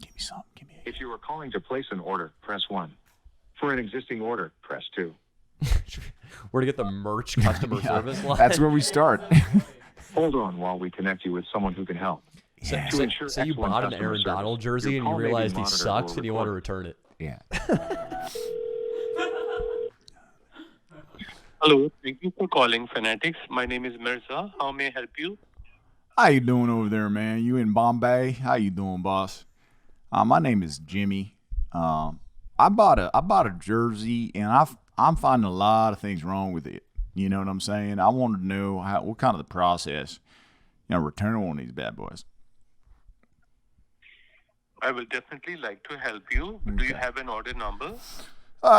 Speaker 3: Give me some. Give me.
Speaker 6: If you are calling to place an order, press 1. For an existing order, press 2.
Speaker 1: Where to get the merch customer service line?
Speaker 3: That's where we start.
Speaker 6: Hold on while we connect you with someone who can help.
Speaker 3: Yeah.
Speaker 6: To ensure
Speaker 1: So you
Speaker 6: excellent
Speaker 1: bought an
Speaker 6: customer
Speaker 1: Aaron
Speaker 6: service,
Speaker 1: Donald jersey
Speaker 6: your
Speaker 1: and you
Speaker 6: call may be
Speaker 1: realized he
Speaker 6: monitored
Speaker 1: sucks
Speaker 6: or
Speaker 1: and you want to
Speaker 6: recorded.
Speaker 1: return it.
Speaker 3: Yeah.
Speaker 9: Hello, thank you for calling Fanatics. My name is Mirza. How may I help you?
Speaker 3: How you doing over there, man? You in Bombay? How you doing, boss? My name is Jimmy. I bought a jersey, and I'm finding a lot of things wrong with it. You know what I'm saying? I wanted to know what kind of the process, returning one of these bad boys.
Speaker 9: I will definitely like to help you. Do you have an order number?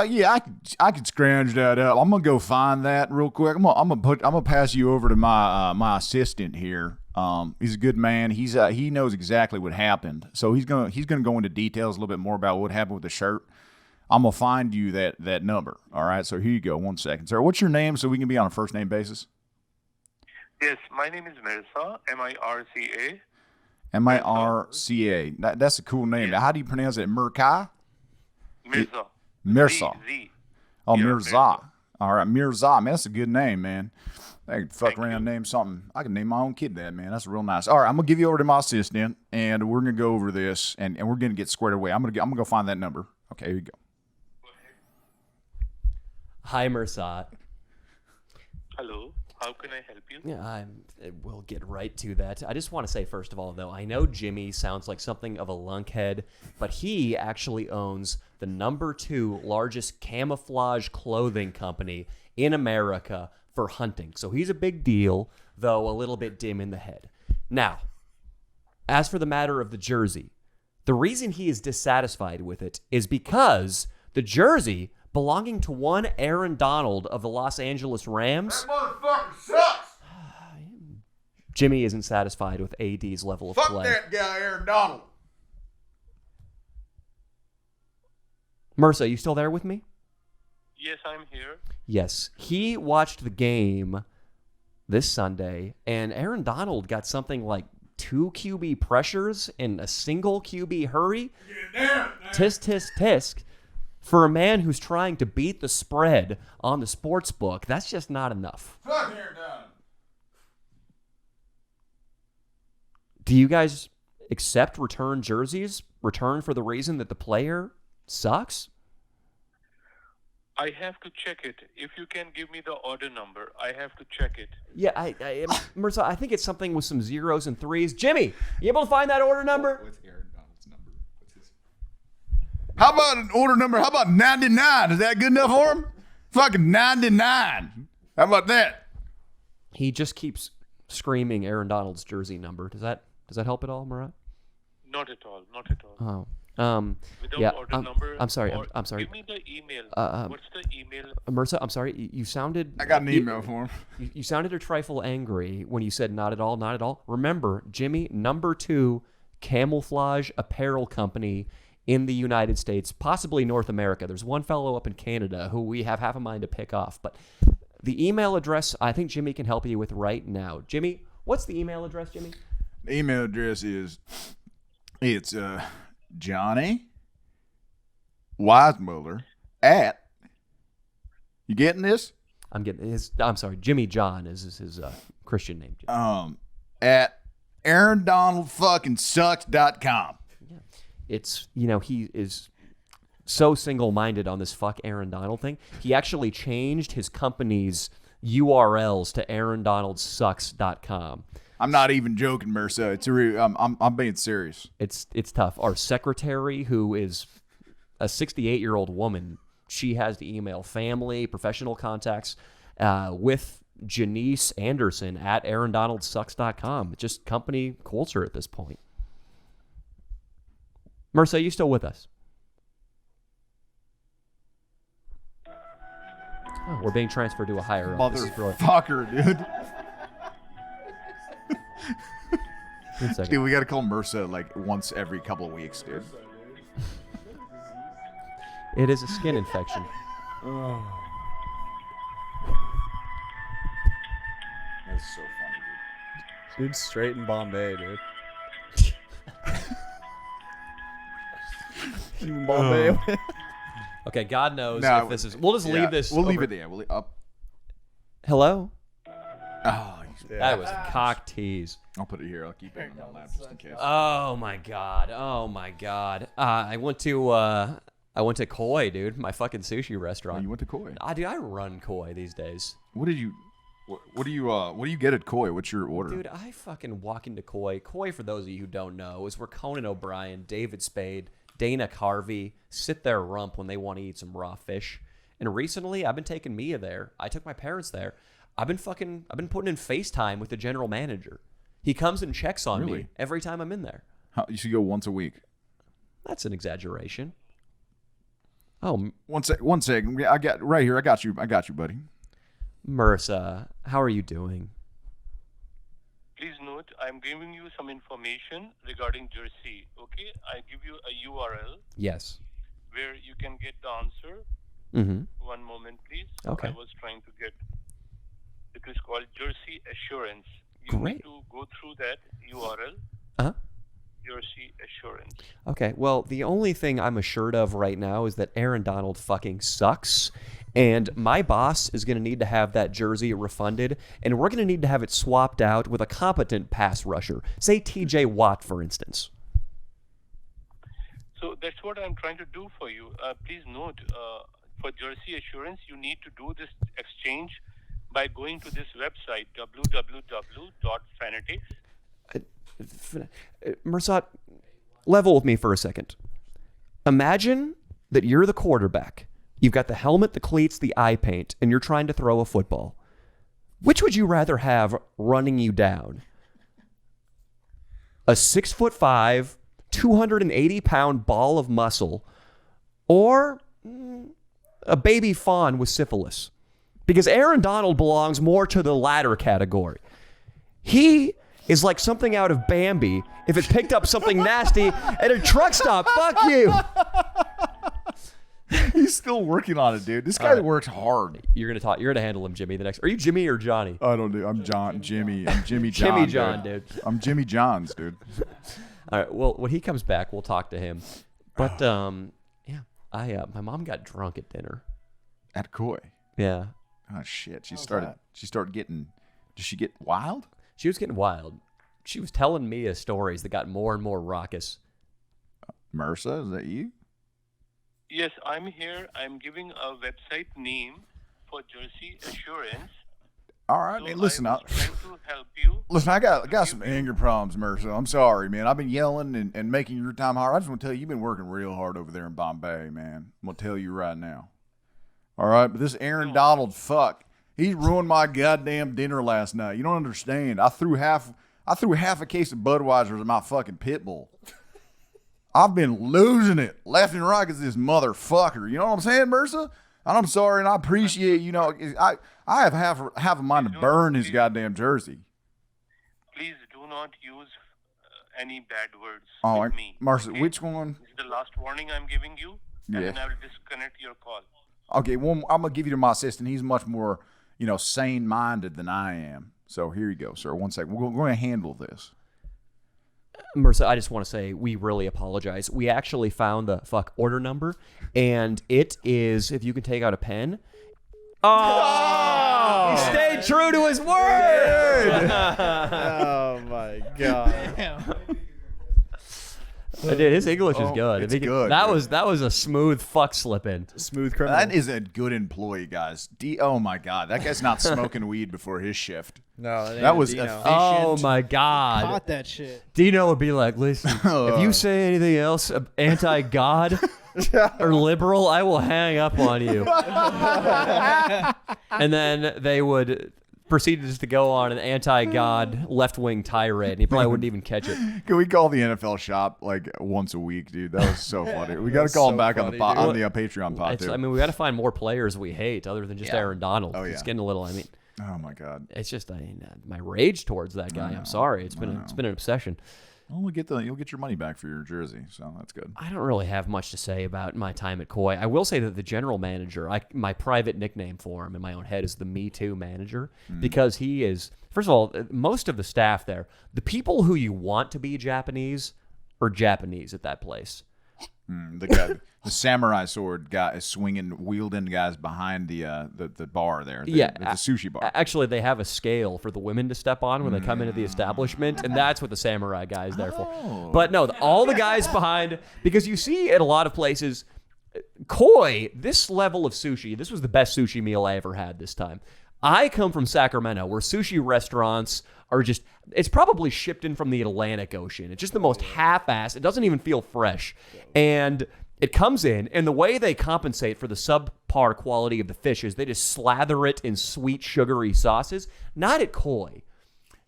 Speaker 3: Yeah, I could scrounge that up. I'm gonna go find that real quick. I'm gonna pass you over to my assistant here. He's a good man. He knows exactly what happened. So he's gonna go into details a little bit more about what happened with the shirt. I'm gonna find you that number. All right. So here you go. 1 second, sir. What's your name so we can be on a first name basis?
Speaker 9: Yes, my name is Mirza, M-I-R-C-A.
Speaker 3: Mirca. That's a cool name. Now, how do you pronounce it? Mirka?
Speaker 9: Mirza.
Speaker 3: Mirza.
Speaker 9: Z.
Speaker 3: Oh,
Speaker 9: Yeah,
Speaker 3: Mirza. All right, Mirza. Man, that's a good name, man. I could fuck
Speaker 9: Thank
Speaker 3: around and
Speaker 9: you.
Speaker 3: name something. I can name my own kid that, man. That's real nice. All right, I'm gonna give you over to my assistant, and we're gonna go over this, and we're gonna get squared away. I'm gonna go find that number. Okay, here you go.
Speaker 1: Hi, Mersat.
Speaker 9: Hello, how can I help you?
Speaker 1: Yeah, we'll get right to that. I just want to say, first of all, though, I know Jimmy sounds like something of a lunkhead, but he actually owns the #2 largest camouflage clothing company in America for hunting. So he's a big deal, though a little bit dim in the head. Now, as for the matter of the jersey, the reason he is dissatisfied with it is because the jersey belonging to one Aaron Donald of the Los Angeles Rams.
Speaker 3: Motherfucker sucks.
Speaker 1: Jimmy isn't satisfied with AD's level of play.
Speaker 3: guy, Aaron Donald.
Speaker 1: Mercer, you still there with me?
Speaker 9: Yes, I'm here.
Speaker 1: Yes. He watched the game this Sunday, and Aaron Donald got something like 2 QB pressures in a single QB hurry. Tisk, tisk, tisk. For a man who's trying to beat the spread on the sports book, that's just not enough.
Speaker 3: Fuck Aaron Donald.
Speaker 1: Do you guys accept return jerseys? Return for the reason that the player sucks?
Speaker 9: I have to check it. If you can give me the order number, I have to check it.
Speaker 1: Yeah, Mirza, I think it's something with some 0s and 3s. Jimmy, you able to find that order number?
Speaker 6: What's Aaron Donald's number? What's his?
Speaker 3: How about an order number? How about 99? Is that good enough for him? Fucking 99. How about that?
Speaker 1: He just keeps screaming Aaron Donald's jersey number. Does that help at all, Murat?
Speaker 9: Not at all, not at all.
Speaker 1: Oh.
Speaker 9: Without
Speaker 1: Yeah,
Speaker 9: order number.
Speaker 1: I'm sorry.
Speaker 9: or
Speaker 1: I'm sorry.
Speaker 9: Give me the email. What's the email?
Speaker 1: Mirza, I'm sorry. You sounded.
Speaker 3: I got an email for him.
Speaker 1: You sounded a trifle angry when you said not at all, not at all. Remember, Jimmy, number 2 camouflage apparel company in the United States, possibly North America. There's one fellow up in Canada who we have half a mind to pick off. But the email address, I think Jimmy can help you with right now. Jimmy, what's the email address, Jimmy?
Speaker 3: The email address it's Johnny Weissmuller at. You getting this?
Speaker 1: I'm sorry, Jimmy John is his Christian name.
Speaker 3: At AaronDonaldFuckingSucks.com.
Speaker 1: It's, he is so single-minded on this fuck Aaron Donald thing. He actually changed his company's URLs to AaronDonaldSucks.com.
Speaker 3: I'm not even joking, Mercer. It's I'm being serious.
Speaker 1: It's tough. Our secretary, who is a 68-year-old woman, she has to email family, professional contacts with Janice Anderson at AaronDonaldSucks.com. Just company culture at this point. Mercer, are you still with us? Oh, we're being transferred to a higher up. This is brilliant.
Speaker 3: Motherfucker, dude.
Speaker 1: One second.
Speaker 3: Dude, we got to call Mercer like once every couple of weeks, dude.
Speaker 1: It is a skin infection.
Speaker 3: That's so funny,
Speaker 4: Dude, straight in Bombay, dude. Bombay.
Speaker 1: Okay, God knows
Speaker 3: No,
Speaker 1: if this is. We'll just
Speaker 3: dude.
Speaker 1: leave this.
Speaker 3: We'll leave
Speaker 1: over-
Speaker 3: it there. We'll up.
Speaker 1: Hello?
Speaker 3: Oh,
Speaker 1: That was a cock tease.
Speaker 3: I'll put it here. I'll keep it on my lap just in case.
Speaker 1: Oh my god. Oh my god. I went to Koi, dude. My fucking sushi restaurant.
Speaker 3: Oh, you went to Koi.
Speaker 1: Dude, I run Koi these days.
Speaker 3: What do you get at Koi? What's your order?
Speaker 1: Dude, I fucking walk into Koi. Koi, for those of you who don't know, is where Conan O'Brien, David Spade, Dana Carvey sit their rump when they want to eat some raw fish. And recently, I've been taking Mia there. I took my parents there. I've been putting in FaceTime with the general manager. He comes and checks on me every time I'm in there.
Speaker 3: You should go once a week.
Speaker 1: That's an exaggeration. Oh,
Speaker 3: One second. I got right here. I got you, buddy.
Speaker 1: Marissa, how are you doing?
Speaker 9: Please note, I'm giving you some information regarding Jersey. Okay, I give you a URL
Speaker 1: Yes.
Speaker 9: where you can get the answer.
Speaker 1: Mm-hmm.
Speaker 9: One moment, please.
Speaker 1: Okay.
Speaker 9: I was trying to get. It is called Jersey Assurance. You
Speaker 1: Great.
Speaker 9: need to go through that URL.
Speaker 1: Uh-huh.
Speaker 9: Jersey Assurance.
Speaker 1: Okay, well, the only thing I'm assured of right now is that Aaron Donald fucking sucks, and my boss is going to need to have that jersey refunded, and we're going to need to have it swapped out with a competent pass rusher. Say TJ Watt, for instance.
Speaker 9: So that's what I'm trying to do for you. Please note, for Jersey Assurance, you need to do this exchange by going to this website, www.fanatics.
Speaker 1: Mersat, level with me for a second. Imagine that you're the quarterback. You've got the helmet, the cleats, the eye paint, and you're trying to throw a football. Which would you rather have running you down? A 6'5", 280-pound ball of muscle, or a baby fawn with syphilis? Because Aaron Donald belongs more to the latter category. He is like something out of Bambi if it picked up something nasty at a truck stop. Fuck you.
Speaker 3: He's still working on it, dude. This guy works hard.
Speaker 1: You're gonna handle him, Jimmy. The next. Are you Jimmy or Johnny?
Speaker 3: I don't do. I'm Jimmy. I'm Jimmy John.
Speaker 1: Jimmy John, dude.
Speaker 3: I'm Jimmy Johns, dude.
Speaker 1: All right. Well, when he comes back, we'll talk to him. But yeah, my mom got drunk at dinner.
Speaker 3: At Koi.
Speaker 1: Yeah.
Speaker 3: Oh shit. She started getting. Did she get wild?
Speaker 1: She was getting wild. She was telling Mia stories that got more and more raucous.
Speaker 3: Marissa, is that you?
Speaker 9: Yes, I'm here. I'm giving a website name for Jersey Assurance.
Speaker 3: All right,
Speaker 9: So
Speaker 3: man. Listen,
Speaker 9: I was trying to help you.
Speaker 3: listen. I got some anger problems, Marissa. I'm sorry, man. I've been yelling and making your time hard. I just want to tell you, you've been working real hard over there in Bombay, man. I'm gonna tell you right now. All right, but this Aaron Donald fuck, he ruined my goddamn dinner last night. You don't understand. I threw half a case of Budweiser in my fucking pit bull. I've been losing it left and right because this motherfucker. You know what I'm saying, Mercer? And I'm sorry, and I appreciate, I have half a mind to burn his goddamn jersey.
Speaker 9: Please do not use any bad words
Speaker 3: Oh,
Speaker 9: with me.
Speaker 3: Mercer,
Speaker 9: okay?
Speaker 3: which one?
Speaker 9: This is the last warning I'm giving you, and
Speaker 3: Yeah.
Speaker 9: then I will disconnect your call.
Speaker 3: Okay, well, I'm going to give you to my assistant. He's much more, sane-minded than I am. So here you go, sir. 1 second. We're going to handle this.
Speaker 1: Mercer, I just want to say we really apologize. We actually found the order number, and it is, if you can take out a pen. Oh! He stayed true to his word!
Speaker 4: Oh my god.
Speaker 1: Dude, his English is good.
Speaker 3: it's
Speaker 1: If he
Speaker 3: good,
Speaker 1: That
Speaker 3: dude.
Speaker 1: was a smooth fuck slip in.
Speaker 4: Smooth criminal.
Speaker 3: That is a good employee, guys. Oh, my God. That guy's not smoking weed before his shift.
Speaker 4: No,
Speaker 3: That was
Speaker 4: Dino.
Speaker 3: efficient.
Speaker 1: Oh my God!
Speaker 2: Caught that shit.
Speaker 1: Dino would be like, "Listen, if you say anything else anti-God or liberal, I will hang up on you." And then they would proceed just to go on an anti-God left-wing tirade, and he probably wouldn't even catch it.
Speaker 3: Can we call the NFL shop like once a week, dude? That was so funny. We got to call him
Speaker 4: so
Speaker 3: back
Speaker 4: funny,
Speaker 3: on the Patreon pod, too.
Speaker 1: I mean, we got to find more players we hate other than just Aaron Donald.
Speaker 3: Oh,
Speaker 1: It's
Speaker 3: yeah.
Speaker 1: getting a little.
Speaker 3: Oh, my God.
Speaker 1: It's just my rage towards that guy. I'm sorry. It's been an obsession.
Speaker 3: Well, you'll get your money back for your jersey, so that's good.
Speaker 1: I don't really have much to say about my time at Koi. I will say that the general manager, my private nickname for him in my own head is the Me Too manager, because he is, first of all, most of the staff there, the people who you want to be Japanese are Japanese at that place.
Speaker 3: The guy, the samurai sword guy is wielding guys behind the bar there. The sushi bar.
Speaker 1: Actually, they have a scale for the women to step on when they come into the establishment, and that's what the samurai guy is there for. But no, all the guys behind, because you see at a lot of places, Koi, this level of sushi, this was the best sushi meal I ever had this time. I come from Sacramento, where sushi restaurants are just, it's probably shipped in from the Atlantic Ocean. It's just the most half-assed. It doesn't even feel fresh. And it comes in, and the way they compensate for the subpar quality of the fish is they just slather it in sweet, sugary sauces. Not at Koi.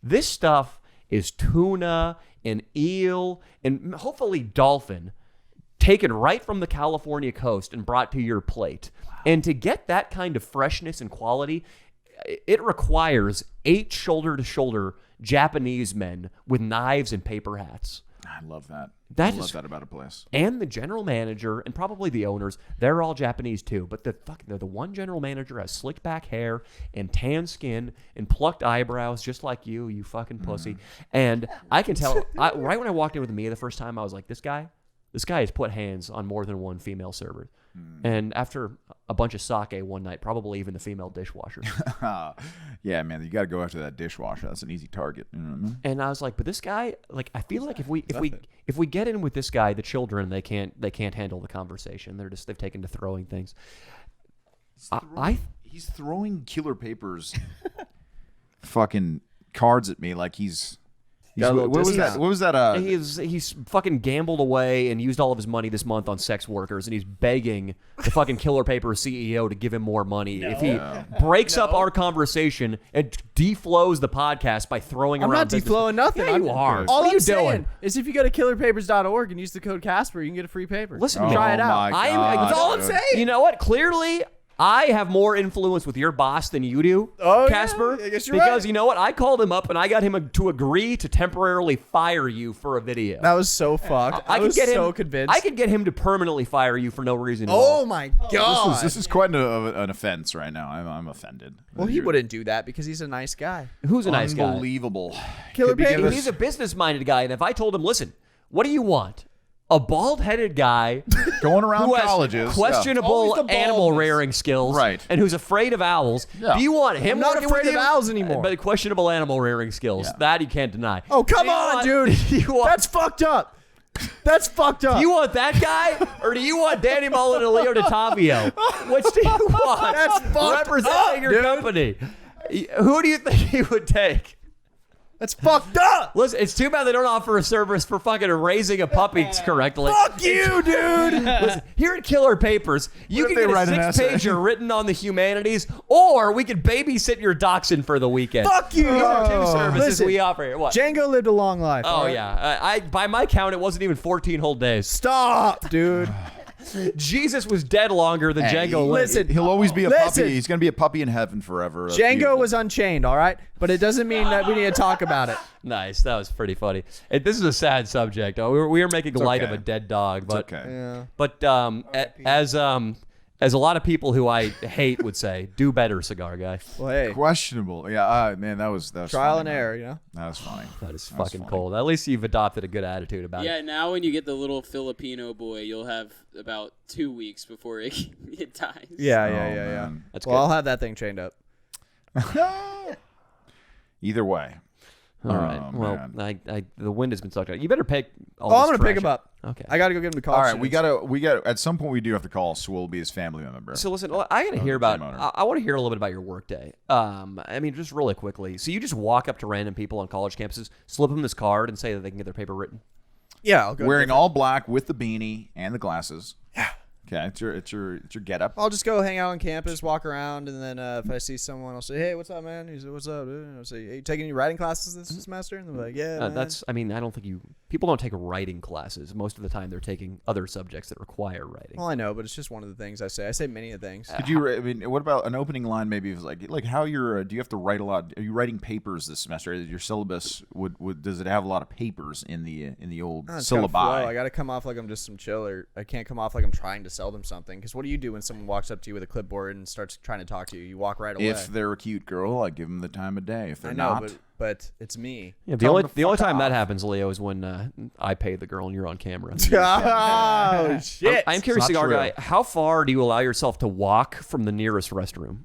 Speaker 1: This stuff is tuna and eel and hopefully dolphin taken right from the California coast and brought to your plate. And to get that kind of freshness and quality, it requires 8 shoulder-to-shoulder Japanese men with knives and paper hats.
Speaker 3: I love that.
Speaker 1: That
Speaker 3: I love
Speaker 1: is-
Speaker 3: that about a place.
Speaker 1: And the general manager and probably the owners, they're all Japanese too. But they're the one general manager has slicked back hair and tan skin and plucked eyebrows just like you fucking pussy. And I can tell, right when I walked in with Mia the first time, I was like, this guy has put hands on more than one female server. And after a bunch of sake one night, probably even the female dishwasher.
Speaker 3: Yeah, man, you got to go after that dishwasher. That's an easy target. You know what I mean?
Speaker 1: And I was like, but this guy, like, I feel like if we get in with this guy, the children, they can't handle the conversation. They've taken to throwing things.
Speaker 3: He's throwing Killer Papers fucking cards at me like he's
Speaker 4: Got a little
Speaker 3: what was that?
Speaker 4: discount.
Speaker 3: What was that?
Speaker 1: He's fucking gambled away and used all of his money this month on sex workers, and he's begging the fucking Killer Paper CEO to give him more money if he breaks up our conversation and deflows the podcast by throwing
Speaker 4: I'm
Speaker 1: around.
Speaker 4: not
Speaker 1: business.
Speaker 4: deflowing nothing.
Speaker 1: Yeah, you are.
Speaker 4: All
Speaker 1: What are
Speaker 4: I'm
Speaker 1: you
Speaker 4: saying
Speaker 1: doing?
Speaker 4: is if you go to killerpapers.org and use the code Casper, you can get a free paper.
Speaker 1: Listen to me.
Speaker 4: Try it out.
Speaker 3: my God,
Speaker 1: That's all I'm
Speaker 3: dude.
Speaker 1: saying. You know what? Clearly, I have more influence with your boss than you do,
Speaker 4: Oh, yeah.
Speaker 1: Casper.
Speaker 4: I guess you're
Speaker 1: because
Speaker 4: right.
Speaker 1: you know what? I called him up and I got him to agree to temporarily fire you for a video.
Speaker 4: That was so fucked. I was so convinced.
Speaker 1: I could get him to permanently fire you for no reason at
Speaker 4: Oh
Speaker 1: all.
Speaker 4: my god.
Speaker 3: This is quite an offense right now. I'm offended.
Speaker 4: Well, he wouldn't do that because he's a nice guy.
Speaker 1: Who's a nice guy?
Speaker 3: Unbelievable.
Speaker 4: Killer
Speaker 3: Could be
Speaker 4: Papers.
Speaker 3: give us-
Speaker 1: He's a business-minded guy, and if I told him, listen, what do you want? A bald-headed guy
Speaker 3: going around
Speaker 1: who has
Speaker 3: colleges.
Speaker 1: questionable
Speaker 2: Always the
Speaker 1: animal
Speaker 2: baldness.
Speaker 1: rearing skills,
Speaker 3: Right.
Speaker 1: and who's afraid of owls.
Speaker 3: Yeah.
Speaker 1: Do you want him
Speaker 4: I'm not
Speaker 1: working
Speaker 4: afraid
Speaker 1: with
Speaker 4: of
Speaker 1: you?
Speaker 4: owls anymore.
Speaker 1: But questionable animal rearing skills,
Speaker 3: Yeah.
Speaker 1: that you can't deny.
Speaker 4: Oh, come
Speaker 1: Do you
Speaker 4: on,
Speaker 1: want-
Speaker 4: dude.
Speaker 1: do you want-
Speaker 4: That's fucked up. That's fucked up.
Speaker 1: Do you want that guy, or do you want Danny Mullen and Leo DiTavio? Which do you want?
Speaker 4: That's fucked
Speaker 1: representing
Speaker 4: up,
Speaker 1: your
Speaker 4: dude.
Speaker 1: company. Who do you think he would take?
Speaker 4: That's fucked up.
Speaker 1: Listen, it's too bad they don't offer a service for fucking raising a puppy correctly.
Speaker 4: Fuck you, dude.
Speaker 1: Listen, here at Killer Papers, you
Speaker 3: What
Speaker 1: can
Speaker 3: if they
Speaker 1: get a
Speaker 3: write an essay?
Speaker 1: 6-pager written on the humanities, or we could babysit your dachshund for the weekend.
Speaker 4: Fuck you.
Speaker 1: These are two services
Speaker 4: Listen,
Speaker 1: we offer here. What?
Speaker 4: Django lived a long life.
Speaker 1: Oh, yeah. I by my count, it wasn't even 14 whole days.
Speaker 4: Stop, dude.
Speaker 1: Jesus was dead longer than
Speaker 3: Hey,
Speaker 1: Django lived.
Speaker 4: listen.
Speaker 3: He'll always be a
Speaker 4: Listen.
Speaker 3: puppy. He's gonna be a puppy in heaven forever. That's
Speaker 4: Django
Speaker 3: beautiful.
Speaker 4: was unchained, all right? But it doesn't mean that we need to talk about it.
Speaker 1: Nice. That was pretty funny. This is a sad subject. We were making light of
Speaker 3: okay.
Speaker 1: a dead dog, but
Speaker 3: okay.
Speaker 4: Yeah.
Speaker 1: but as a lot of people who I hate would say, do better, cigar guy.
Speaker 4: Well, hey,
Speaker 3: Questionable. Yeah, man, that was
Speaker 4: trial
Speaker 3: funny,
Speaker 4: and
Speaker 3: man.
Speaker 4: error, you know?
Speaker 3: That was funny.
Speaker 1: That is
Speaker 3: That's
Speaker 1: fucking
Speaker 3: funny.
Speaker 1: cold. At least you've adopted a good attitude about
Speaker 5: Yeah,
Speaker 1: it.
Speaker 5: now when you get the little Filipino boy, you'll have about 2 weeks before it dies.
Speaker 4: Yeah,
Speaker 3: Oh,
Speaker 4: yeah.
Speaker 3: man.
Speaker 1: That's
Speaker 4: Well,
Speaker 1: good.
Speaker 4: I'll have that thing chained up.
Speaker 3: Either way.
Speaker 1: All right.
Speaker 3: Oh,
Speaker 1: Well,
Speaker 3: man.
Speaker 1: the wind has been sucked out. You better pick. All
Speaker 4: Oh, I'm
Speaker 1: this
Speaker 4: going to pick
Speaker 1: trash
Speaker 4: him up.
Speaker 1: Okay.
Speaker 4: I got to go get him to college.
Speaker 3: All right, we gotta. At some point, we do have to call Swilby's family member.
Speaker 1: So listen, I got to hear
Speaker 3: the
Speaker 1: about.
Speaker 3: gym owner.
Speaker 1: I want to hear a little bit about your workday. I mean, just really quickly. So you just walk up to random people on college campuses, slip them this card, and say that they can get their paper written.
Speaker 4: Yeah, I'll go.
Speaker 3: Wearing all black with the beanie and the glasses. Yeah. Okay, it's your getup.
Speaker 4: I'll just go hang out on campus, walk around, and then if I see someone, I'll say, "Hey, what's up, man?" He said, "What's up, dude?" And I'll say, "Hey, you taking any writing classes this semester?" And they're like, "Yeah." Man.
Speaker 1: That's. I mean, I don't think people don't take writing classes. Most of the time, they're taking other subjects that require writing.
Speaker 4: Well, I know, but it's just one of the things I say. I say many of things.
Speaker 3: Could you? I mean, what about an opening line? Maybe is like how you're. Do you have to write a lot? Are you writing papers this semester? Your syllabus would does it have a lot of papers in the old
Speaker 4: It's gotta
Speaker 3: syllabi?
Speaker 4: flow. I got to come off like I'm just some chiller. I can't come off like I'm trying to sell them something. Because what do you do when someone walks up to you with a clipboard and starts trying to talk to you? You walk right away.
Speaker 3: If they're a cute girl, I give them the time of day. If they're
Speaker 4: I know,
Speaker 3: not,
Speaker 4: but it's me.
Speaker 1: Yeah,
Speaker 3: Tell them to
Speaker 1: the only
Speaker 3: fuck
Speaker 1: time that
Speaker 3: off.
Speaker 1: happens, Leo, is when I pay the girl and you're on camera.
Speaker 4: Oh shit!
Speaker 1: I'm curious,
Speaker 3: not
Speaker 1: cigar
Speaker 3: true.
Speaker 1: guy. How far do you allow yourself to walk from the nearest restroom?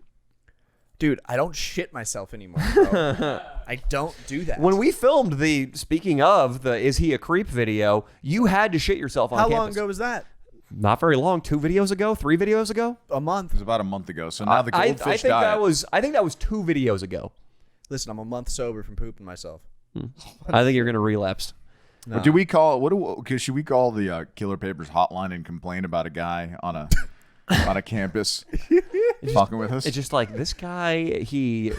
Speaker 4: Dude, I don't shit myself anymore, bro. I don't do that.
Speaker 1: When we filmed speaking of the "Is he a creep" video, you had to shit yourself on
Speaker 4: How
Speaker 1: campus.
Speaker 4: long ago was that?
Speaker 1: Not very long. 2 videos ago? 3 videos ago?
Speaker 4: A month.
Speaker 3: it was about a month ago. So now the
Speaker 1: I
Speaker 3: goldfish
Speaker 1: think
Speaker 3: diet.
Speaker 1: I think that was 2 videos ago.
Speaker 4: Listen, I'm a month sober from pooping myself.
Speaker 1: I think you're gonna relapse.
Speaker 3: Or do we call should we call the Killer Papers hotline and complain about a guy on a on a campus fucking with us?
Speaker 1: It's just like this guy. He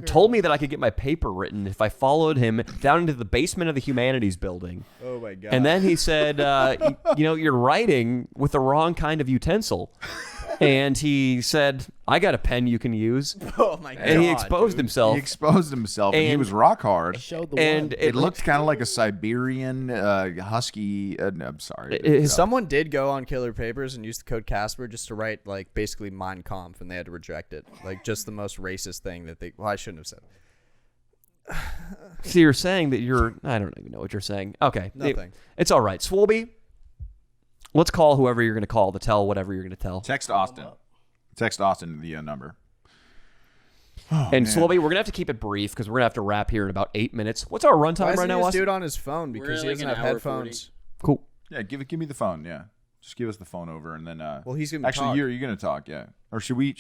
Speaker 1: told me that I could get my paper written if I followed him down into the basement of the humanities building.
Speaker 4: Oh my god.
Speaker 1: And then he said, you're writing with the wrong kind of utensil. And he said, I got a pen you can use.
Speaker 4: oh my god.
Speaker 1: And he exposed himself.
Speaker 3: He exposed himself, and he
Speaker 1: And-
Speaker 3: was rock hard.
Speaker 2: Showed the
Speaker 1: And
Speaker 2: one.
Speaker 3: It looked kind of like a Siberian husky. No, I'm sorry.
Speaker 4: Someone did go on Killer Papers and use the code Casper just to write like basically Mein Kampf, and they had to reject it. Like just the most racist thing that they. Well, I shouldn't have said.
Speaker 1: So you're saying that I don't even know what you're saying. Okay.
Speaker 4: Nothing.
Speaker 1: It's all right. Swolby, let's call whoever you're going to call to tell whatever you're going to tell.
Speaker 3: Text Austin. Text Austin the number.
Speaker 1: And Swolby, we're going to have to keep it brief because we're going to have to wrap here in about 8 minutes. What's our runtime
Speaker 4: Why
Speaker 1: right
Speaker 4: doesn't
Speaker 1: now,
Speaker 4: he just
Speaker 1: Austin?
Speaker 4: do it on his phone because he
Speaker 5: like
Speaker 4: doesn't
Speaker 5: an
Speaker 4: have
Speaker 5: hour
Speaker 4: headphones?
Speaker 1: Cool.
Speaker 3: Yeah, give me the phone. Yeah, just give us the phone over, and then.
Speaker 4: Well, he's gonna
Speaker 3: actually
Speaker 4: talk.
Speaker 3: you're gonna talk. Yeah, or should we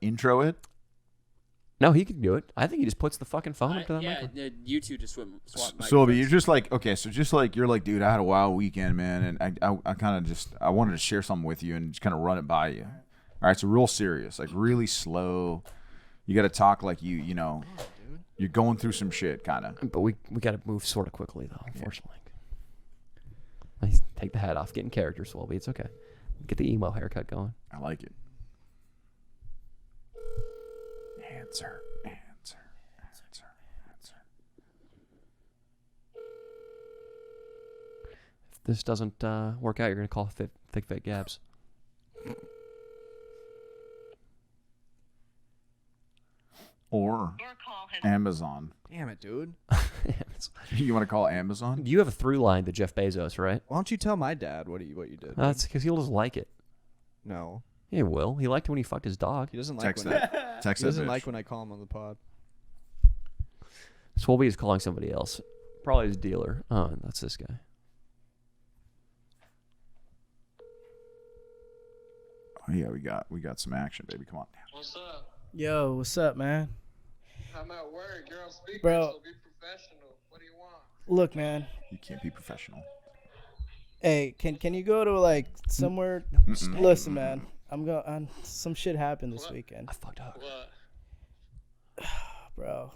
Speaker 3: intro it?
Speaker 1: No, he can do it. I think he just puts the fucking phone up to that
Speaker 5: Yeah,
Speaker 1: microphone.
Speaker 5: you two just swap
Speaker 3: So you're
Speaker 5: microphones.
Speaker 3: just like okay, so just like you're like, dude, I had a wild weekend, man, and I kind of I wanted to share something with you and just kind of run it by you. All right, so real serious, like really slow. You got to talk like you know, you're going through some shit, kind of.
Speaker 1: But we got to move sort of quickly, though, unfortunately. Nice. Take the hat off. Get in character, Swolby. It's okay. Get the emo haircut going.
Speaker 3: I like it. Answer.
Speaker 1: If this doesn't work out, you're going to call Thick Fake Gabs.
Speaker 3: Or Amazon.
Speaker 4: Damn it, dude.
Speaker 3: You want to call Amazon?
Speaker 1: You have a through line to Jeff Bezos, right?
Speaker 4: Why don't you tell my dad what you did?
Speaker 1: That's because he'll just like it.
Speaker 4: No,
Speaker 1: Yeah, he will. He liked it when he fucked his dog.
Speaker 4: he doesn't like
Speaker 3: Text
Speaker 4: when
Speaker 3: that. Text
Speaker 4: he
Speaker 3: that
Speaker 4: doesn't
Speaker 3: bitch.
Speaker 4: like when I call him on the pod.
Speaker 1: Swolby is calling somebody else. Probably his dealer. Oh, that's this guy.
Speaker 3: Oh yeah, we got some action, baby. Come on.
Speaker 2: Yo, what's up, man?
Speaker 10: I'm at work. You're on speaker,
Speaker 2: Bro.
Speaker 10: so be professional. What do you want?
Speaker 2: Look, man.
Speaker 3: You can't be professional.
Speaker 2: Hey, can you go to like somewhere? Listen, man. I'm going. Some shit happened this weekend.
Speaker 1: I fucked up.
Speaker 10: What?
Speaker 2: Bro.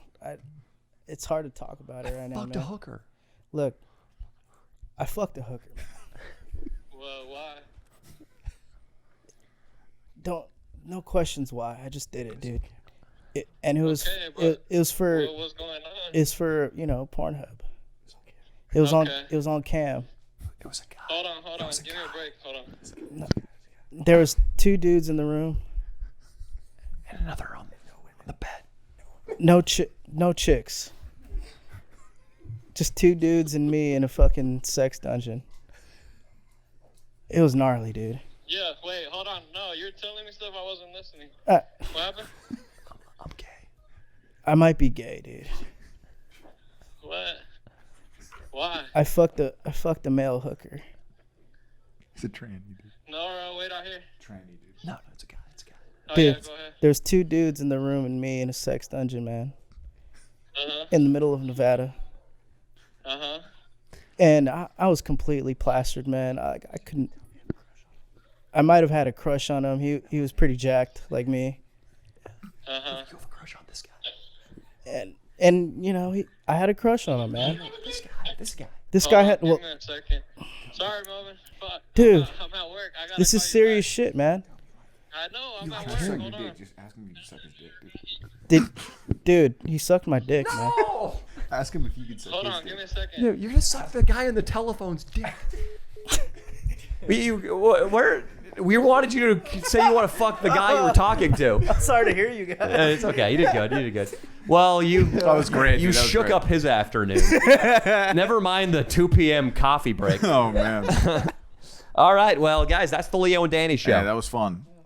Speaker 2: It's hard to talk about it right now,
Speaker 1: Fucked a
Speaker 2: man.
Speaker 1: hooker.
Speaker 2: Look, I fucked a hooker, man.
Speaker 10: Well, why?
Speaker 2: No questions why. I just did it, dude. And it was
Speaker 10: Okay, but
Speaker 2: it was for
Speaker 10: Well, what's going on?
Speaker 2: it's for Pornhub. It was on
Speaker 10: Okay.
Speaker 2: it was on cam.
Speaker 1: It was a guy.
Speaker 10: Hold on. Give me a break. Hold on.
Speaker 2: There was 2 dudes in the room.
Speaker 1: And another on the bed.
Speaker 2: No chicks. Just 2 dudes and me in a fucking sex dungeon. It was gnarly, dude.
Speaker 10: Yeah, wait, hold on. No, you're telling me stuff I wasn't listening.
Speaker 2: Uh,
Speaker 10: What happened?
Speaker 1: I'm gay.
Speaker 2: I might be gay, dude.
Speaker 10: What? Why?
Speaker 2: I fucked a male hooker.
Speaker 3: It's a tranny, dude.
Speaker 10: No, wait out here.
Speaker 3: Tranny, dude.
Speaker 1: No, it's a guy. It's a guy.
Speaker 10: Oh,
Speaker 2: Dude,
Speaker 10: yeah, go ahead.
Speaker 2: there's 2 dudes in the room and me in a sex dungeon, man.
Speaker 10: Uh-huh.
Speaker 2: In the middle of Nevada.
Speaker 10: Uh-huh.
Speaker 2: And I was completely plastered, man. I couldn't. I might have had a crush on him. He was pretty jacked, like me.
Speaker 10: Uh-huh.
Speaker 1: You have a crush on this guy.
Speaker 2: And I had a crush on him, man.
Speaker 1: This guy.
Speaker 2: This
Speaker 10: Hold
Speaker 2: guy
Speaker 10: on,
Speaker 2: had
Speaker 10: give
Speaker 2: well,
Speaker 10: me a second. Sorry, Melvin. Fuck.
Speaker 2: Dude,
Speaker 10: I'm at work. I gotta
Speaker 2: this
Speaker 10: call
Speaker 2: is
Speaker 10: you
Speaker 2: serious
Speaker 10: back.
Speaker 2: shit, man.
Speaker 10: I know. I'm at
Speaker 3: Suck
Speaker 10: work.
Speaker 3: your
Speaker 10: Hold on.
Speaker 3: dick. Just ask him if you suck his dick, dude.
Speaker 2: Dude, he sucked my dick, man.
Speaker 1: Oh!
Speaker 3: Ask him if you can suck
Speaker 10: Hold
Speaker 3: his
Speaker 10: on.
Speaker 3: dick.
Speaker 10: Give me a second.
Speaker 1: Dude, you're gonna suck the guy in the telephone's dick. We wanted you to say you want to fuck the guy you were talking to.
Speaker 2: Sorry to hear you guys.
Speaker 1: It's okay. You did good. You did good. Well, that
Speaker 3: was great,
Speaker 1: You
Speaker 3: dude. That was
Speaker 1: shook
Speaker 3: great.
Speaker 1: up his afternoon. Never mind the 2 p.m. coffee break.
Speaker 3: Oh, man.
Speaker 1: All right. Well, guys, that's the Leo and Danny show.
Speaker 3: Yeah, that was fun.